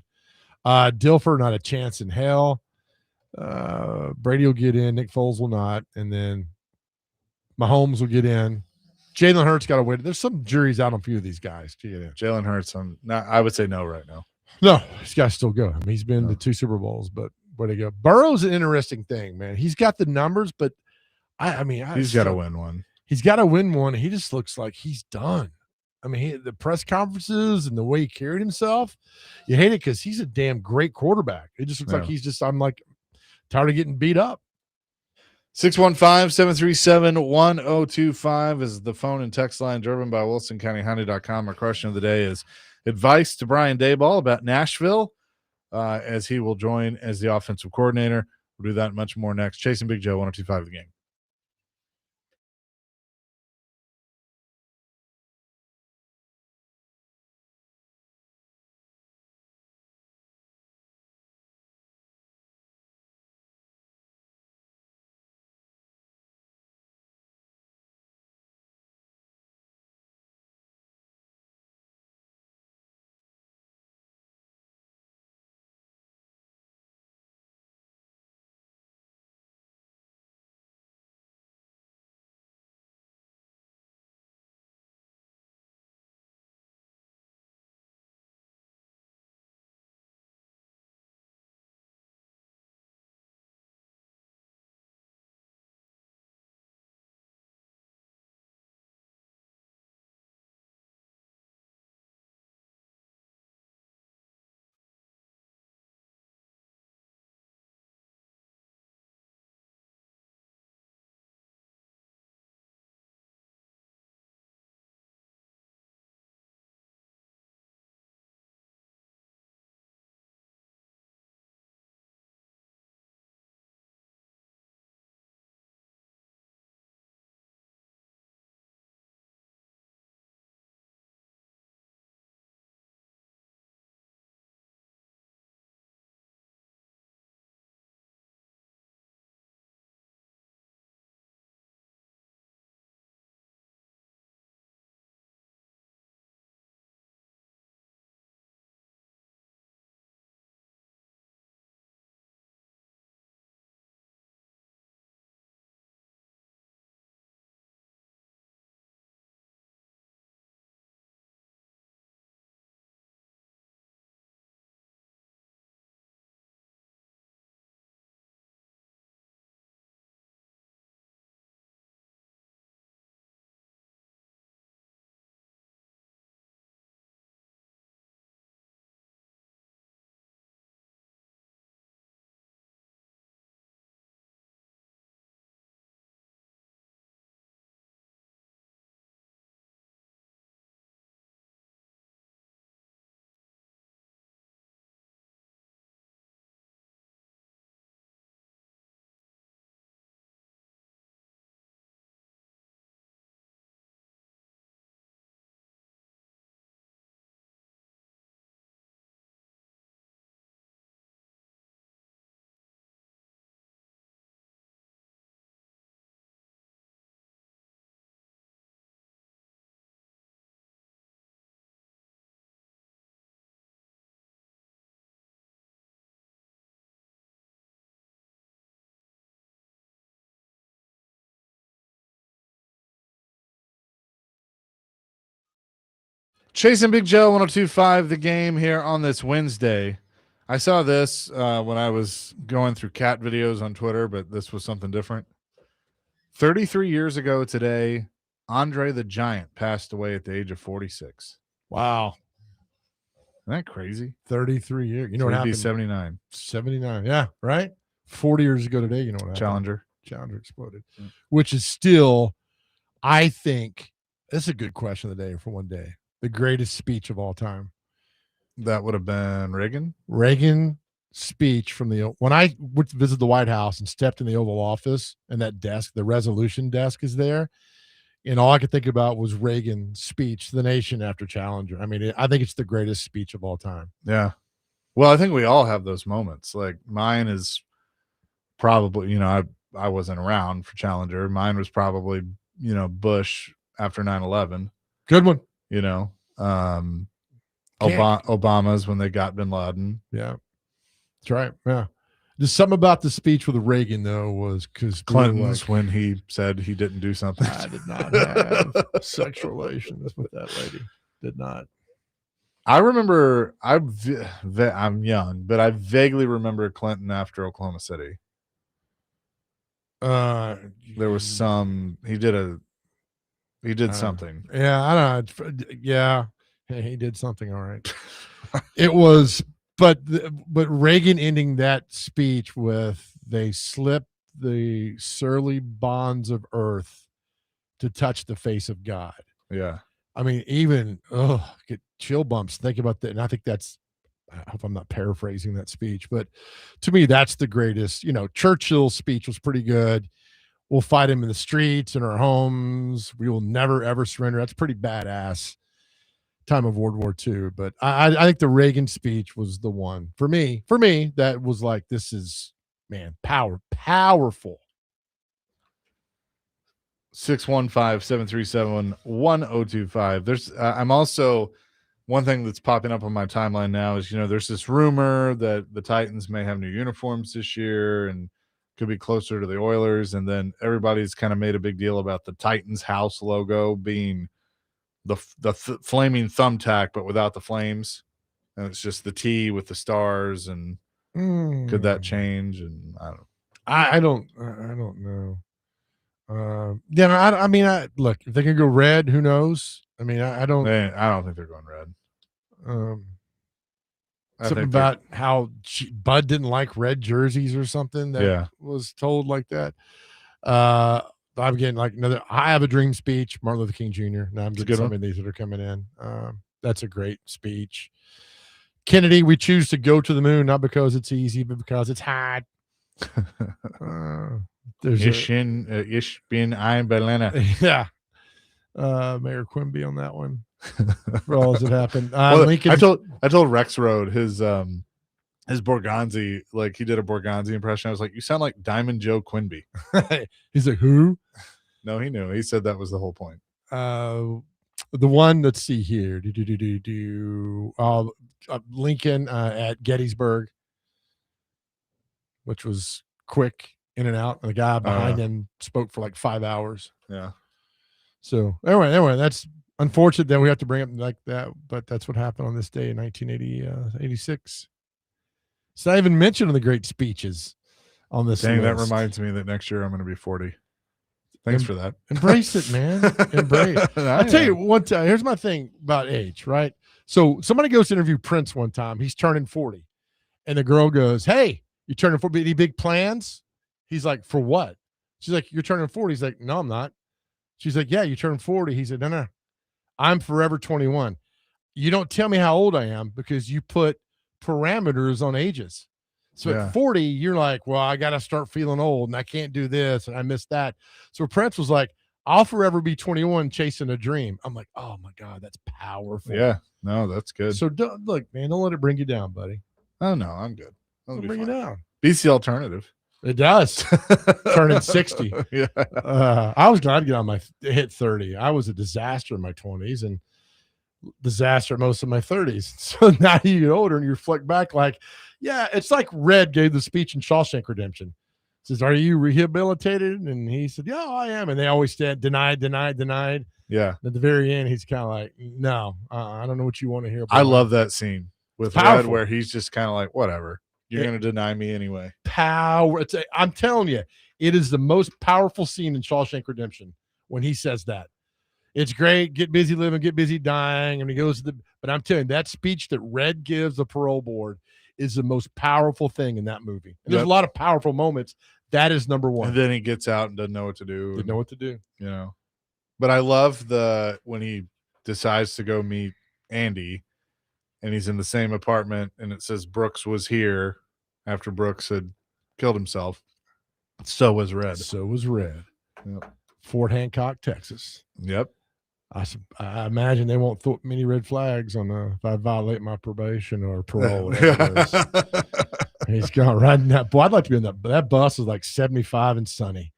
[SPEAKER 2] Dilfer, not a chance in hell. Brady will get in. Nick Foles will not. And then Mahomes will get in. Jalen Hurts got to win. There's some juries out on a few of these guys to get in.
[SPEAKER 1] Jalen Hurts, I would say no right now.
[SPEAKER 2] No, he's got to still go. I mean, he's been to 2 Super Bowls, but where to go? Burrow's an interesting thing, man. He's got the numbers, but
[SPEAKER 1] he's got to win one.
[SPEAKER 2] He's got to win one. He just looks like he's done. I mean, the press conferences and the way he carried himself, you hate it because he's a damn great quarterback. It just looks like I'm like tired of getting beat up.
[SPEAKER 1] 615-737-1025 is the phone and text line driven by WilsonCountyHonda.com. Our question of the day is advice to Brian Daboll about Nashville as he will join as the offensive coordinator. We'll do that and much more next. Chasing Big Joe, 102.5 The Game. Chasing Big Joe 102.5 The Game here on this Wednesday. I saw this when I was going through cat videos on Twitter, but this was something different. 33 years ago today, Andre the Giant passed away at the age of 46.
[SPEAKER 2] Wow.
[SPEAKER 1] Isn't that crazy?
[SPEAKER 2] 33 years. You know
[SPEAKER 1] So
[SPEAKER 2] what
[SPEAKER 1] he'd
[SPEAKER 2] happened?
[SPEAKER 1] be 79.
[SPEAKER 2] 79. Yeah, right? 40 years ago today, you know what happened?
[SPEAKER 1] Challenger.
[SPEAKER 2] Challenger exploded, which is still, I think, this is a good question of the day for one day. The greatest speech of all time.
[SPEAKER 1] That would have been Reagan.
[SPEAKER 2] Reagan speech from when I went to visit the White House and stepped in the Oval Office and that desk, the resolution desk is there. And all I could think about was Reagan's speech to the nation after Challenger. I mean, I think it's the greatest speech of all time.
[SPEAKER 1] Yeah. Well, I think we all have those moments. Like mine is probably, I wasn't around for Challenger. Mine was probably, Bush after 9/11.
[SPEAKER 2] Good one.
[SPEAKER 1] Obama's when they got bin Laden.
[SPEAKER 2] Yeah. That's right. Yeah. There's something about the speech with Reagan, though, was because
[SPEAKER 1] Clinton's when he said he didn't do something.
[SPEAKER 2] I did not have sexual relations with that lady. Did not.
[SPEAKER 1] I remember, I'm young, but I vaguely remember Clinton after Oklahoma City. There was he did something.
[SPEAKER 2] Yeah, I don't know. Yeah, he did something. All right. It was, but Reagan ending that speech with, "They slip the surly bonds of earth to touch the face of God."
[SPEAKER 1] Yeah.
[SPEAKER 2] I mean, even get chill bumps. Think about that, and I think that's. I hope I'm not paraphrasing that speech, but to me, that's the greatest. Churchill's speech was pretty good. We'll fight him in the streets, in our homes. We will never, ever surrender. That's pretty badass time of World War II. But I think the Reagan speech was the one. For me, that was like, this is, man, powerful.
[SPEAKER 1] 615-737-1025. There's, I'm also, one thing that's popping up on my timeline now is, there's this rumor that the Titans may have new uniforms this year and could be closer to the Oilers. And then everybody's kind of made a big deal about the Titans house logo being the flaming thumbtack, but without the flames. And it's just the T with the stars. And could that change? And
[SPEAKER 2] I don't know. I mean, look, if they can go red, who knows? I mean, I don't
[SPEAKER 1] think they're going red.
[SPEAKER 2] Something about how Bud didn't like red jerseys or something that was told like that. I'm getting like another I Have a Dream speech, Martin Luther King Jr. Now I'm getting some of these that are coming in. That's a great speech. Kennedy, we choose to go to the moon, not because it's easy, but because it's hard.
[SPEAKER 1] Ich bin ein Berliner.
[SPEAKER 2] Yeah. Mayor Quimby on that one. For all as it happened.
[SPEAKER 1] Lincoln. I told Rex Road his Borgonzi, like he did a Borgonzi impression. I was like, you sound like Diamond Joe Quimby.
[SPEAKER 2] He's like, who?
[SPEAKER 1] No, he knew. He said that was the whole point.
[SPEAKER 2] The one, let's see here. Lincoln at Gettysburg, which was quick in and out. And the guy behind him spoke for like 5 hours.
[SPEAKER 1] Yeah.
[SPEAKER 2] So anyway, that's unfortunate that we have to bring up like that, but that's what happened on this day in 1986. It's not even mentioned in the great speeches on this
[SPEAKER 1] Dang,
[SPEAKER 2] list.
[SPEAKER 1] that reminds me that next year I'm going to be 40. Thanks for that.
[SPEAKER 2] Embrace it, man. Embrace. I'll tell you one time. Here's my thing about age, right? So somebody goes to interview Prince one time. He's turning 40. And the girl goes, "Hey, you turning 40? Any big plans?" He's like, "For what?" She's like, "You're turning 40. He's like, "No, I'm not." She's like, "Yeah, you turned 40. He said, No. I'm forever 21. You don't tell me how old I am because you put parameters on ages. So at 40, you're like, well, I got to start feeling old and I can't do this and I missed that. So Prince was like, I'll forever be 21 chasing a dream. I'm like, oh my God, that's powerful.
[SPEAKER 1] Yeah, no, that's good.
[SPEAKER 2] So don't let it bring you down, buddy.
[SPEAKER 1] Oh no, I'm good.
[SPEAKER 2] Don't bring you down.
[SPEAKER 1] Beats the alternative.
[SPEAKER 2] It does. Turning 60.
[SPEAKER 1] Yeah.
[SPEAKER 2] I was glad to get on hit 30. I was a disaster in my 20s and disaster most of my 30s. So now you get older and you reflect back like, yeah, it's like Red gave the speech in Shawshank Redemption. Says, "Are you rehabilitated?" And he said, "Yeah, I am." And they always said, denied.
[SPEAKER 1] Yeah.
[SPEAKER 2] At the very end, he's kind of like, no, I don't know what you want to hear.
[SPEAKER 1] I
[SPEAKER 2] boy."
[SPEAKER 1] love that scene with Red
[SPEAKER 2] powerful.
[SPEAKER 1] where he's just kind of like, whatever. You're
[SPEAKER 2] It-
[SPEAKER 1] going to deny me anyway.
[SPEAKER 2] Power. I'm telling you, it is the most powerful scene in Shawshank Redemption when he says that. It's great. Get busy living, get busy dying. And he goes to but I'm telling you, that speech that Red gives the parole board is the most powerful thing in that movie. And there's a lot of powerful moments. That is number one.
[SPEAKER 1] And then he gets out and doesn't know what to do.
[SPEAKER 2] Didn't know what to do.
[SPEAKER 1] You know, but I love when he decides to go meet Andy and he's in the same apartment and it says Brooks was here after Brooks had killed himself. So was Red.
[SPEAKER 2] So was Red.
[SPEAKER 1] Yep.
[SPEAKER 2] Fort Hancock, Texas.
[SPEAKER 1] Yep.
[SPEAKER 2] I imagine they won't throw many red flags on if I violate my probation or parole. Whatever it is. He's going riding that. Boy, I'd like to be in that. That bus is like 75 and sunny.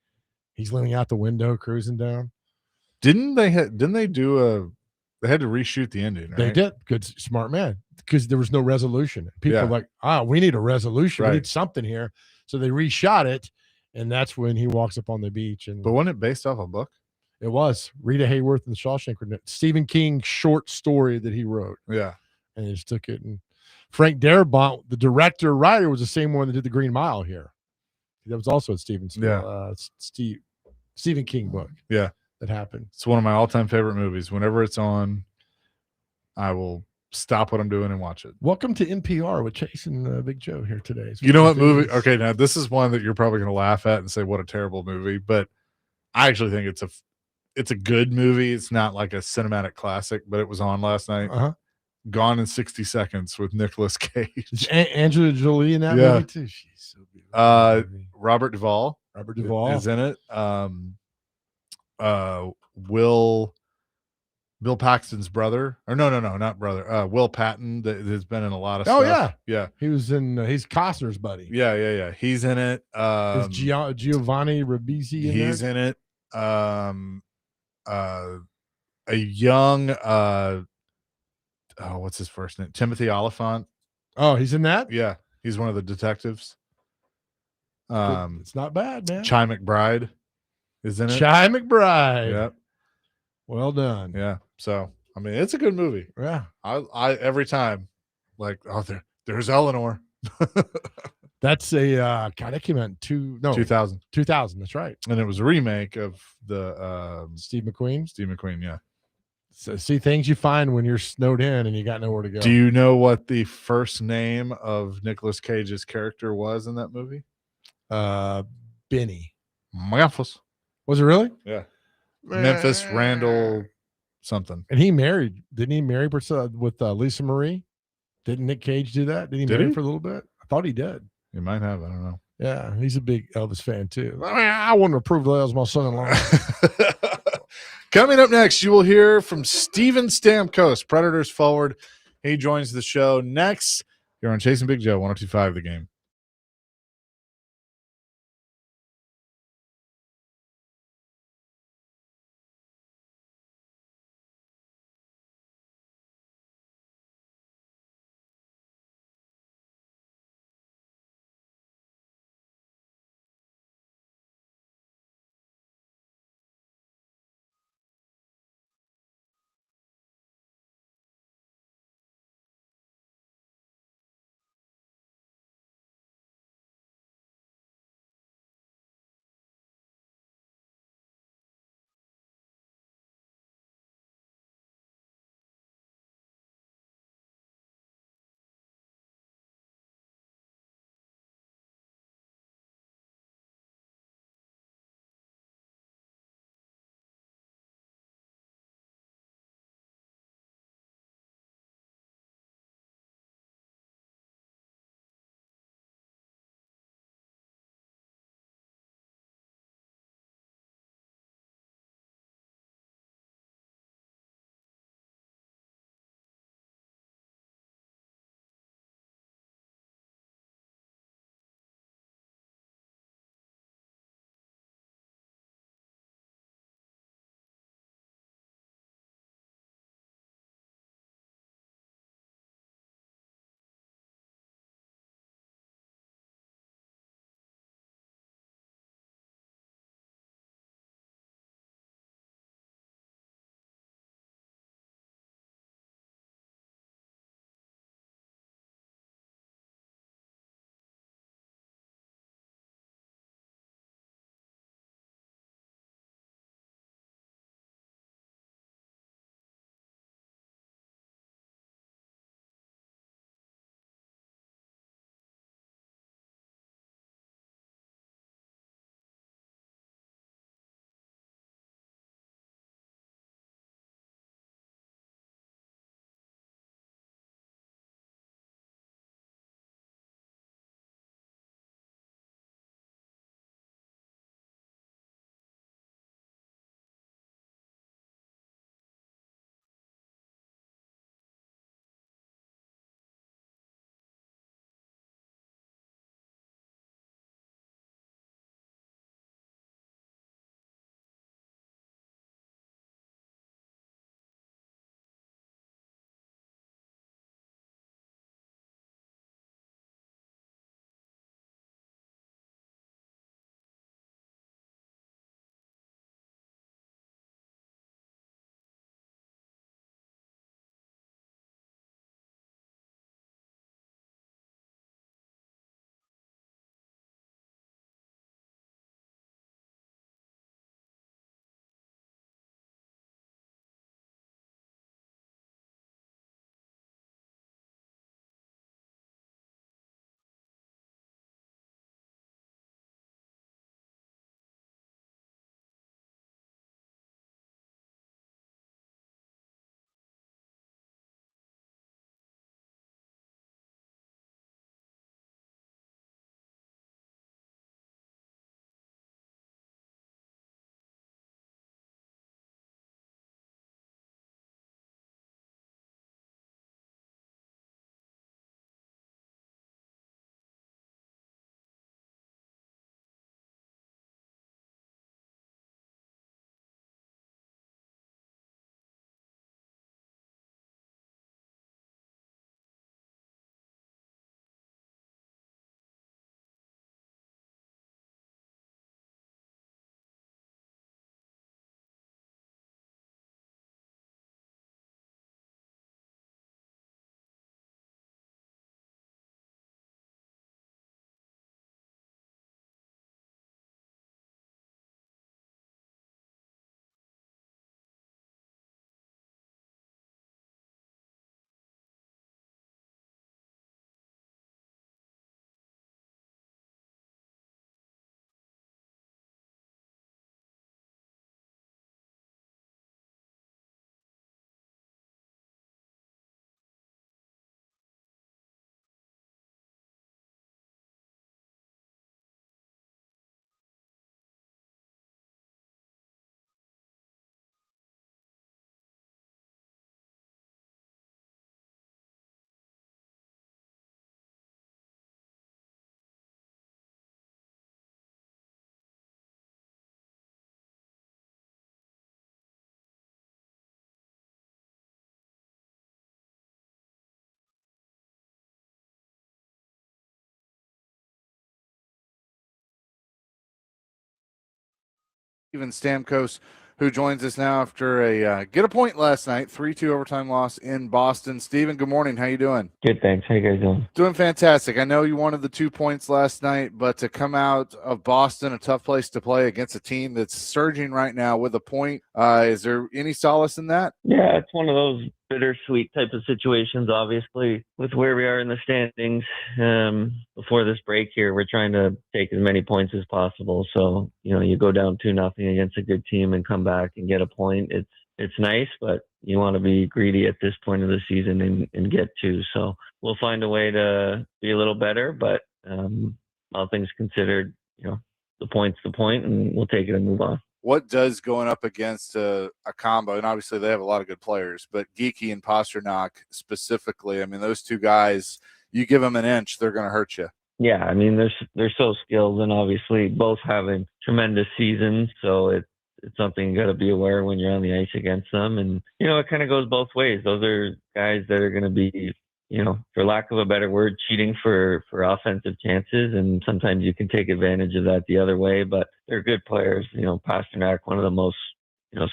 [SPEAKER 2] He's leaning out the window, cruising down.
[SPEAKER 1] Didn't they had to reshoot the ending, right?
[SPEAKER 2] They did. Good, smart man. Because there was no resolution. People were like, we need a resolution.
[SPEAKER 1] Right.
[SPEAKER 2] We need something here. So they reshot it, and that's when he walks up on the beach.
[SPEAKER 1] But wasn't it based off a book?
[SPEAKER 2] It was Rita Hayworth and the Shawshank Redemption. Stephen King short story that he wrote.
[SPEAKER 1] Yeah.
[SPEAKER 2] And he just took it. And Frank Darabont, the director writer, was the same one that did the Green Mile here. That was also a Stephen King book.
[SPEAKER 1] Yeah.
[SPEAKER 2] That happened.
[SPEAKER 1] It's one of my all-time favorite movies. Whenever it's on, I will stop what I'm doing and watch it.
[SPEAKER 2] Welcome to NPR with Chase and Big Joe here today.
[SPEAKER 1] You know what movie? Okay, now this is one that you're probably going to laugh at and say, what a terrible movie. But I actually think it's a good movie. It's not like a cinematic classic, but it was on last night. Gone in 60 Seconds with Nicolas Cage.
[SPEAKER 2] Is Angela Jolie in that movie too? She's so beautiful.
[SPEAKER 1] Robert Duvall.
[SPEAKER 2] Robert Duvall
[SPEAKER 1] is in it. Bill Paxton's brother, or no, not brother. Will Patton that has been in a lot of stuff. Yeah.
[SPEAKER 2] He was in. He's Costner's buddy.
[SPEAKER 1] Yeah. He's in it.
[SPEAKER 2] Is Giovanni Ribisi in
[SPEAKER 1] He's
[SPEAKER 2] there?
[SPEAKER 1] in it. A young what's his first name? Timothy Oliphant.
[SPEAKER 2] Oh, he's in that?
[SPEAKER 1] Yeah, he's one of the detectives.
[SPEAKER 2] It's not bad, man.
[SPEAKER 1] Chi McBride is in it.
[SPEAKER 2] Chi McBride.
[SPEAKER 1] Yep.
[SPEAKER 2] Well done.
[SPEAKER 1] Yeah. So I mean, it's a good movie.
[SPEAKER 2] Yeah.
[SPEAKER 1] I every time, like, there's Eleanor.
[SPEAKER 2] That's a God. That came out in
[SPEAKER 1] 2000.
[SPEAKER 2] 2000. That's right.
[SPEAKER 1] And it was a remake of the
[SPEAKER 2] Steve McQueen.
[SPEAKER 1] Steve McQueen. Yeah.
[SPEAKER 2] So see things you find when you're snowed in and you got nowhere to go.
[SPEAKER 1] Do you know what the first name of Nicolas Cage's character was in that movie?
[SPEAKER 2] Benny.
[SPEAKER 1] Memphis.
[SPEAKER 2] Was it really?
[SPEAKER 1] Yeah. Memphis Randall something.
[SPEAKER 2] And he married. Didn't he marry with Lisa Marie? Didn't Nick Cage do that? Did he marry for a little bit? I thought he did.
[SPEAKER 1] He might have. I don't know.
[SPEAKER 2] Yeah, he's a big Elvis fan too. I mean, I wouldn't approve that as my son-in-law.
[SPEAKER 1] Coming up next, you will hear from Steven Stamkos, Predators forward. He joins the show next. You're on Chasing Big Joe, 102.5 The Game. Steven Stamkos, who joins us now after a get a point last night, 3-2 overtime loss in Boston. Steven, good morning. How you doing?
[SPEAKER 11] Good, thanks. How you guys doing?
[SPEAKER 1] Doing fantastic. I know you wanted the 2 points last night, but to come out of Boston, a tough place to play against a team that's surging right now with a point, is there any solace in that?
[SPEAKER 11] Yeah, it's one of those bittersweet type of situations, obviously, with where we are in the standings. Before this break here, we're trying to take as many points as possible. So, you go down 2-0 against a good team and come back and get a point. It's nice, but you want to be greedy at this point of the season and get 2. So we'll find a way to be a little better, but all things considered, the point's the point, and we'll take it and move on.
[SPEAKER 1] What does going up against a combo, and obviously they have a lot of good players, but Geeky and Pasternak specifically, I mean, those two guys, you give them an inch, they're going to hurt you.
[SPEAKER 11] Yeah, I mean, they're so skilled, and obviously both having tremendous seasons, so it's something you got to be aware when you're on the ice against them. And, it kind of goes both ways. Those are guys that are going to be, for lack of a better word, cheating for offensive chances. And sometimes you can take advantage of that the other way, but they're good players. Pasternak, one of the most,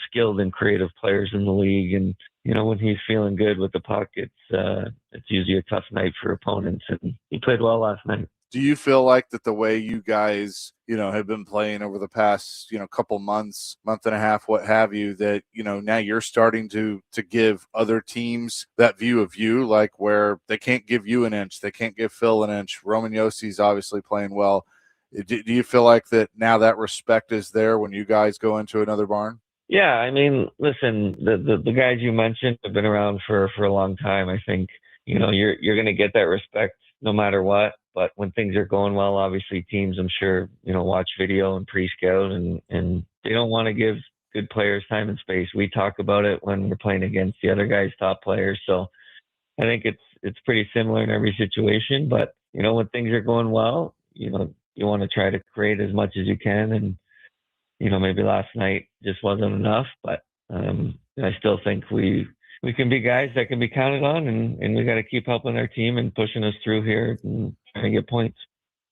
[SPEAKER 11] skilled and creative players in the league. And, when he's feeling good with the puck, it's usually a tough night for opponents. And he played well last night.
[SPEAKER 1] Do you feel like that the way you guys, have been playing over the past, couple months, month and a half, what have you, that, now you're starting to give other teams that view of you, like where they can't give you an inch, they can't give Phil an inch. Roman Yossi's obviously playing well. Do you feel like that now that respect is there when you guys go into another barn?
[SPEAKER 11] Yeah, I mean, listen, the guys you mentioned have been around for a long time. I think, you're going to get that respect no matter what. But when things are going well, obviously teams, I'm sure, watch video and pre-scout and they don't want to give good players time and space. We talk about it when we're playing against the other guy's top players. So I think it's pretty similar in every situation. But, when things are going well, you want to try to create as much as you can. And, maybe last night just wasn't enough. But I still think we can be guys that can be counted on, and we got to keep helping our team and pushing us through here and trying to get points.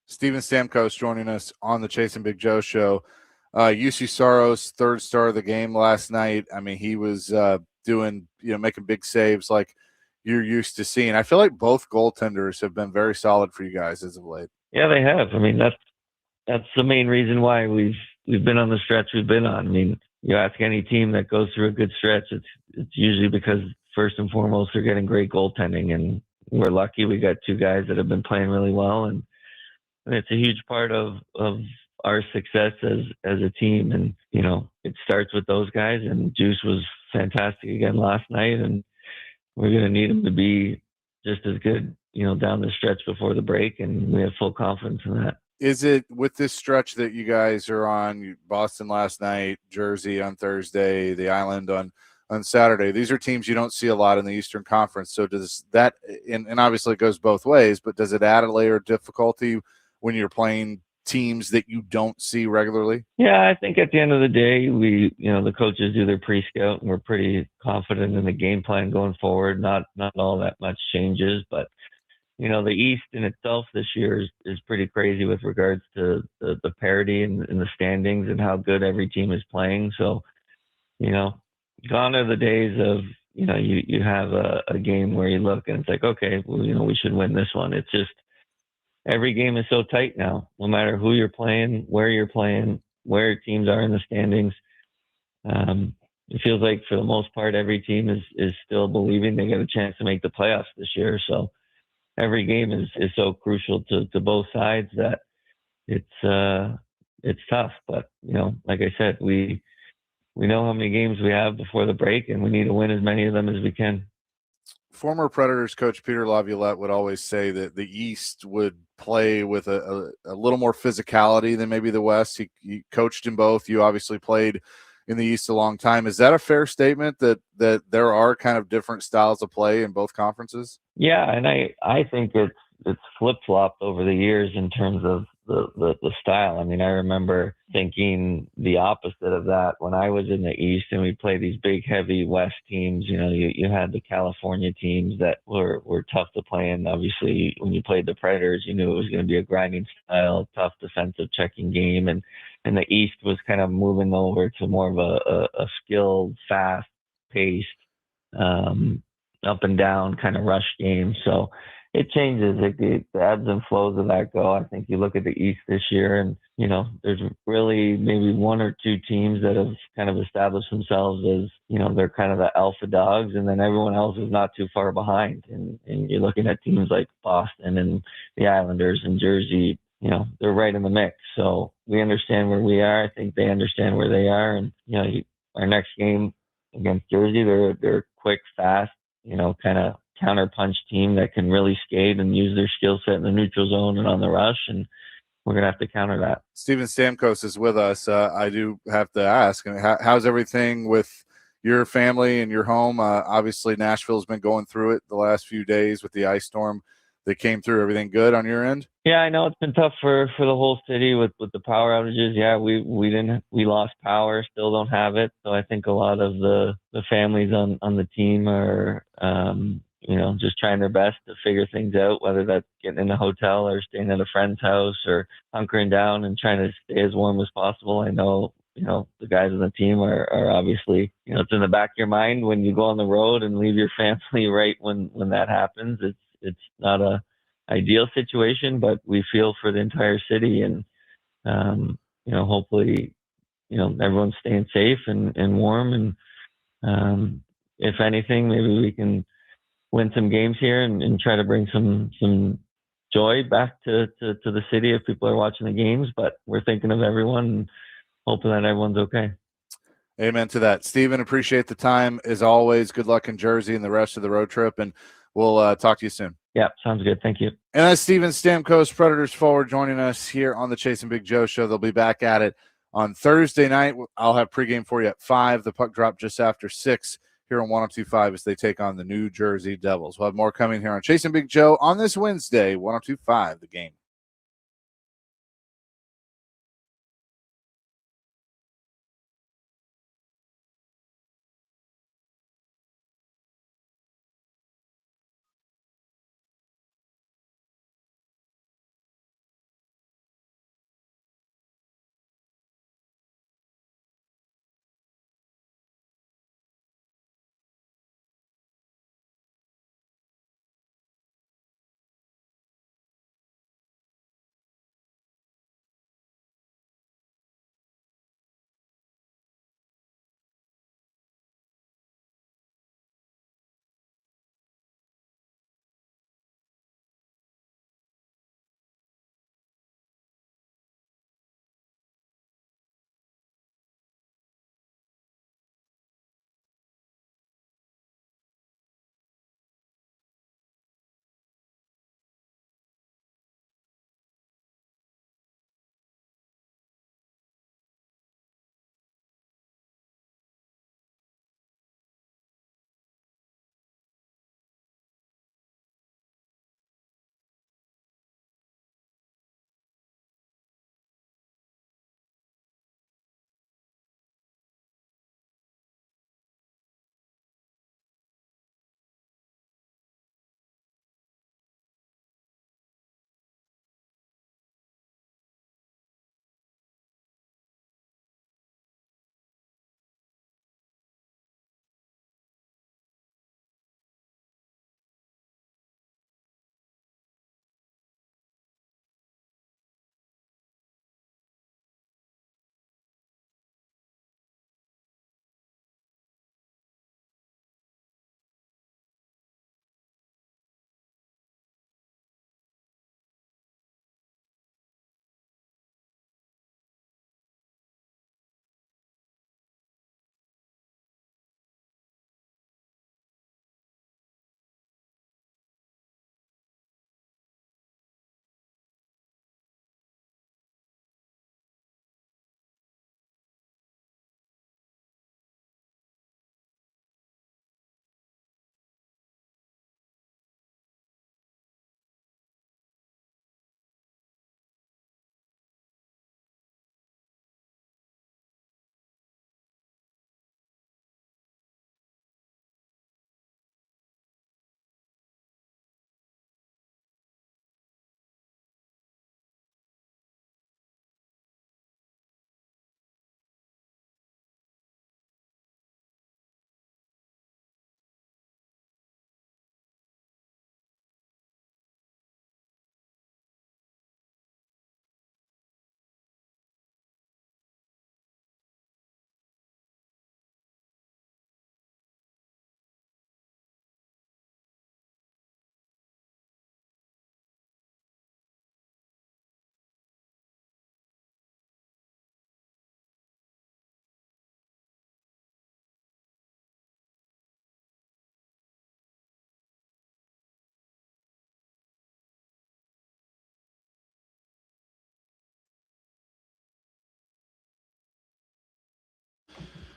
[SPEAKER 1] Steven Stamkos joining us on the Chase and Big Joe show. UC Saros, third star of the game last night. I mean, he was doing, making big saves like you're used to seeing. I feel like both goaltenders have been very solid for you guys as of late.
[SPEAKER 11] Yeah, they have. I mean, that's the main reason why we've been on the stretch we've been on. I mean, you ask any team that goes through a good stretch, it's usually because first and foremost they're getting great goaltending, and we're lucky we got 2 guys that have been playing really well, and it's a huge part of our success as a team. And it starts with those guys, and Juice was fantastic again last night, and we're going to need him to be just as good down the stretch before the break, and we have full confidence in that.
[SPEAKER 1] Is it with this stretch that you guys are on, Boston last night, Jersey on Thursday, the Island on Saturday? These are teams you don't see a lot in the Eastern Conference. So does that, and obviously it goes both ways, but does it add a layer of difficulty when you're playing teams that you don't see regularly?
[SPEAKER 11] Yeah, I think at the end of the day, the coaches do their pre-scout, and we're pretty confident in the game plan going forward. Not all that much changes, but the East in itself this year is pretty crazy with regards to the parity in the standings and how good every team is playing. So, gone are the days of, you have a game where you look and it's like, okay, well, we should win this one. It's just every game is so tight now, no matter who you're playing, where teams are in the standings. It feels like for the most part, every team is still believing they got a chance to make the playoffs this year. So every game is so crucial to both sides that it's tough. But, like I said, we know how many games we have before the break, and we need to win as many of them as we can.
[SPEAKER 1] Former Predators coach Peter Laviolette would always say that the East would play with a little more physicality than maybe the West. He coached in both. You obviously played in the East a long time. Is that a fair statement that there are kind of different styles of play in both conferences?
[SPEAKER 11] Yeah, and I think it's flip-flopped over the years in terms of the style. I mean, I remember thinking the opposite of that when I was in the East and we played these big, heavy West teams. You had the California teams that were tough to play in. Obviously, when you played the Predators, you knew it was going to be a grinding style, tough defensive checking game. And and the East was kind of moving over to more of a skilled, fast paced, up and down kind of rush game. So it changes. The ebbs and flows of that go. I think you look at the East this year, and there's really maybe one or two teams that have kind of established themselves as they're kind of the alpha dogs, and then everyone else is not too far behind. And you're looking at teams like Boston and the Islanders and Jersey. They're right in the mix. So we understand where we are. I think they understand where they are, and our next game against Jersey, they're quick, fast, kind of counter-punch team that can really skate and use their skill set in the neutral zone and on the rush, and we're going to have to counter that.
[SPEAKER 1] Steven Stamkos is with us. I do have to ask, how's everything with your family and your home? Obviously, Nashville's been going through it the last few days with the ice storm that came through. Everything good on your end?
[SPEAKER 11] Yeah, I know it's been tough for the whole city with the power outages. Yeah, we lost power, still don't have it. So I think a lot of the families on the team are just trying their best to figure things out, whether that's getting in a hotel or staying at a friend's house or hunkering down and trying to stay as warm as possible. I know the guys on the team are obviously, it's in the back of your mind when you go on the road and leave your family right when that happens. It's not a ideal situation, but we feel for the entire city, and hopefully everyone's staying safe and warm, and if anything, maybe we can win some games here and try to bring some joy back to the city if people are watching the games. But we're thinking of everyone and hoping that everyone's okay.
[SPEAKER 1] Amen to that. Steven, appreciate the time as always. Good luck in Jersey and the rest of the road trip, and we'll talk to you soon.
[SPEAKER 11] Yeah, sounds good. Thank you.
[SPEAKER 1] And that's Steven Stamkos, Predators forward, joining us here on the Chasing Big Joe show. They'll be back at it on Thursday night. I'll have pregame for you at 5. The puck drop just after 6 here on 102.5 as they take on the New Jersey Devils. We'll have more coming here on Chasing Big Joe on this Wednesday, 102.5 The Game.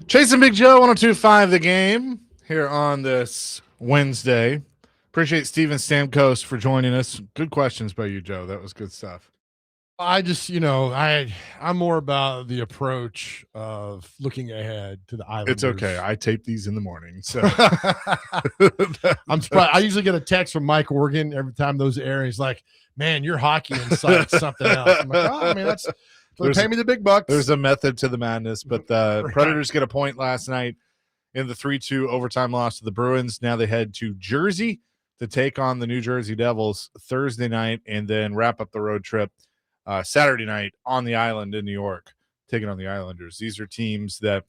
[SPEAKER 1] Chase and Big Joe, 102.5 The Game here on this Wednesday. Appreciate Steven Stamkos for joining us. Good questions by you, Joe. That was good stuff.
[SPEAKER 2] I just, I'm more about the approach of looking ahead to the Islanders.
[SPEAKER 1] It's okay. I tape these in the morning, so
[SPEAKER 2] I'm surprised. I usually get a text from Mike Organ every time those air. He's like, "Man, your hockey insight's something else." I'm like, "Oh, man, that's pay me the big bucks."
[SPEAKER 1] There's a method to the madness, but the Predators get a point last night in the 3-2 overtime loss to the Bruins. Now they head to Jersey to take on the New Jersey Devils Thursday night, and then wrap up the road trip Saturday night on the island in New York, taking on the Islanders. These are teams that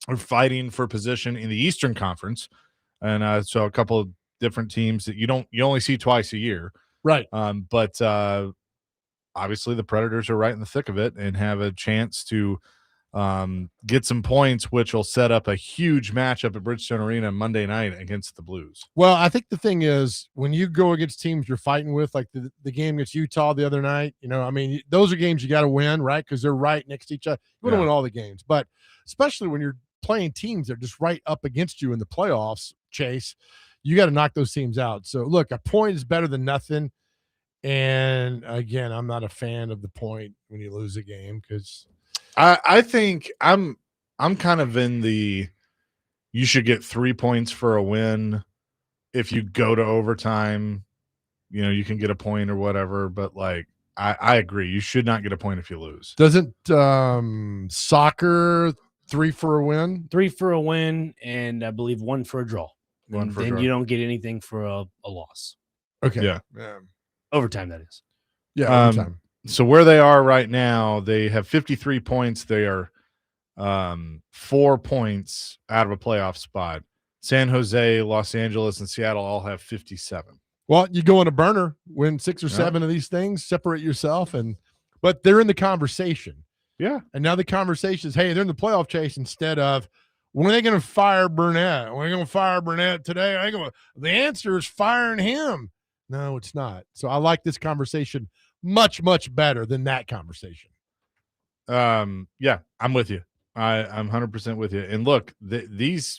[SPEAKER 1] are fighting for position in the Eastern Conference, and so a couple of different teams that you only see twice a year,
[SPEAKER 2] right?
[SPEAKER 1] But obviously the Predators are right in the thick of it and have a chance to get some points, which will set up a huge matchup at Bridgestone Arena Monday night against the Blues.
[SPEAKER 2] Well, I think the thing is when you go against teams you're fighting with, like the game against Utah the other night, those are games you got to win, right? Because they're right next to each other. You want to win all the games, but especially when you're playing teams that are just right up against you in the playoffs, Chase, you got to knock those teams out. So look, a point is better than nothing. And again, I'm not a fan of the point when you lose a game because
[SPEAKER 1] I think I'm kind of in the you should get 3 points for a win. If you go to overtime, you can get a point or whatever. But like I agree, you should not get a point if you lose.
[SPEAKER 2] Doesn't soccer 3 for a win?
[SPEAKER 3] 3 for a win, and I believe 1 for a draw.
[SPEAKER 1] One for a
[SPEAKER 3] then
[SPEAKER 1] draw.
[SPEAKER 3] You don't get anything for a loss.
[SPEAKER 2] Okay.
[SPEAKER 1] Yeah.
[SPEAKER 3] Overtime, that is.
[SPEAKER 2] Yeah. Overtime.
[SPEAKER 1] So where they are right now, they have 53 points. They are 4 points out of a playoff spot. San Jose, Los Angeles, and Seattle all have 57.
[SPEAKER 2] Well, you go on a burner, win 6 or 7 of these things, separate yourself, but they're in the conversation.
[SPEAKER 1] Yeah.
[SPEAKER 2] And now the conversation is, hey, they're in the playoff chase instead of when are they going to fire Burnett? When are they going to fire Burnett today? The answer is firing him. No, it's not. So I like this conversation much, much better than that conversation.
[SPEAKER 1] Yeah, I'm with you. I'm 100% with you. And look, the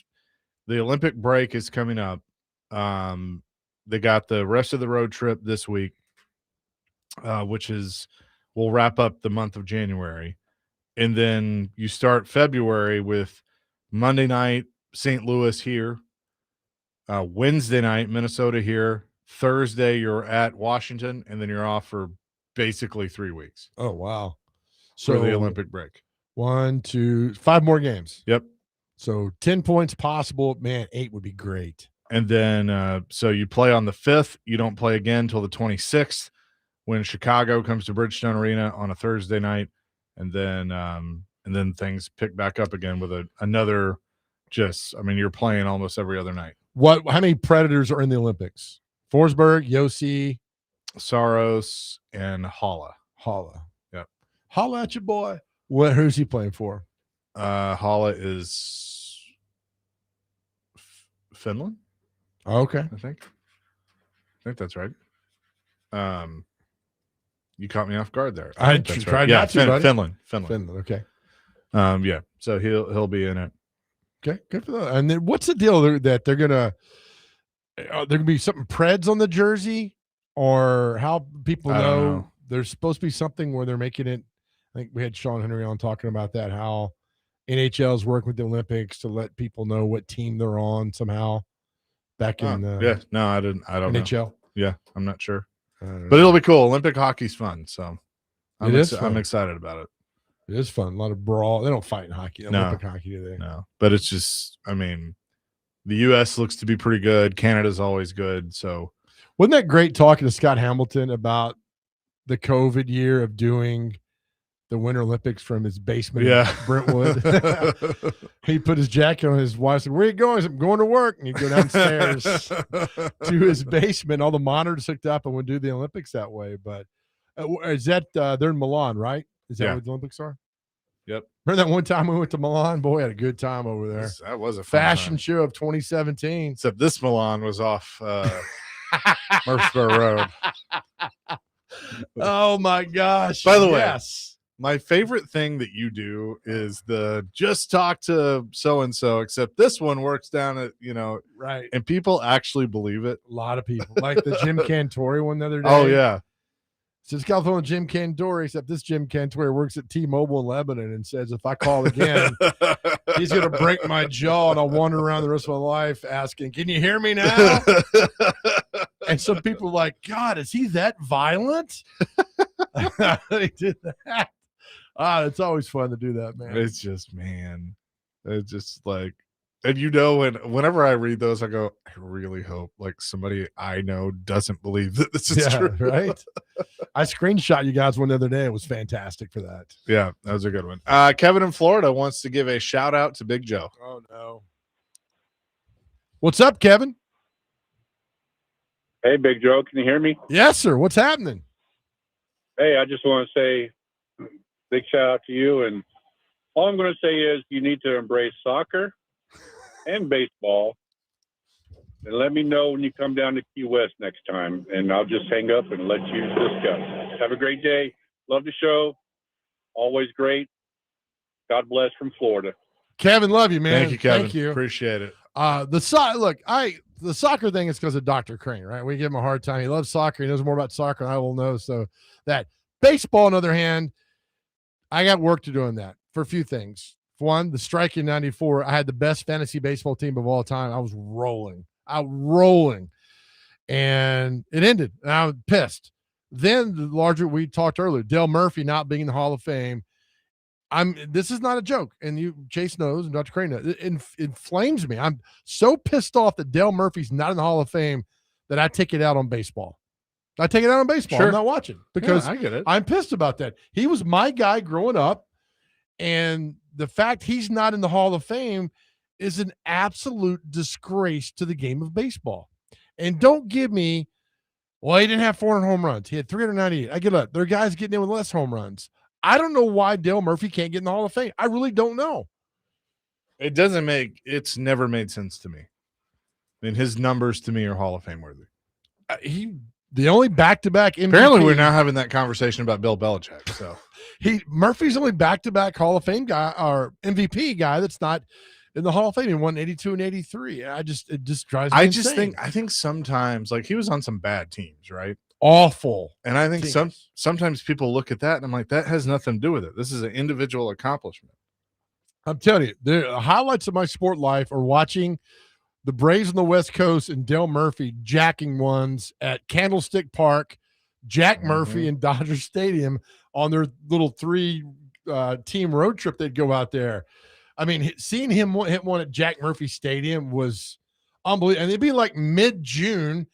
[SPEAKER 1] Olympic break is coming up. They got the rest of the road trip this week, which will wrap up the month of January. And then you start February with Monday night, St. Louis here. Wednesday night, Minnesota here. Thursday, you're at Washington, and then you're off for basically 3 weeks.
[SPEAKER 2] Oh, wow.
[SPEAKER 1] So the Olympic break.
[SPEAKER 2] 1, 2, 5 more games.
[SPEAKER 1] Yep.
[SPEAKER 2] So 10 points possible. Man, 8 would be great.
[SPEAKER 1] And then so you play on the 5th. You don't play again until the 26th when Chicago comes to Bridgestone Arena on a Thursday night. And then things pick back up again with another you're playing almost every other night.
[SPEAKER 2] How many Predators are in the Olympics? Forsberg, Yossi,
[SPEAKER 1] Saros, and Haula. Yep.
[SPEAKER 2] Holla at your boy. Who's he playing for?
[SPEAKER 1] Haula is Finland.
[SPEAKER 2] Oh, okay.
[SPEAKER 1] I think that's right. You caught me off guard there.
[SPEAKER 2] I tried not to, buddy.
[SPEAKER 1] Finland.
[SPEAKER 2] Okay.
[SPEAKER 1] Yeah. So he'll be in it.
[SPEAKER 2] Okay. Good for that. And then what's the deal that they're gonna? There gonna be something Preds on the jersey, or how people know there's supposed to be something where they're making it. I think we had Sean Henry on talking about that. How NHL's working with the Olympics to let people know what team they're on somehow. Back in
[SPEAKER 1] I don't
[SPEAKER 2] NHL.
[SPEAKER 1] know. Yeah, I'm not sure. But it'll be cool. Olympic hockey's fun, so I'm excited about it.
[SPEAKER 2] It is fun. A lot of brawl. They don't fight in hockey. Olympic hockey, do they?
[SPEAKER 1] No, but it's just, the U.S. looks to be pretty good. Canada's always good. So
[SPEAKER 2] wasn't that great talking to Scott Hamilton about the COVID year of doing the Winter Olympics from his basement in Brentwood? He put his jacket on. His wife said, "Where are you going?" I said, "I'm going to work." And he'd go downstairs to his basement. All the monitors hooked up and would do the Olympics that way. But is that they're in Milan, right? Is that what the Olympics are?
[SPEAKER 1] Yep.
[SPEAKER 2] Remember that one time we went to Milan? Boy, we had a good time over there.
[SPEAKER 1] That was a fun
[SPEAKER 2] fashion
[SPEAKER 1] time.
[SPEAKER 2] show of 2017.
[SPEAKER 1] Except this Milan was off Murfreesboro Road.
[SPEAKER 2] Oh my gosh!
[SPEAKER 1] By the way,
[SPEAKER 2] yes.
[SPEAKER 1] My favorite thing that you do is the just talk to so and so, except this one works down at,
[SPEAKER 2] Right.
[SPEAKER 1] and people actually believe it.
[SPEAKER 2] A lot of people. Like the Jim Cantori one the other day.
[SPEAKER 1] Oh, yeah.
[SPEAKER 2] Says California Jim Cantori, except this Jim Cantori works at T-Mobile in Lebanon and says if I call again, he's going to break my jaw and I'll wander around the rest of my life asking, can you hear me now? And some people are like, God, is he that violent? They did that. It's always fun to do that, man.
[SPEAKER 1] It's just, man, it's just like, and whenever I read those, I go, I really hope like somebody I know doesn't believe that this is true.
[SPEAKER 2] Right? I screenshot you guys one the other day. It was fantastic for that.
[SPEAKER 1] Yeah, that was a good one. Kevin in Florida wants to give a shout out to Big Joe.
[SPEAKER 2] Oh, no. What's up, Kevin?
[SPEAKER 12] Hey, Big Joe, can you hear me?
[SPEAKER 2] Yes, sir. What's happening?
[SPEAKER 12] Hey, I just want to say big shout out to you. And all I'm going to say is you need to embrace soccer and baseball. And let me know when you come down to Key West next time. And I'll just hang up and let you discuss. Have a great day. Love the show. Always great. God bless from Florida.
[SPEAKER 2] Kevin, love you, man.
[SPEAKER 1] Thank you, Kevin.
[SPEAKER 2] Thank you.
[SPEAKER 1] Appreciate it.
[SPEAKER 2] The soccer thing is because of Dr. Crane, right? We give him a hard time. He loves soccer. He knows more about soccer than I will know. So that baseball, on the other hand, I got work to do on that for a few things. One, the strike in 94, I had the best fantasy baseball team of all time. I was rolling. And it ended. And I was pissed. Then the larger, we talked earlier, Dale Murphy not being in the Hall of Fame. This is not a joke. And Chase knows, and Dr. Crane knows. It inflames me. I'm so pissed off that Dale Murphy's not in the Hall of Fame that I take it out on baseball. Sure. I'm not watching because
[SPEAKER 1] I get it.
[SPEAKER 2] I'm pissed about that. He was my guy growing up. And the fact he's not in the Hall of Fame is an absolute disgrace to the game of baseball. And don't give me, well, he didn't have 400 home runs. He had 398. I get it. There are guys getting in with less home runs. I don't know why Dale Murphy can't get in the Hall of Fame. I really don't know.
[SPEAKER 1] It's never made sense to me. I mean, his numbers to me are Hall of Fame worthy.
[SPEAKER 2] The only back-to-back MVP.
[SPEAKER 1] Apparently, we're now having that conversation about Bill Belichick. So
[SPEAKER 2] Murphy's only back-to-back Hall of Fame guy or MVP guy that's not in the Hall of Fame. He won 82 and 83. It just drives me insane.
[SPEAKER 1] I think sometimes, like, he was on some bad teams, right?
[SPEAKER 2] Awful.
[SPEAKER 1] And I think sometimes people look at that and I'm like, that has nothing to do with it. This is an individual accomplishment.
[SPEAKER 2] I'm telling you, the highlights of my sport life are watching the Braves on the West Coast and Dale Murphy jacking ones at Candlestick Park, Jack Murphy and Dodger Stadium on their little 3-team road trip they'd go out there. I mean, seeing him hit one at Jack Murphy Stadium was unbelievable. And it'd be like mid-June,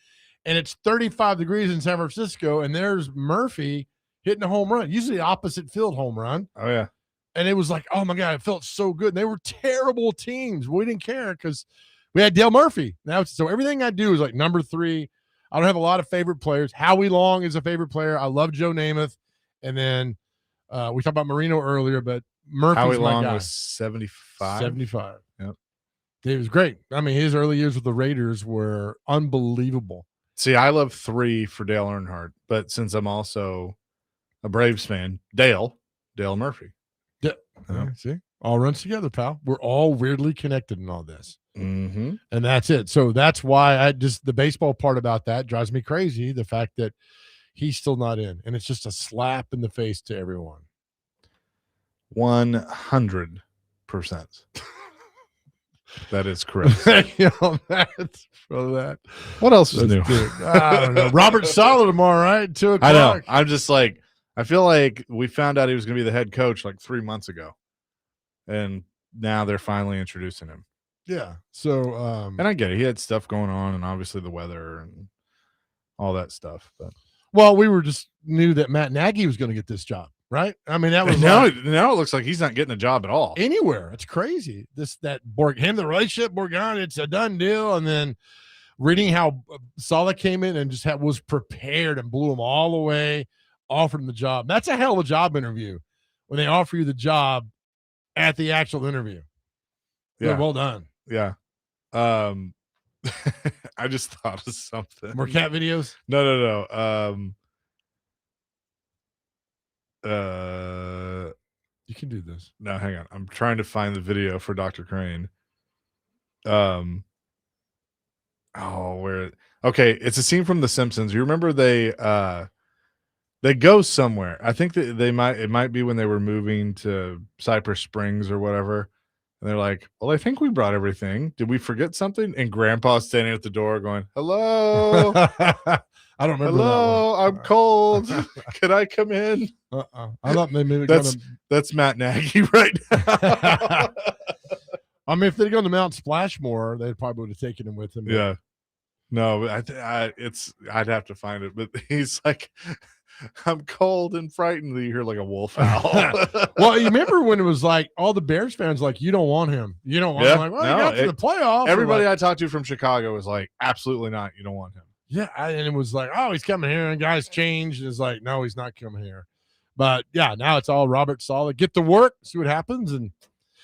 [SPEAKER 2] and it's 35 degrees in San Francisco, and there's Murphy hitting a home run, usually opposite field home run.
[SPEAKER 1] Oh, yeah.
[SPEAKER 2] And it was like, oh, my God, it felt so good. And they were terrible teams. We didn't care because we had Dale Murphy. So everything I do is like number 3. I don't have a lot of favorite players. Howie Long is a favorite player. I love Joe Namath. And then we talked about Marino earlier, but Murphy's
[SPEAKER 1] Howie
[SPEAKER 2] my
[SPEAKER 1] Long
[SPEAKER 2] guy.
[SPEAKER 1] was 75.
[SPEAKER 2] 75.
[SPEAKER 1] Yep.
[SPEAKER 2] He was great. I mean, his early years with the Raiders were unbelievable.
[SPEAKER 1] See, I love 3 for Dale Earnhardt, but since I'm also a Braves fan, Dale Murphy.
[SPEAKER 2] Yeah. See, all runs together, pal. We're all weirdly connected in all this.
[SPEAKER 1] Mm-hmm.
[SPEAKER 2] And that's it. So that's why the baseball part about that drives me crazy. The fact that he's still not in, and it's just a slap in the face to everyone.
[SPEAKER 1] 100%. That is correct.
[SPEAKER 2] That's for that.
[SPEAKER 1] What else is new?
[SPEAKER 2] I don't know. Robert Saleh tomorrow, right? 2:00.
[SPEAKER 1] I know. I'm just like, I feel like we found out he was going to be the head coach like 3 months ago, and now they're finally introducing him.
[SPEAKER 2] Yeah. So,
[SPEAKER 1] and I get it. He had stuff going on, and obviously the weather and all that stuff. But
[SPEAKER 2] we were just knew that Matt Nagy was going to get this job, right? I mean, that was
[SPEAKER 1] now it looks like he's not getting a job at all
[SPEAKER 2] anywhere. It's crazy. The relationship Borgana, it's a done deal. And then reading how Saleh came in and just was prepared and blew him all away, offered him the job. That's a hell of a job interview when they offer you the job at the actual interview.
[SPEAKER 1] Yeah,
[SPEAKER 2] well done.
[SPEAKER 1] Yeah. I just thought of something.
[SPEAKER 2] More cat videos?
[SPEAKER 1] No.
[SPEAKER 2] You can do this.
[SPEAKER 1] No, hang on. I'm trying to find the video for Dr. Crane. Okay, it's a scene from The Simpsons. You remember they go somewhere. I think that it might be when they were moving to Cypress Springs or whatever. And they're like, well, I think we brought everything. Did we forget something? And Grandpa's standing at the door going, hello.
[SPEAKER 2] I don't remember.
[SPEAKER 1] Hello, I'm cold. Can I come in?
[SPEAKER 2] I thought maybe
[SPEAKER 1] that's Matt Nagy right now.
[SPEAKER 2] I mean, if they'd gone to Mount Splashmore, they probably would have taken him with them.
[SPEAKER 1] Yeah. No, I'd have to find it. But he's like, I'm cold and frightened. You hear like a wolf howl.
[SPEAKER 2] Well, you remember when it was like all the Bears fans like, you don't want him. You don't want him. Like, well, he got to the playoffs.
[SPEAKER 1] Everybody I talked to from Chicago was like, absolutely not. You don't want him.
[SPEAKER 2] Yeah, and it was like, oh, he's coming here, and guys changed. And it's like, no, he's not coming here. But yeah, now it's all Robert Saleh. Get to work, see what happens. And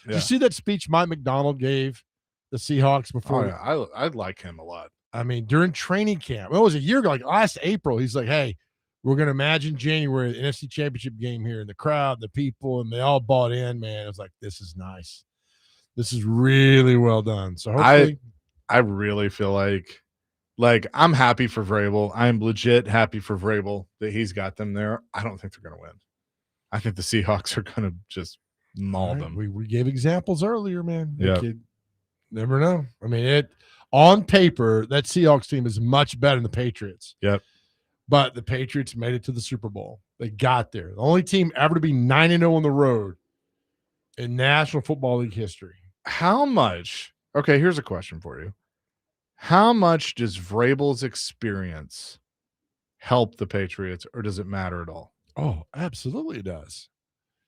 [SPEAKER 2] did you see that speech Mike McDonald gave the Seahawks before?
[SPEAKER 1] Oh, yeah. I'd like him a lot.
[SPEAKER 2] I mean, during training camp, it was a year ago, like last April. He's like, hey, we're going to imagine January, the NFC Championship game here, and the crowd, the people, and they all bought in, man. It was like, this is nice. This is really well done. So hopefully.
[SPEAKER 1] I really feel like I'm happy for Vrabel. I'm legit happy for Vrabel that he's got them there. I don't think they're going to win. I think the Seahawks are going to just maul them.
[SPEAKER 2] We gave examples earlier, man.
[SPEAKER 1] Yeah.
[SPEAKER 2] Never know. I mean, on paper, that Seahawks team is much better than the Patriots.
[SPEAKER 1] Yep.
[SPEAKER 2] But the Patriots made it to the Super Bowl. They got there. The only team ever to be 9-0 on the road in National Football League history.
[SPEAKER 1] How much? Okay, here's a question for you. How much does Vrabel's experience help the Patriots, or does it matter at all?
[SPEAKER 2] Oh, absolutely it does.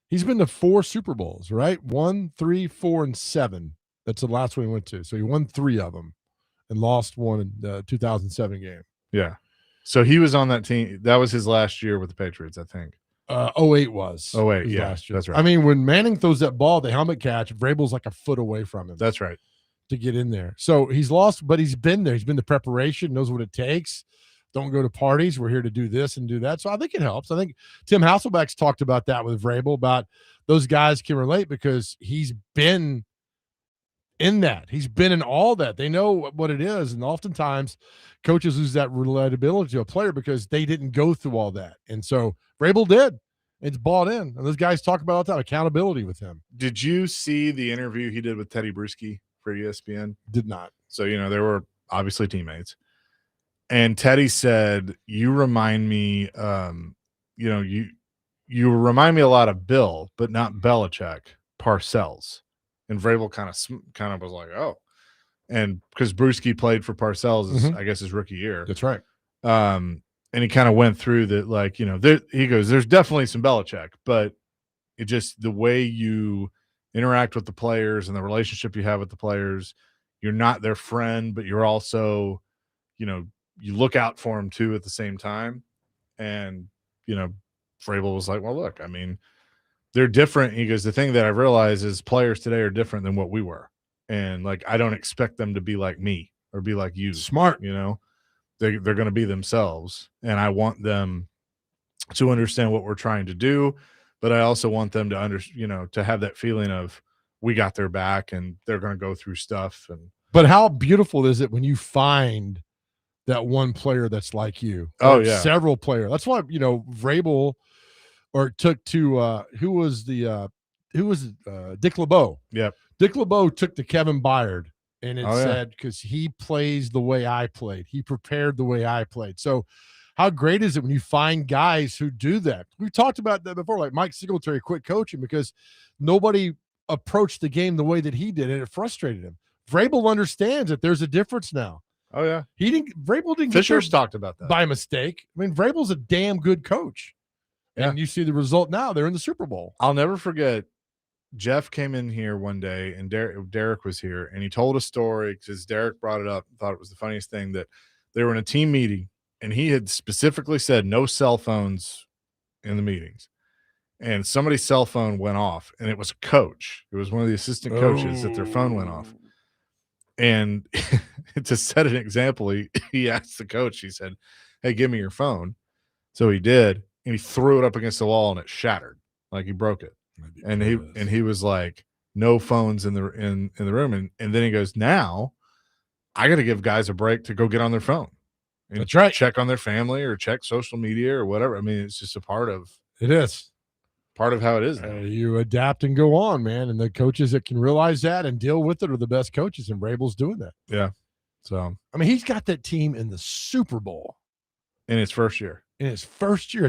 [SPEAKER 2] He's been to 4 Super Bowls, right? 1, 3, 4, and 7. That's the last one he went to. So he won 3 of them and lost one in the 2007 game.
[SPEAKER 1] Yeah. So he was on that team. That was his last year with the Patriots, I think.
[SPEAKER 2] 08 was.
[SPEAKER 1] 08, yeah,
[SPEAKER 2] last year.
[SPEAKER 1] that's right.
[SPEAKER 2] I mean, when Manning throws that ball, the helmet catch, Vrabel's like a foot away from him.
[SPEAKER 1] That's right.
[SPEAKER 2] To get in there. So he's lost, but he's been there. He's been to preparation, knows what it takes. Don't go to parties. We're here to do this and do that. So I think it helps. I think Tim Hasselbeck's talked about that with Vrabel, about those guys can relate because he's been in that. He's been in all that. They know what it is. And oftentimes coaches lose that relatability to a player because they didn't go through all that. And so Vrabel did. It's bought in. And those guys talk about all the time, accountability with him.
[SPEAKER 1] Did you see the interview he did with Teddy Bruschi for ESPN?
[SPEAKER 2] Did not.
[SPEAKER 1] So, they were obviously teammates. And Teddy said, you remind me, you remind me a lot of Bill, but not Belichick, Parcells. And Vrabel kind of was like, oh. And because Bruschi played for Parcells, I guess, his rookie year.
[SPEAKER 2] That's right.
[SPEAKER 1] And he kind of went through that, he goes, there's definitely some Belichick, but it just, the way you interact with the players and the relationship you have with the players, you're not their friend, but you're also, you look out for them too at the same time. And, Vrabel was like, well, look, I mean, they're different. He goes, the thing that I've realized is players today are different than what we were. And I don't expect them to be like me or be like you.
[SPEAKER 2] Smart.
[SPEAKER 1] They're going to be themselves. And I want them to understand what we're trying to do. But I also want them to to have that feeling of we got their back and they're going to go through stuff.
[SPEAKER 2] But how beautiful is it when you find that one player that's like you?
[SPEAKER 1] Oh, yeah.
[SPEAKER 2] Several players. That's why, Vrabel took to who was Dick LeBeau.
[SPEAKER 1] Yep.
[SPEAKER 2] Dick LeBeau took to Kevin Byard and it
[SPEAKER 1] yeah.
[SPEAKER 2] said, because he plays the way I played. He prepared the way I played. So how great is it when you find guys who do that? We talked about that before, like Mike Singletary quit coaching because nobody approached the game the way that he did, and it frustrated him. Vrabel understands that there's a difference now.
[SPEAKER 1] Oh, yeah.
[SPEAKER 2] Vrabel didn't
[SPEAKER 1] Fisher's talked about that.
[SPEAKER 2] By mistake. I mean, Vrabel's a damn good coach. And you see the result now. They're in the Super Bowl.
[SPEAKER 1] I'll never forget, Jeff came in here one day, and Derek was here, and he told a story because Derek brought it up and thought it was the funniest thing, that they were in a team meeting, and he had specifically said no cell phones in the meetings. And somebody's cell phone went off, and it was a coach. It was one of the assistant coaches that their phone went off. And to set an example, he asked the coach, he said, hey, give me your phone. So he did. and he threw it up against the wall and it shattered, like he broke it. And he was like, no phones in the room, and then he goes, now I got to give guys a break to go get on their phone and
[SPEAKER 2] That's right.
[SPEAKER 1] check on their family or check social media or whatever. I mean, it's just a part of how it is now.
[SPEAKER 2] You adapt and go on, man. And the coaches that can realize that and deal with it are the best coaches, and Vrabel's doing that.
[SPEAKER 1] Yeah. So,
[SPEAKER 2] I mean, he's got that team in the Super Bowl
[SPEAKER 1] in his first year.
[SPEAKER 2] A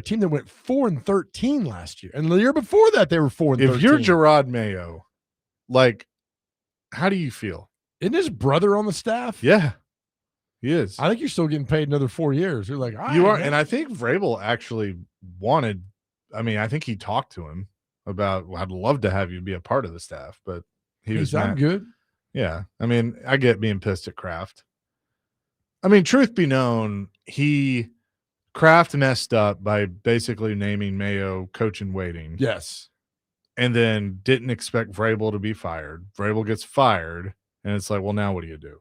[SPEAKER 2] team that went 4-13 last year. And the year before that, they were 4-13.
[SPEAKER 1] If you're Gerard Mayo, like, how do you feel?
[SPEAKER 2] Isn't his brother on the staff?
[SPEAKER 1] Yeah, he is.
[SPEAKER 2] I think you're still getting paid another 4 years. You're like,
[SPEAKER 1] you are. And I think Vrabel actually wanted, I think he talked to him about, well, I'd love to have you be a part of the staff, but he's
[SPEAKER 2] I'm good.
[SPEAKER 1] Yeah. I mean, I get being pissed at Kraft. I mean, truth be known, Kraft messed up by basically naming Mayo coach in waiting.
[SPEAKER 2] Yes.
[SPEAKER 1] And then didn't expect Vrabel to be fired. Vrabel gets fired, and it's like, well, now what do you do?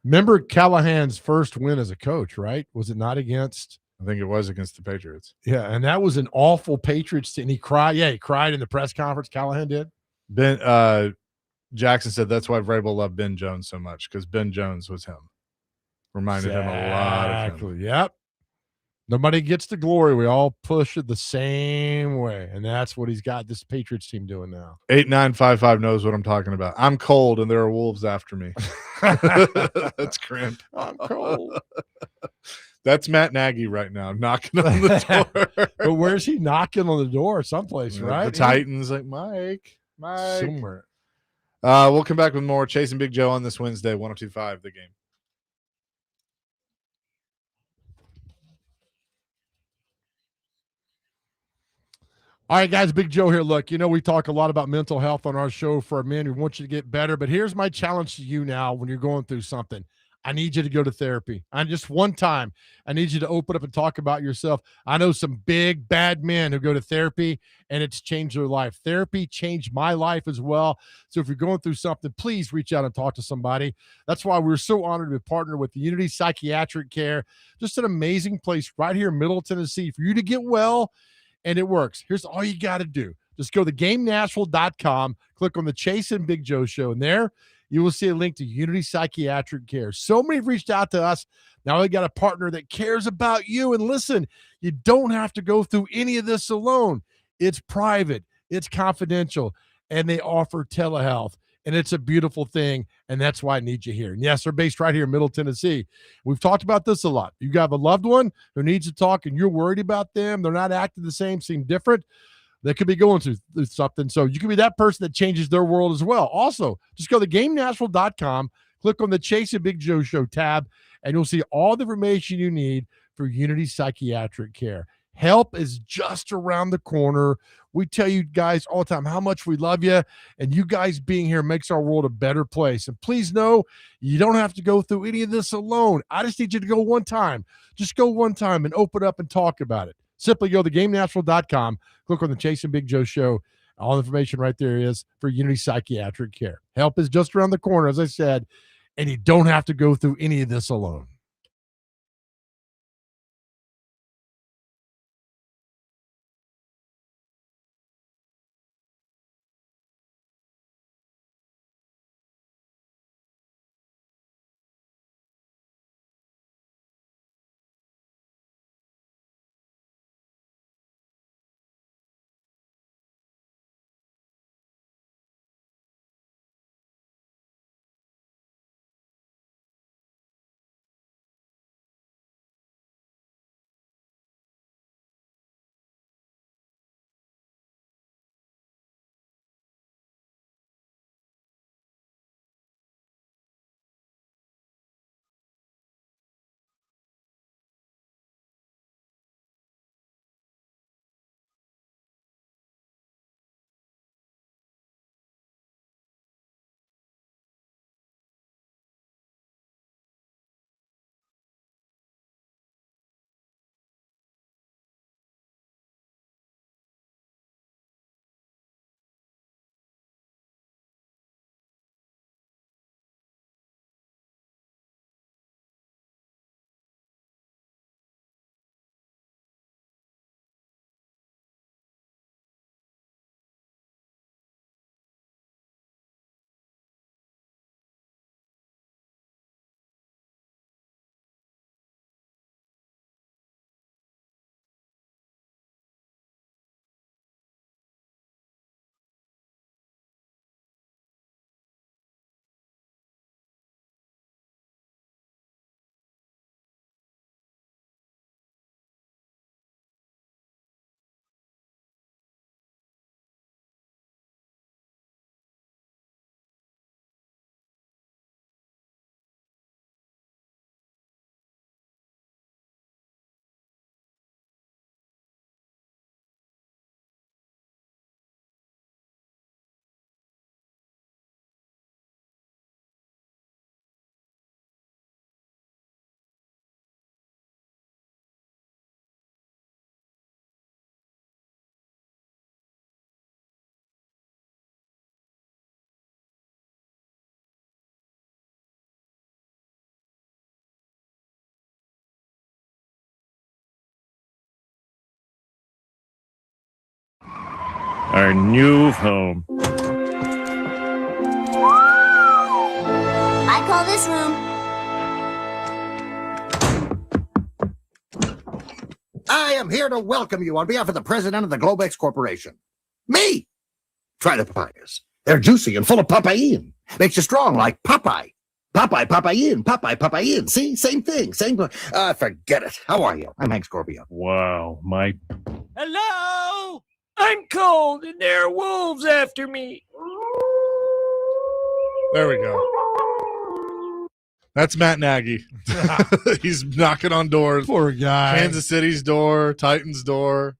[SPEAKER 2] Remember Callahan's first win as a coach, right? Was it not against?
[SPEAKER 1] I think it was against the Patriots.
[SPEAKER 2] Yeah, and that was an awful Patriots team. And he cried. Yeah, he cried in the press conference. Callahan did.
[SPEAKER 1] Jackson said that's why Vrabel loved Ben Jones so much, because Ben Jones was him. Reminded him a lot of him.
[SPEAKER 2] Yep. Nobody gets the glory. We all push it the same way. And that's what he's got this Patriots team doing now.
[SPEAKER 1] 8955 knows what I'm talking about. I'm cold and there are wolves after me. That's crimp.
[SPEAKER 2] I'm cold.
[SPEAKER 1] That's Matt Nagy right now, knocking on the door.
[SPEAKER 2] But where's he knocking on the door? Someplace, right?
[SPEAKER 1] The Titans, like Mike.
[SPEAKER 2] Somewhere.
[SPEAKER 1] We'll come back with more Chasing Big Joe on this Wednesday, 102.5 The Game.
[SPEAKER 2] All right, guys, Big Joe here. Look, we talk a lot about mental health on our show for our men. We want you to get better. But here's my challenge to you now when you're going through something. I need you to go to therapy. And just one time, I need you to open up and talk about yourself. I know some big, bad men who go to therapy, and it's changed their life. Therapy changed my life as well. So if you're going through something, please reach out and talk to somebody. That's why we're so honored to partner with Unity Psychiatric Care. Just an amazing place right here in Middle Tennessee for you to get well. And it works. Here's all you got to do. Just go to GameNashville.com, click on the Chase and Big Joe show, and there you will see a link to Unity Psychiatric Care. So many have reached out to us. Now we got a partner that cares about you. And listen, you don't have to go through any of this alone. It's private, it's confidential, and they offer telehealth. And it's a beautiful thing, and that's why I need you here. And yes, they're based right here in Middle Tennessee. We've talked about this a lot. You have a loved one who needs to talk, and you're worried about them. They're not acting the same, seem different. They could be going through something. So you can be that person that changes their world as well. Also, just go to GameNashville.com, click on the Chase and Big Joe Show tab, and you'll see all the information you need for Unity Psychiatric Care. Help is just around the corner. We tell you guys all the time how much we love you, and you guys being here makes our world a better place. And please know you don't have to go through any of this alone. I just need you to go one time. Just go one time and open up and talk about it. Simply go to GameNashville.com, click on the Chase and Big Joe Show. All the information right there is for Unity Psychiatric Care. Help is just around the corner, as I said, and you don't have to go through any of this alone.
[SPEAKER 13] our new home.
[SPEAKER 14] I call this room.
[SPEAKER 15] I am here to welcome you on behalf of the president of the Globex Corporation. Me! Try the papayas. They're juicy and full of papain. Makes you strong like Popeye. Popeye, papain, Popeye, papain. See? Same thing. Same. Forget it. How are you? I'm Hank Scorpio.
[SPEAKER 13] Wow, my.
[SPEAKER 3] Hello! I'm cold and there are wolves after me.
[SPEAKER 1] There we go. That's Matt Nagy. He's knocking on doors.
[SPEAKER 2] Poor guy.
[SPEAKER 1] Kansas City's door, Titans' door.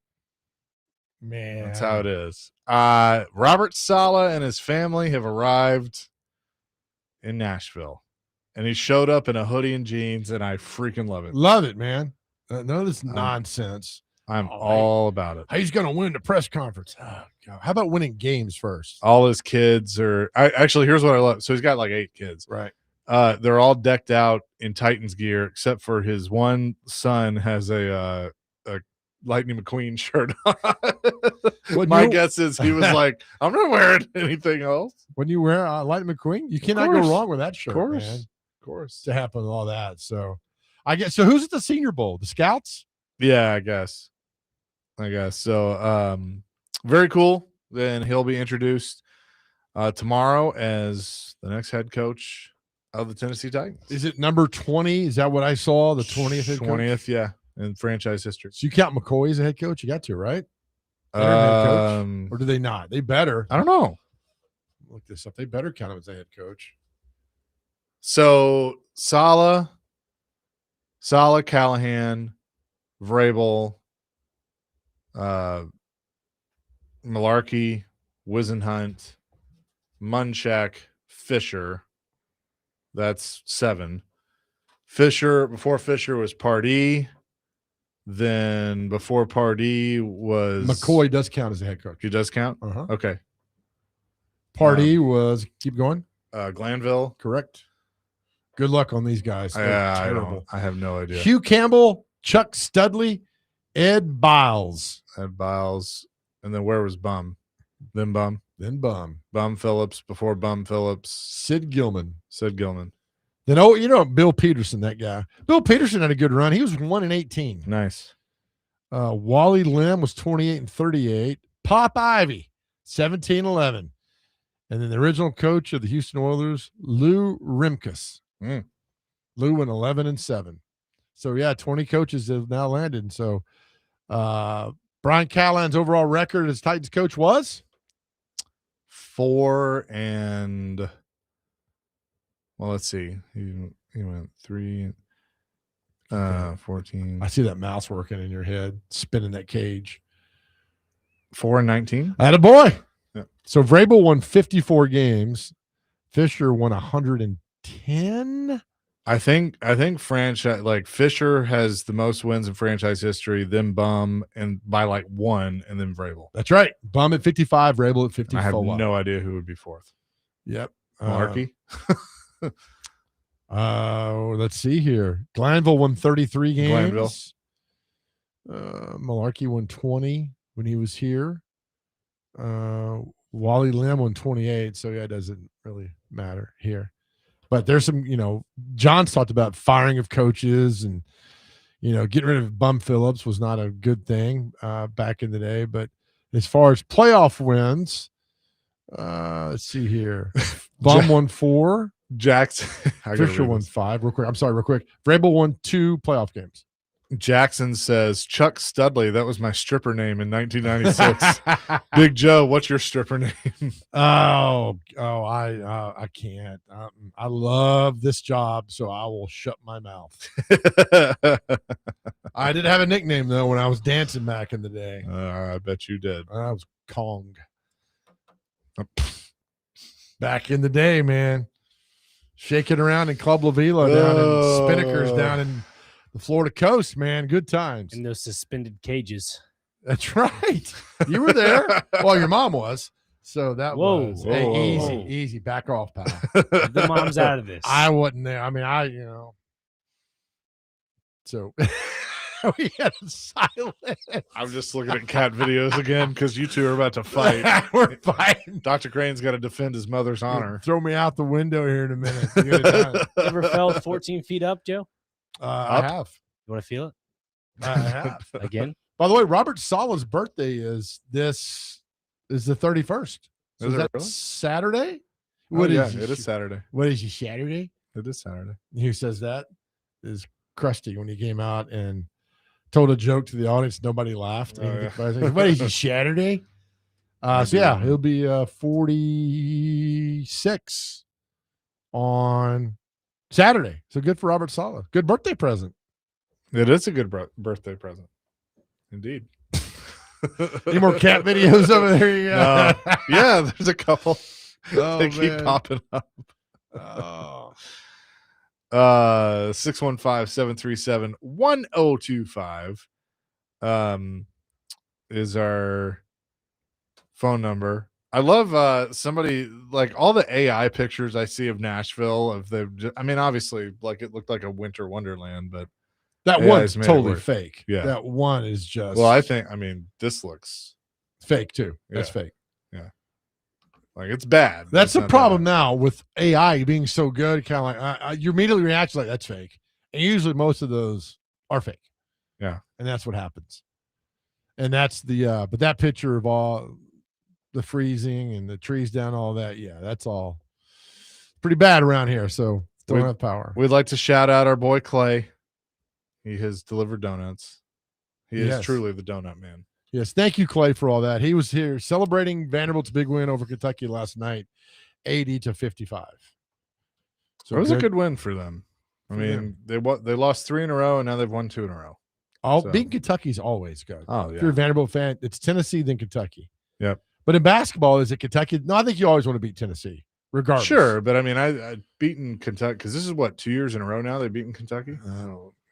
[SPEAKER 2] Man.
[SPEAKER 1] That's how it is. Robert Saleh and his family have arrived in Nashville. And he showed up in a hoodie and jeans, and I freaking love it.
[SPEAKER 2] Love it, man. None of this nonsense.
[SPEAKER 1] I'm all about it.
[SPEAKER 2] He's going to win the press conference. Oh, God. How about winning games first?
[SPEAKER 1] All his kids are actually, here's what I love. So he's got like 8 kids.
[SPEAKER 2] Right.
[SPEAKER 1] They're all decked out in Titans gear, except for his one son has a Lightning McQueen shirt on. My guess is he was like, I'm not wearing anything else.
[SPEAKER 2] When you wear Lightning McQueen, you cannot go wrong with that shirt, man.
[SPEAKER 1] Of course.
[SPEAKER 2] To happen with all that. So I guess, so who's at the Senior Bowl? The Scouts?
[SPEAKER 1] Yeah, I guess. So very cool. Then he'll be introduced tomorrow as the next head coach of the Tennessee Titans.
[SPEAKER 2] Is it number 20? Is that what I saw? The 20th head coach?
[SPEAKER 1] 20th, yeah, in franchise history.
[SPEAKER 2] So you count McCoy as a head coach? You got to, right? Head coach? Or do they not? They better.
[SPEAKER 1] I don't know.
[SPEAKER 2] Look this up. They better count him as a head coach.
[SPEAKER 1] So Saleh, Callahan, Vrabel, Malarkey, Wisenhunt, Munchak, Fisher. That's 7. Before Fisher was Pardee. Then before Pardee was
[SPEAKER 2] McCoy does count as a head coach.
[SPEAKER 1] He does count?
[SPEAKER 2] Uh-huh.
[SPEAKER 1] Okay.
[SPEAKER 2] Pardee was, keep going.
[SPEAKER 1] Glanville.
[SPEAKER 2] Correct. Good luck on these guys. Terrible.
[SPEAKER 1] I have no idea.
[SPEAKER 2] Hugh Campbell, Chuck Studley, Ed Biles.
[SPEAKER 1] And then where was Bum? Then Bum. Bum Phillips, before Bum Phillips.
[SPEAKER 2] Sid Gilman. Then, Bill Peterson, that guy. Bill Peterson had a good run. He was 1-18.
[SPEAKER 1] Nice.
[SPEAKER 2] Wally Lim was 28-38. Pop Ivy, 17-11. And then the original coach of the Houston Oilers, Lou Rimkus. Lou went 11-7. So, yeah, 20 coaches have now landed. And so, Brian Callahan's overall record as Titans coach was
[SPEAKER 1] 4 and well, let's see. He went 3 14.
[SPEAKER 2] I see that mouse working in your head, spinning that cage.
[SPEAKER 1] 4-19.
[SPEAKER 2] Attaboy.
[SPEAKER 1] Yeah.
[SPEAKER 2] So Vrabel won 54 games. Fisher won 110.
[SPEAKER 1] I think franchise, like Fisher has the most wins in franchise history, then Bum, and by like 1, and then Vrabel.
[SPEAKER 2] That's right. Bum at 55, Vrabel at 54.
[SPEAKER 1] I have no idea who would be 4th.
[SPEAKER 2] Yep.
[SPEAKER 1] Malarkey.
[SPEAKER 2] Let's see here. Glanville won 33 games. Malarkey won 20 when he was here. Wally Lim won 28. So yeah, it doesn't really matter here. But there's some, John's talked about firing of coaches and, getting rid of Bum Phillips was not a good thing back in the day. But as far as playoff wins, let's see here. Bum won 4.
[SPEAKER 1] Jackson.
[SPEAKER 2] Fisher won 5. Real quick. Vrabel won 2 playoff games.
[SPEAKER 1] Jackson says, Chuck Studley. That was my stripper name in 1996. Big Joe, what's your stripper name?
[SPEAKER 2] I can't. I love this job, so I will shut my mouth. I did have a nickname, though, when I was dancing back in the day.
[SPEAKER 1] I bet you did.
[SPEAKER 2] I was Kong. Back in the day, man. Shaking around in Club La Vila down in Spinnakers down in the Florida coast, man. Good times.
[SPEAKER 3] In those suspended cages.
[SPEAKER 2] That's right. You were there. Well, your mom was. So that was easy. Back off, pal.
[SPEAKER 3] The mom's out of this.
[SPEAKER 2] I wasn't there. I mean, So we had a silence.
[SPEAKER 1] I'm just looking at cat videos again because you two are about to fight.
[SPEAKER 2] We're fighting.
[SPEAKER 1] Dr. Crane's got to defend his mother's honor.
[SPEAKER 2] Throw me out the window here in a minute. To get it done.
[SPEAKER 3] Ever felt 14 feet up, Joe?
[SPEAKER 2] I have.
[SPEAKER 3] You want to feel it
[SPEAKER 2] I have.
[SPEAKER 3] again?
[SPEAKER 2] By the way, Robert Sala's birthday is the 31st. So
[SPEAKER 1] Is
[SPEAKER 2] is
[SPEAKER 1] it
[SPEAKER 2] that
[SPEAKER 1] really?
[SPEAKER 2] Saturday?
[SPEAKER 1] Oh, yeah, it is Saturday.
[SPEAKER 2] What is he, Saturday?
[SPEAKER 1] It is Saturday.
[SPEAKER 2] Who says that? Is Krusty when he came out and told a joke to the audience. Nobody laughed.
[SPEAKER 1] Oh, yeah.
[SPEAKER 2] What is he, Saturday? So yeah, he'll be 46 on Saturday. So good for Robert Sala. Good birthday present.
[SPEAKER 1] It is a good birthday present. Indeed.
[SPEAKER 2] Any more cat videos over there?
[SPEAKER 1] No. Yeah, there's a couple.
[SPEAKER 2] Oh,
[SPEAKER 1] They keep
[SPEAKER 2] man.
[SPEAKER 1] popping up.
[SPEAKER 2] Oh.
[SPEAKER 1] 615-737-1025 is our phone number. I love somebody like all the AI pictures I see of Nashville I mean, obviously, like it looked like a winter wonderland, but
[SPEAKER 2] That
[SPEAKER 1] AI's
[SPEAKER 2] one's
[SPEAKER 1] made it
[SPEAKER 2] totally
[SPEAKER 1] work.
[SPEAKER 2] fake.
[SPEAKER 1] Yeah.
[SPEAKER 2] That one is just
[SPEAKER 1] Well, I mean, this looks
[SPEAKER 2] fake too. That's
[SPEAKER 1] Yeah.
[SPEAKER 2] fake.
[SPEAKER 1] Yeah. Like it's bad. but
[SPEAKER 2] That's
[SPEAKER 1] it's
[SPEAKER 2] the
[SPEAKER 1] not
[SPEAKER 2] problem
[SPEAKER 1] bad.
[SPEAKER 2] now with AI being so good. Kind of like you immediately react like that's fake, and usually most of those are fake.
[SPEAKER 1] Yeah.
[SPEAKER 2] And that's what happens. And that's the but that picture of all the freezing and the trees down, all that, yeah, that's all pretty bad around here. So don't have power.
[SPEAKER 1] We'd like to shout out our boy Clay. He has delivered donuts. He
[SPEAKER 2] Yes.
[SPEAKER 1] is truly the donut man.
[SPEAKER 2] Yes, thank you, Clay, for all that. He was here celebrating Vanderbilt's big win over Kentucky last night, 80-55. So
[SPEAKER 1] It was a good win for them. I mean, they lost 3 in a row, and now they've won 2 in a row.
[SPEAKER 2] Beating Kentucky's always good.
[SPEAKER 1] Oh,
[SPEAKER 2] If you're a
[SPEAKER 1] yeah.
[SPEAKER 2] Vanderbilt fan, it's Tennessee then Kentucky.
[SPEAKER 1] Yep.
[SPEAKER 2] But in basketball, is it Kentucky? No, I think you always want to beat Tennessee, regardless.
[SPEAKER 1] Sure, but I mean, I beaten Kentucky because this is what 2 years in a row now they've beaten Kentucky.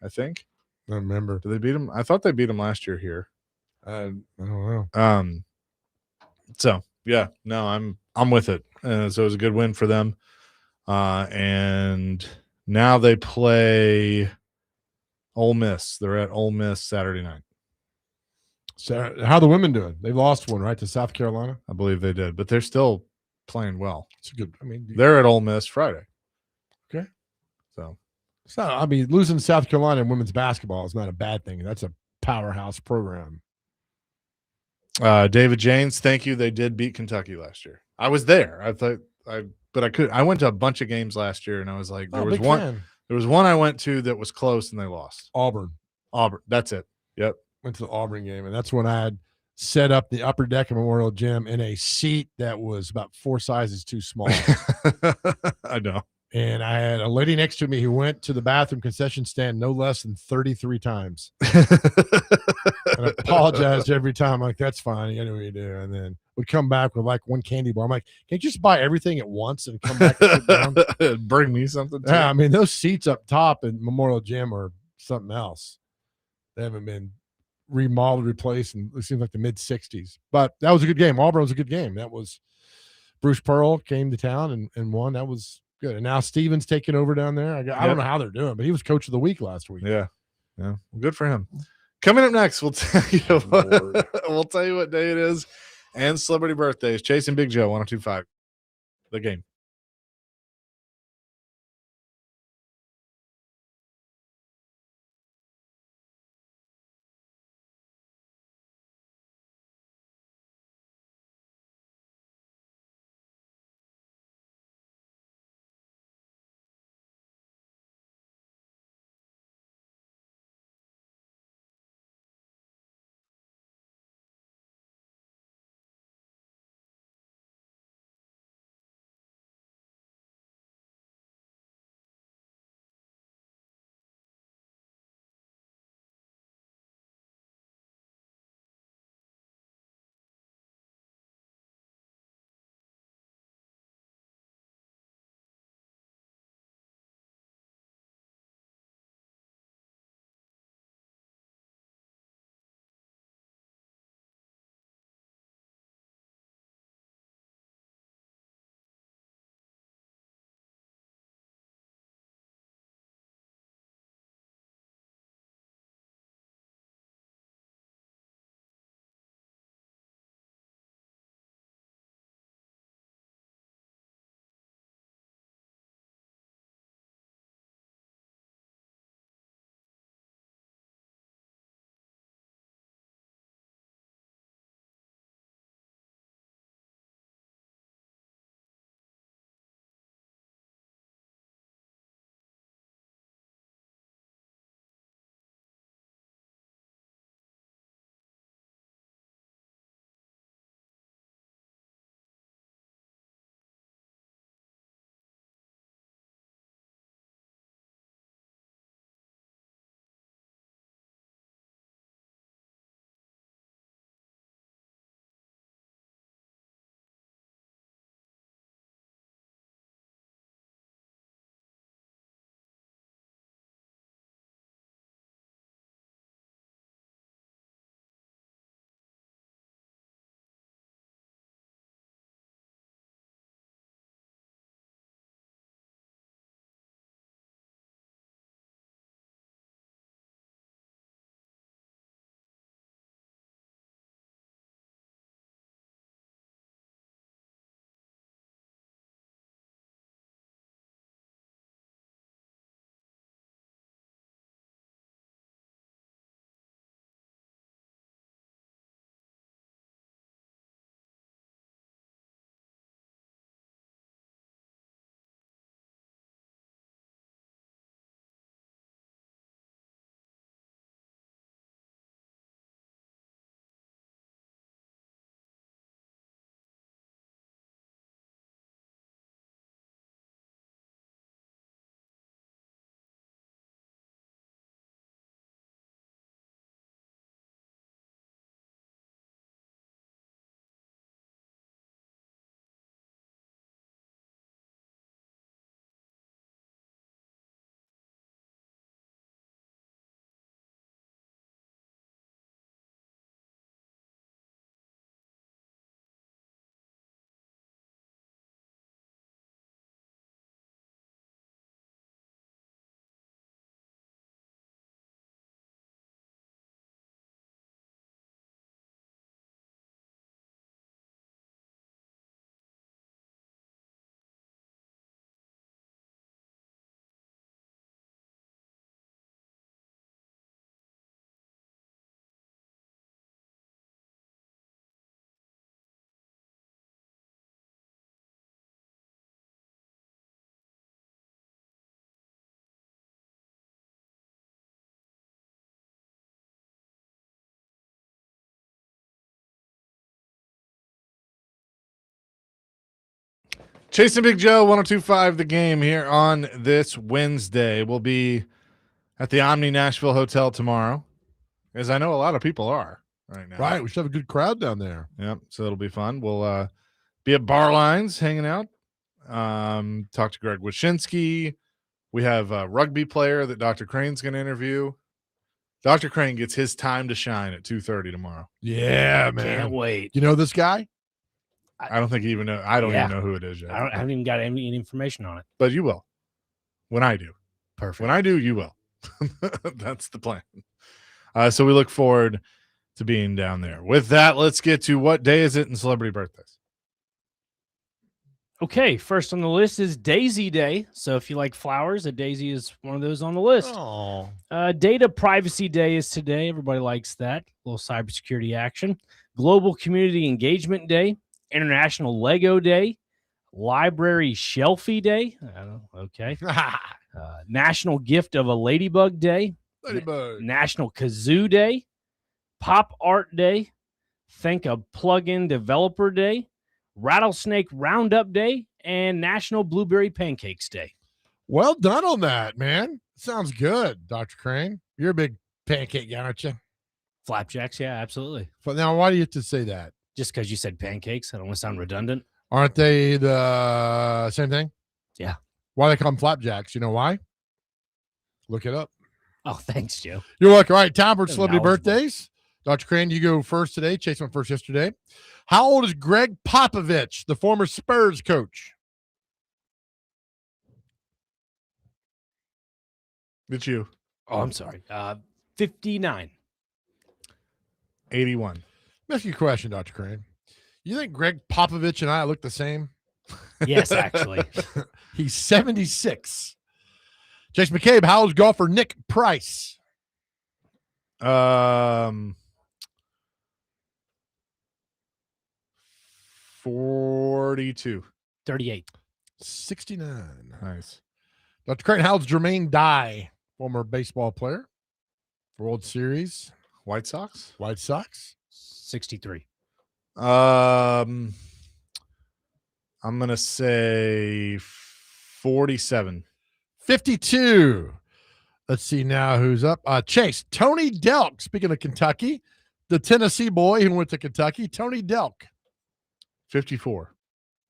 [SPEAKER 1] I think.
[SPEAKER 2] I don't remember.
[SPEAKER 1] Did they beat them? I thought they beat them last year here.
[SPEAKER 2] I don't know.
[SPEAKER 1] So yeah, no, I'm with it. So it was a good win for them. And now they play Ole Miss. They're at Ole Miss Saturday night.
[SPEAKER 2] So how are the women doing? They lost one, right, to South Carolina.
[SPEAKER 1] I believe they did, but they're still playing well.
[SPEAKER 2] It's a good. I mean,
[SPEAKER 1] They're at Ole Miss Friday.
[SPEAKER 2] Okay.
[SPEAKER 1] So
[SPEAKER 2] it's not. I mean, losing to South Carolina in women's basketball is not a bad thing. That's a powerhouse program.
[SPEAKER 1] David James, thank you. They did beat Kentucky last year. I was there. I went to a bunch of games last year, and I was like, there was
[SPEAKER 2] big
[SPEAKER 1] one.
[SPEAKER 2] fan.
[SPEAKER 1] There was one I went to that was close, and they lost.
[SPEAKER 2] Auburn.
[SPEAKER 1] That's it. Yep.
[SPEAKER 2] Went to the Auburn game, and that's when I had set up the upper deck of Memorial Gym in a seat that was about 4 sizes too small.
[SPEAKER 1] I know.
[SPEAKER 2] And I had a lady next to me who went to the bathroom concession stand no less than 33 times. And I apologized every time. I'm like, that's fine. I know what you do. And then would come back with like one candy bar. I'm like, can't you just buy everything at once and come back and sit down?
[SPEAKER 1] Bring me something. Too.
[SPEAKER 2] Yeah, I mean, those seats up top in Memorial Gym are something else. They haven't been remodeled, replaced, and it seems like the mid 60s. But that was a good game. Auburn was a good game. That was Bruce Pearl came to town and won. That was good. And now Steven's taking over down there. I don't know how they're doing, but he was coach of the week last week.
[SPEAKER 1] Yeah. Well, good for him. Coming up next, we'll tell you what day it is and celebrity birthdays. Chasing Big Joe, 102.5. The Game. Chasing Big Joe, 1025 The Game here on this Wednesday. We'll be at the Omni Nashville Hotel tomorrow, as I know a lot of people are right now.
[SPEAKER 2] Right. We should have a good crowd down there.
[SPEAKER 1] Yep. So it'll be fun. We'll be at Bar Lines hanging out. Talk to Greg Wyshynski. We have a rugby player that Dr. Crane's going to interview. Dr. Crane gets his time to shine at 2:30 tomorrow.
[SPEAKER 2] Yeah, man.
[SPEAKER 3] Can't wait.
[SPEAKER 2] You know this guy?
[SPEAKER 1] I don't think you even know. I don't even know who it is yet.
[SPEAKER 3] I haven't even got any information on it.
[SPEAKER 1] But you will. When I do.
[SPEAKER 3] Perfect.
[SPEAKER 1] When I do, you will. That's the plan. So we look forward to being down there. With that, let's get to what day is it in celebrity birthdays?
[SPEAKER 3] Okay, first on the list is Daisy Day. So if you like flowers, a daisy is one of those on the list.
[SPEAKER 2] Oh.
[SPEAKER 3] Data Privacy Day is today. Everybody likes that. A little cybersecurity action. Global Community Engagement Day. International Lego Day. Library Shelfie Day. I don't know. Okay. National Gift of a Ladybug Day.
[SPEAKER 2] Ladybug.
[SPEAKER 3] National Kazoo Day. Pop Art Day. Thank a Plugin Developer Day. Rattlesnake Roundup Day, and National Blueberry Pancakes Day.
[SPEAKER 2] Well done on that, man. Sounds good, Dr. Crane. You're a big pancake guy, aren't you?
[SPEAKER 3] Flapjacks, yeah, absolutely.
[SPEAKER 2] But now, why do you have to say that?
[SPEAKER 3] Just because you said pancakes, I don't want to sound redundant.
[SPEAKER 2] Aren't they the same thing?
[SPEAKER 3] Yeah.
[SPEAKER 2] Why they call them flapjacks? You know why? Look it up.
[SPEAKER 3] Oh, thanks, Joe.
[SPEAKER 2] You're welcome. All right, time for celebrity
[SPEAKER 3] Knowledgeable.
[SPEAKER 2] birthdays. Dr. Crane, you go first today. Chase went first yesterday. How old is Greg Popovich, the former Spurs coach?
[SPEAKER 1] It's you.
[SPEAKER 3] Oh, I'm sorry. 59.
[SPEAKER 1] 81.
[SPEAKER 2] Let me ask you a question, Dr. Crane. You think Greg Popovich and I look the same?
[SPEAKER 3] Yes, actually.
[SPEAKER 2] He's 76. Chase McCabe, how old is golfer Nick Price?
[SPEAKER 1] 42.
[SPEAKER 3] 38.
[SPEAKER 2] 69.
[SPEAKER 1] Nice.
[SPEAKER 2] Dr. Crane, how old is Jermaine Dye, former baseball player? World Series.
[SPEAKER 1] White Sox?
[SPEAKER 2] White Sox.
[SPEAKER 3] 63.
[SPEAKER 1] I'm gonna say 47.
[SPEAKER 2] 52. Let's see now who's up. Chase, Tony Delk. Speaking of Kentucky, the Tennessee boy who went to Kentucky, Tony Delk.
[SPEAKER 1] 54.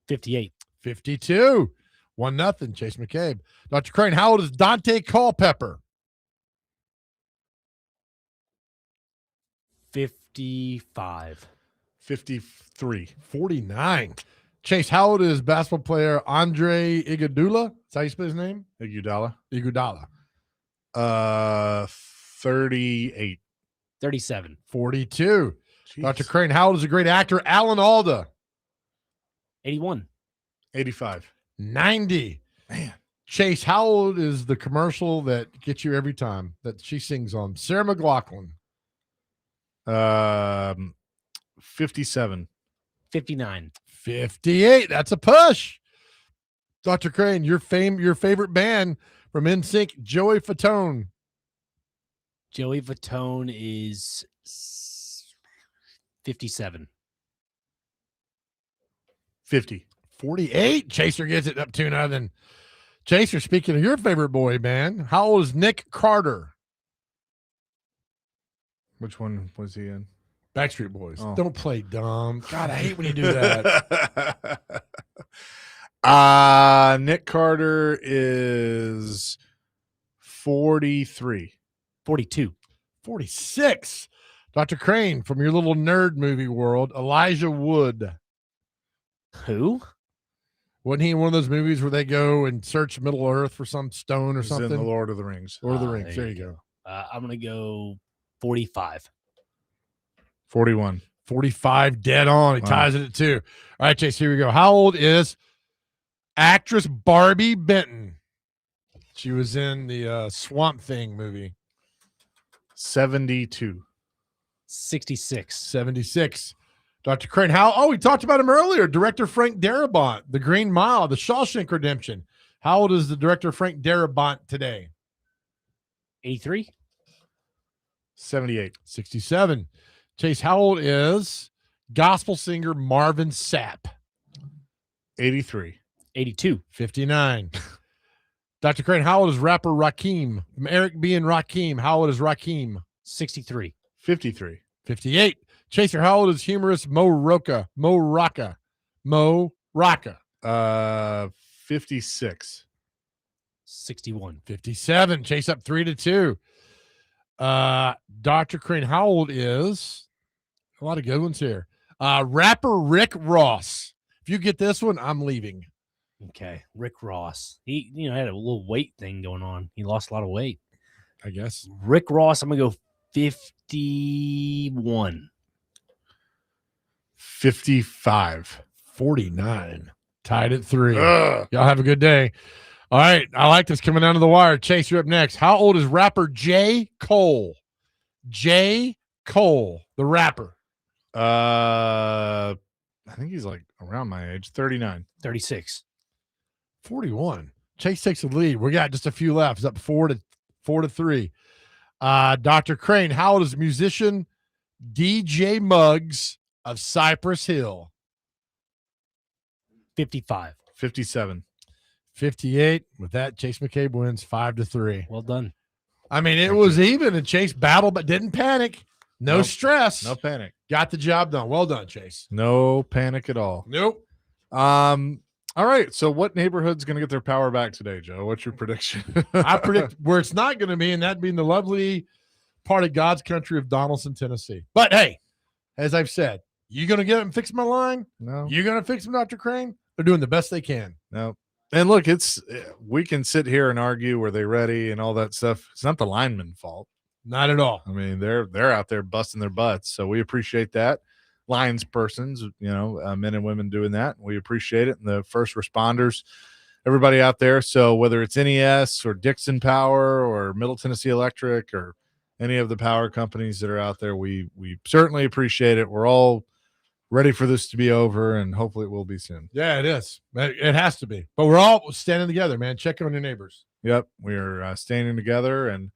[SPEAKER 3] 58.
[SPEAKER 2] 52. 1-0. Chase McCabe. Dr. Crane, how old is Dante Culpepper?
[SPEAKER 3] 55.
[SPEAKER 1] 53.
[SPEAKER 2] 49. Chase, how old is basketball player Andre Iguodala? Is that how you spell his name?
[SPEAKER 1] Iguodala.
[SPEAKER 2] 38.
[SPEAKER 3] 37.
[SPEAKER 2] 42.
[SPEAKER 1] Jeez.
[SPEAKER 2] Dr. Crane, how old is the great actor Alan Alda?
[SPEAKER 3] 81.
[SPEAKER 1] 85.
[SPEAKER 2] 90.
[SPEAKER 1] Man.
[SPEAKER 2] Chase, how old is the commercial that gets you every time that she sings on? Sarah McLachlan.
[SPEAKER 1] 57.
[SPEAKER 3] 59.
[SPEAKER 2] 58. That's a push. Dr. Crane, your favorite band from NSYNC, Joey Fatone.
[SPEAKER 3] Joey Fatone is 57.
[SPEAKER 1] 50.
[SPEAKER 2] 48. Chaser gets it up 2-0. Chaser, speaking of your favorite boy band, how old is Nick Carter?
[SPEAKER 1] Which one was he in?
[SPEAKER 2] Backstreet Boys.
[SPEAKER 1] Oh.
[SPEAKER 2] Don't play dumb. God, I hate when you do that.
[SPEAKER 1] Nick Carter is 43.
[SPEAKER 3] 42.
[SPEAKER 2] 46. Dr. Crane, from your little nerd movie world, Elijah Wood.
[SPEAKER 3] Who?
[SPEAKER 2] Wasn't he in one of those movies where they go and search Middle Earth for some stone or
[SPEAKER 1] He's
[SPEAKER 2] something?
[SPEAKER 1] in the Lord of the Rings.
[SPEAKER 2] Lord of the Rings. There you go.
[SPEAKER 3] I'm going to go 45.
[SPEAKER 1] 41.
[SPEAKER 2] 45, dead on. He
[SPEAKER 1] Wow.
[SPEAKER 2] ties it at 2. All right, Chase, here we go. How old is actress Barbie Benton? She was in the Swamp Thing movie.
[SPEAKER 1] 72.
[SPEAKER 3] 66.
[SPEAKER 2] 76. Dr. Crane, we talked about him earlier. Director Frank Darabont, The Green Mile, The Shawshank Redemption. How old is the director Frank Darabont today?
[SPEAKER 3] 83.
[SPEAKER 1] 78.
[SPEAKER 2] 67. Chase, how old is gospel singer Marvin Sapp?
[SPEAKER 1] 83.
[SPEAKER 3] 82.
[SPEAKER 2] 59. Dr. Crane, how old is rapper Rakim? From Eric B. and Rakim, how old is Rakim?
[SPEAKER 3] 63.
[SPEAKER 1] 53.
[SPEAKER 2] 58. Chaser, how old is humorist Mo Rocca? Mo Rocca.
[SPEAKER 1] 56.
[SPEAKER 3] 61.
[SPEAKER 2] 57. Chase up 3-2. Dr. Crane, how old is a lot of good ones here? Rapper Rick Ross. If you get this one, I'm leaving.
[SPEAKER 3] Okay. Rick Ross. He, had a little weight thing going on. He lost a lot of weight.
[SPEAKER 2] I guess.
[SPEAKER 3] Rick Ross, I'm going to go 51.
[SPEAKER 1] 55.
[SPEAKER 2] 49. Tied at 3. Y'all have a good day. All right. I like this coming down to the wire. Chase, you're up next. How old is rapper J. Cole? J. Cole, the rapper.
[SPEAKER 1] I think he's like around my age, 39.
[SPEAKER 3] 36.
[SPEAKER 2] 41. Chase takes the lead. We got just a few left. It's up 4-3. Dr. Crane, how old is musician DJ Muggs of Cypress Hill?
[SPEAKER 3] 55.
[SPEAKER 1] 57.
[SPEAKER 2] 58. With that, Chase McCabe wins 5-3.
[SPEAKER 3] Well done.
[SPEAKER 2] I mean, it was even, and Chase battled but didn't panic. No stress.
[SPEAKER 1] No panic.
[SPEAKER 2] Got the job done. Well done, Chase.
[SPEAKER 1] No panic at all.
[SPEAKER 2] Nope.
[SPEAKER 1] All right. So what neighborhood's going to get their power back today, Joe? What's your prediction?
[SPEAKER 2] I predict where it's not going to be, and that being the lovely part of God's country of Donaldson, Tennessee. But hey, as I've said, you going to get them fix my line?
[SPEAKER 1] No.
[SPEAKER 2] You going to fix them, Dr. Crane? They're doing the best they can.
[SPEAKER 1] No. And look, we can sit here and argue, were they ready and all that stuff. It's not the lineman's fault.
[SPEAKER 2] Not at all.
[SPEAKER 1] I mean, they're out there busting their butts. So we appreciate that. Lions persons, men and women doing that. We appreciate it. And the first responders, everybody out there. So whether it's NES or Dixon Power or Middle Tennessee Electric or any of the power companies that are out there, we certainly appreciate it. We're all ready for this to be over, and hopefully it will be soon.
[SPEAKER 2] Yeah, it is. It has to be. But we're all standing together, man. Check on your neighbors.
[SPEAKER 1] Yep. We are standing together and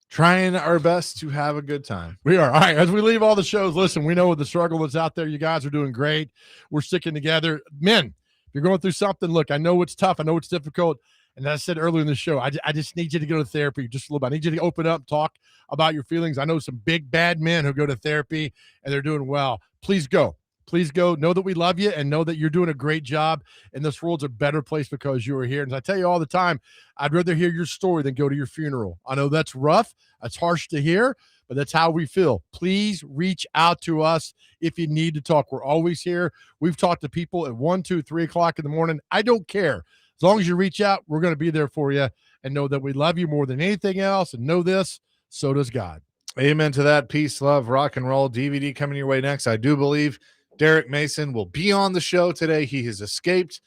[SPEAKER 1] trying our best to have a good time.
[SPEAKER 2] We are. All right. As we leave all the shows, listen, we know the struggle that's out there. You guys are doing great. We're sticking together. Men, if you're going through something, look, I know it's tough. I know it's difficult. And as I said earlier in the show, I just need you to go to therapy just a little bit. I need you to open up, talk about your feelings. I know some big, bad men who go to therapy and they're doing well. Please go. Please go. Know that we love you and know that you're doing a great job. And this world's a better place because you are here. And I tell you all the time, I'd rather hear your story than go to your funeral. I know that's rough. That's harsh to hear, but that's how we feel. Please reach out to us if you need to talk. We're always here. We've talked to people at 1, 2, 3 o'clock in the morning. I don't care. As long as you reach out, we're going to be there for you and know that we love you more than anything else. And know this, so does God.
[SPEAKER 1] Amen to that. Peace, love, rock and roll. DVD coming your way next. I do believe Derek Mason will be on the show today. He has escaped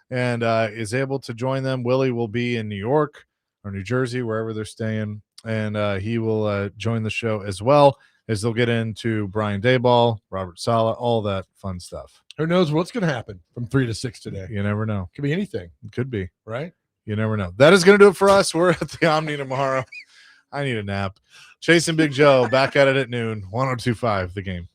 [SPEAKER 1] and is able to join them. Willie will be in New York or New Jersey, wherever they're staying, and he will join the show as well as they'll get into Brian Daboll, Robert Saleh, all that fun stuff.
[SPEAKER 2] Who knows what's going to happen from 3 to 6 today?
[SPEAKER 1] You never know.
[SPEAKER 2] Could be anything.
[SPEAKER 1] It could be.
[SPEAKER 2] Right?
[SPEAKER 1] You never know. That is going to do it for us. We're at the Omni tomorrow. I need a nap. Chase and Big Joe back at it at noon. 102.5 The Game.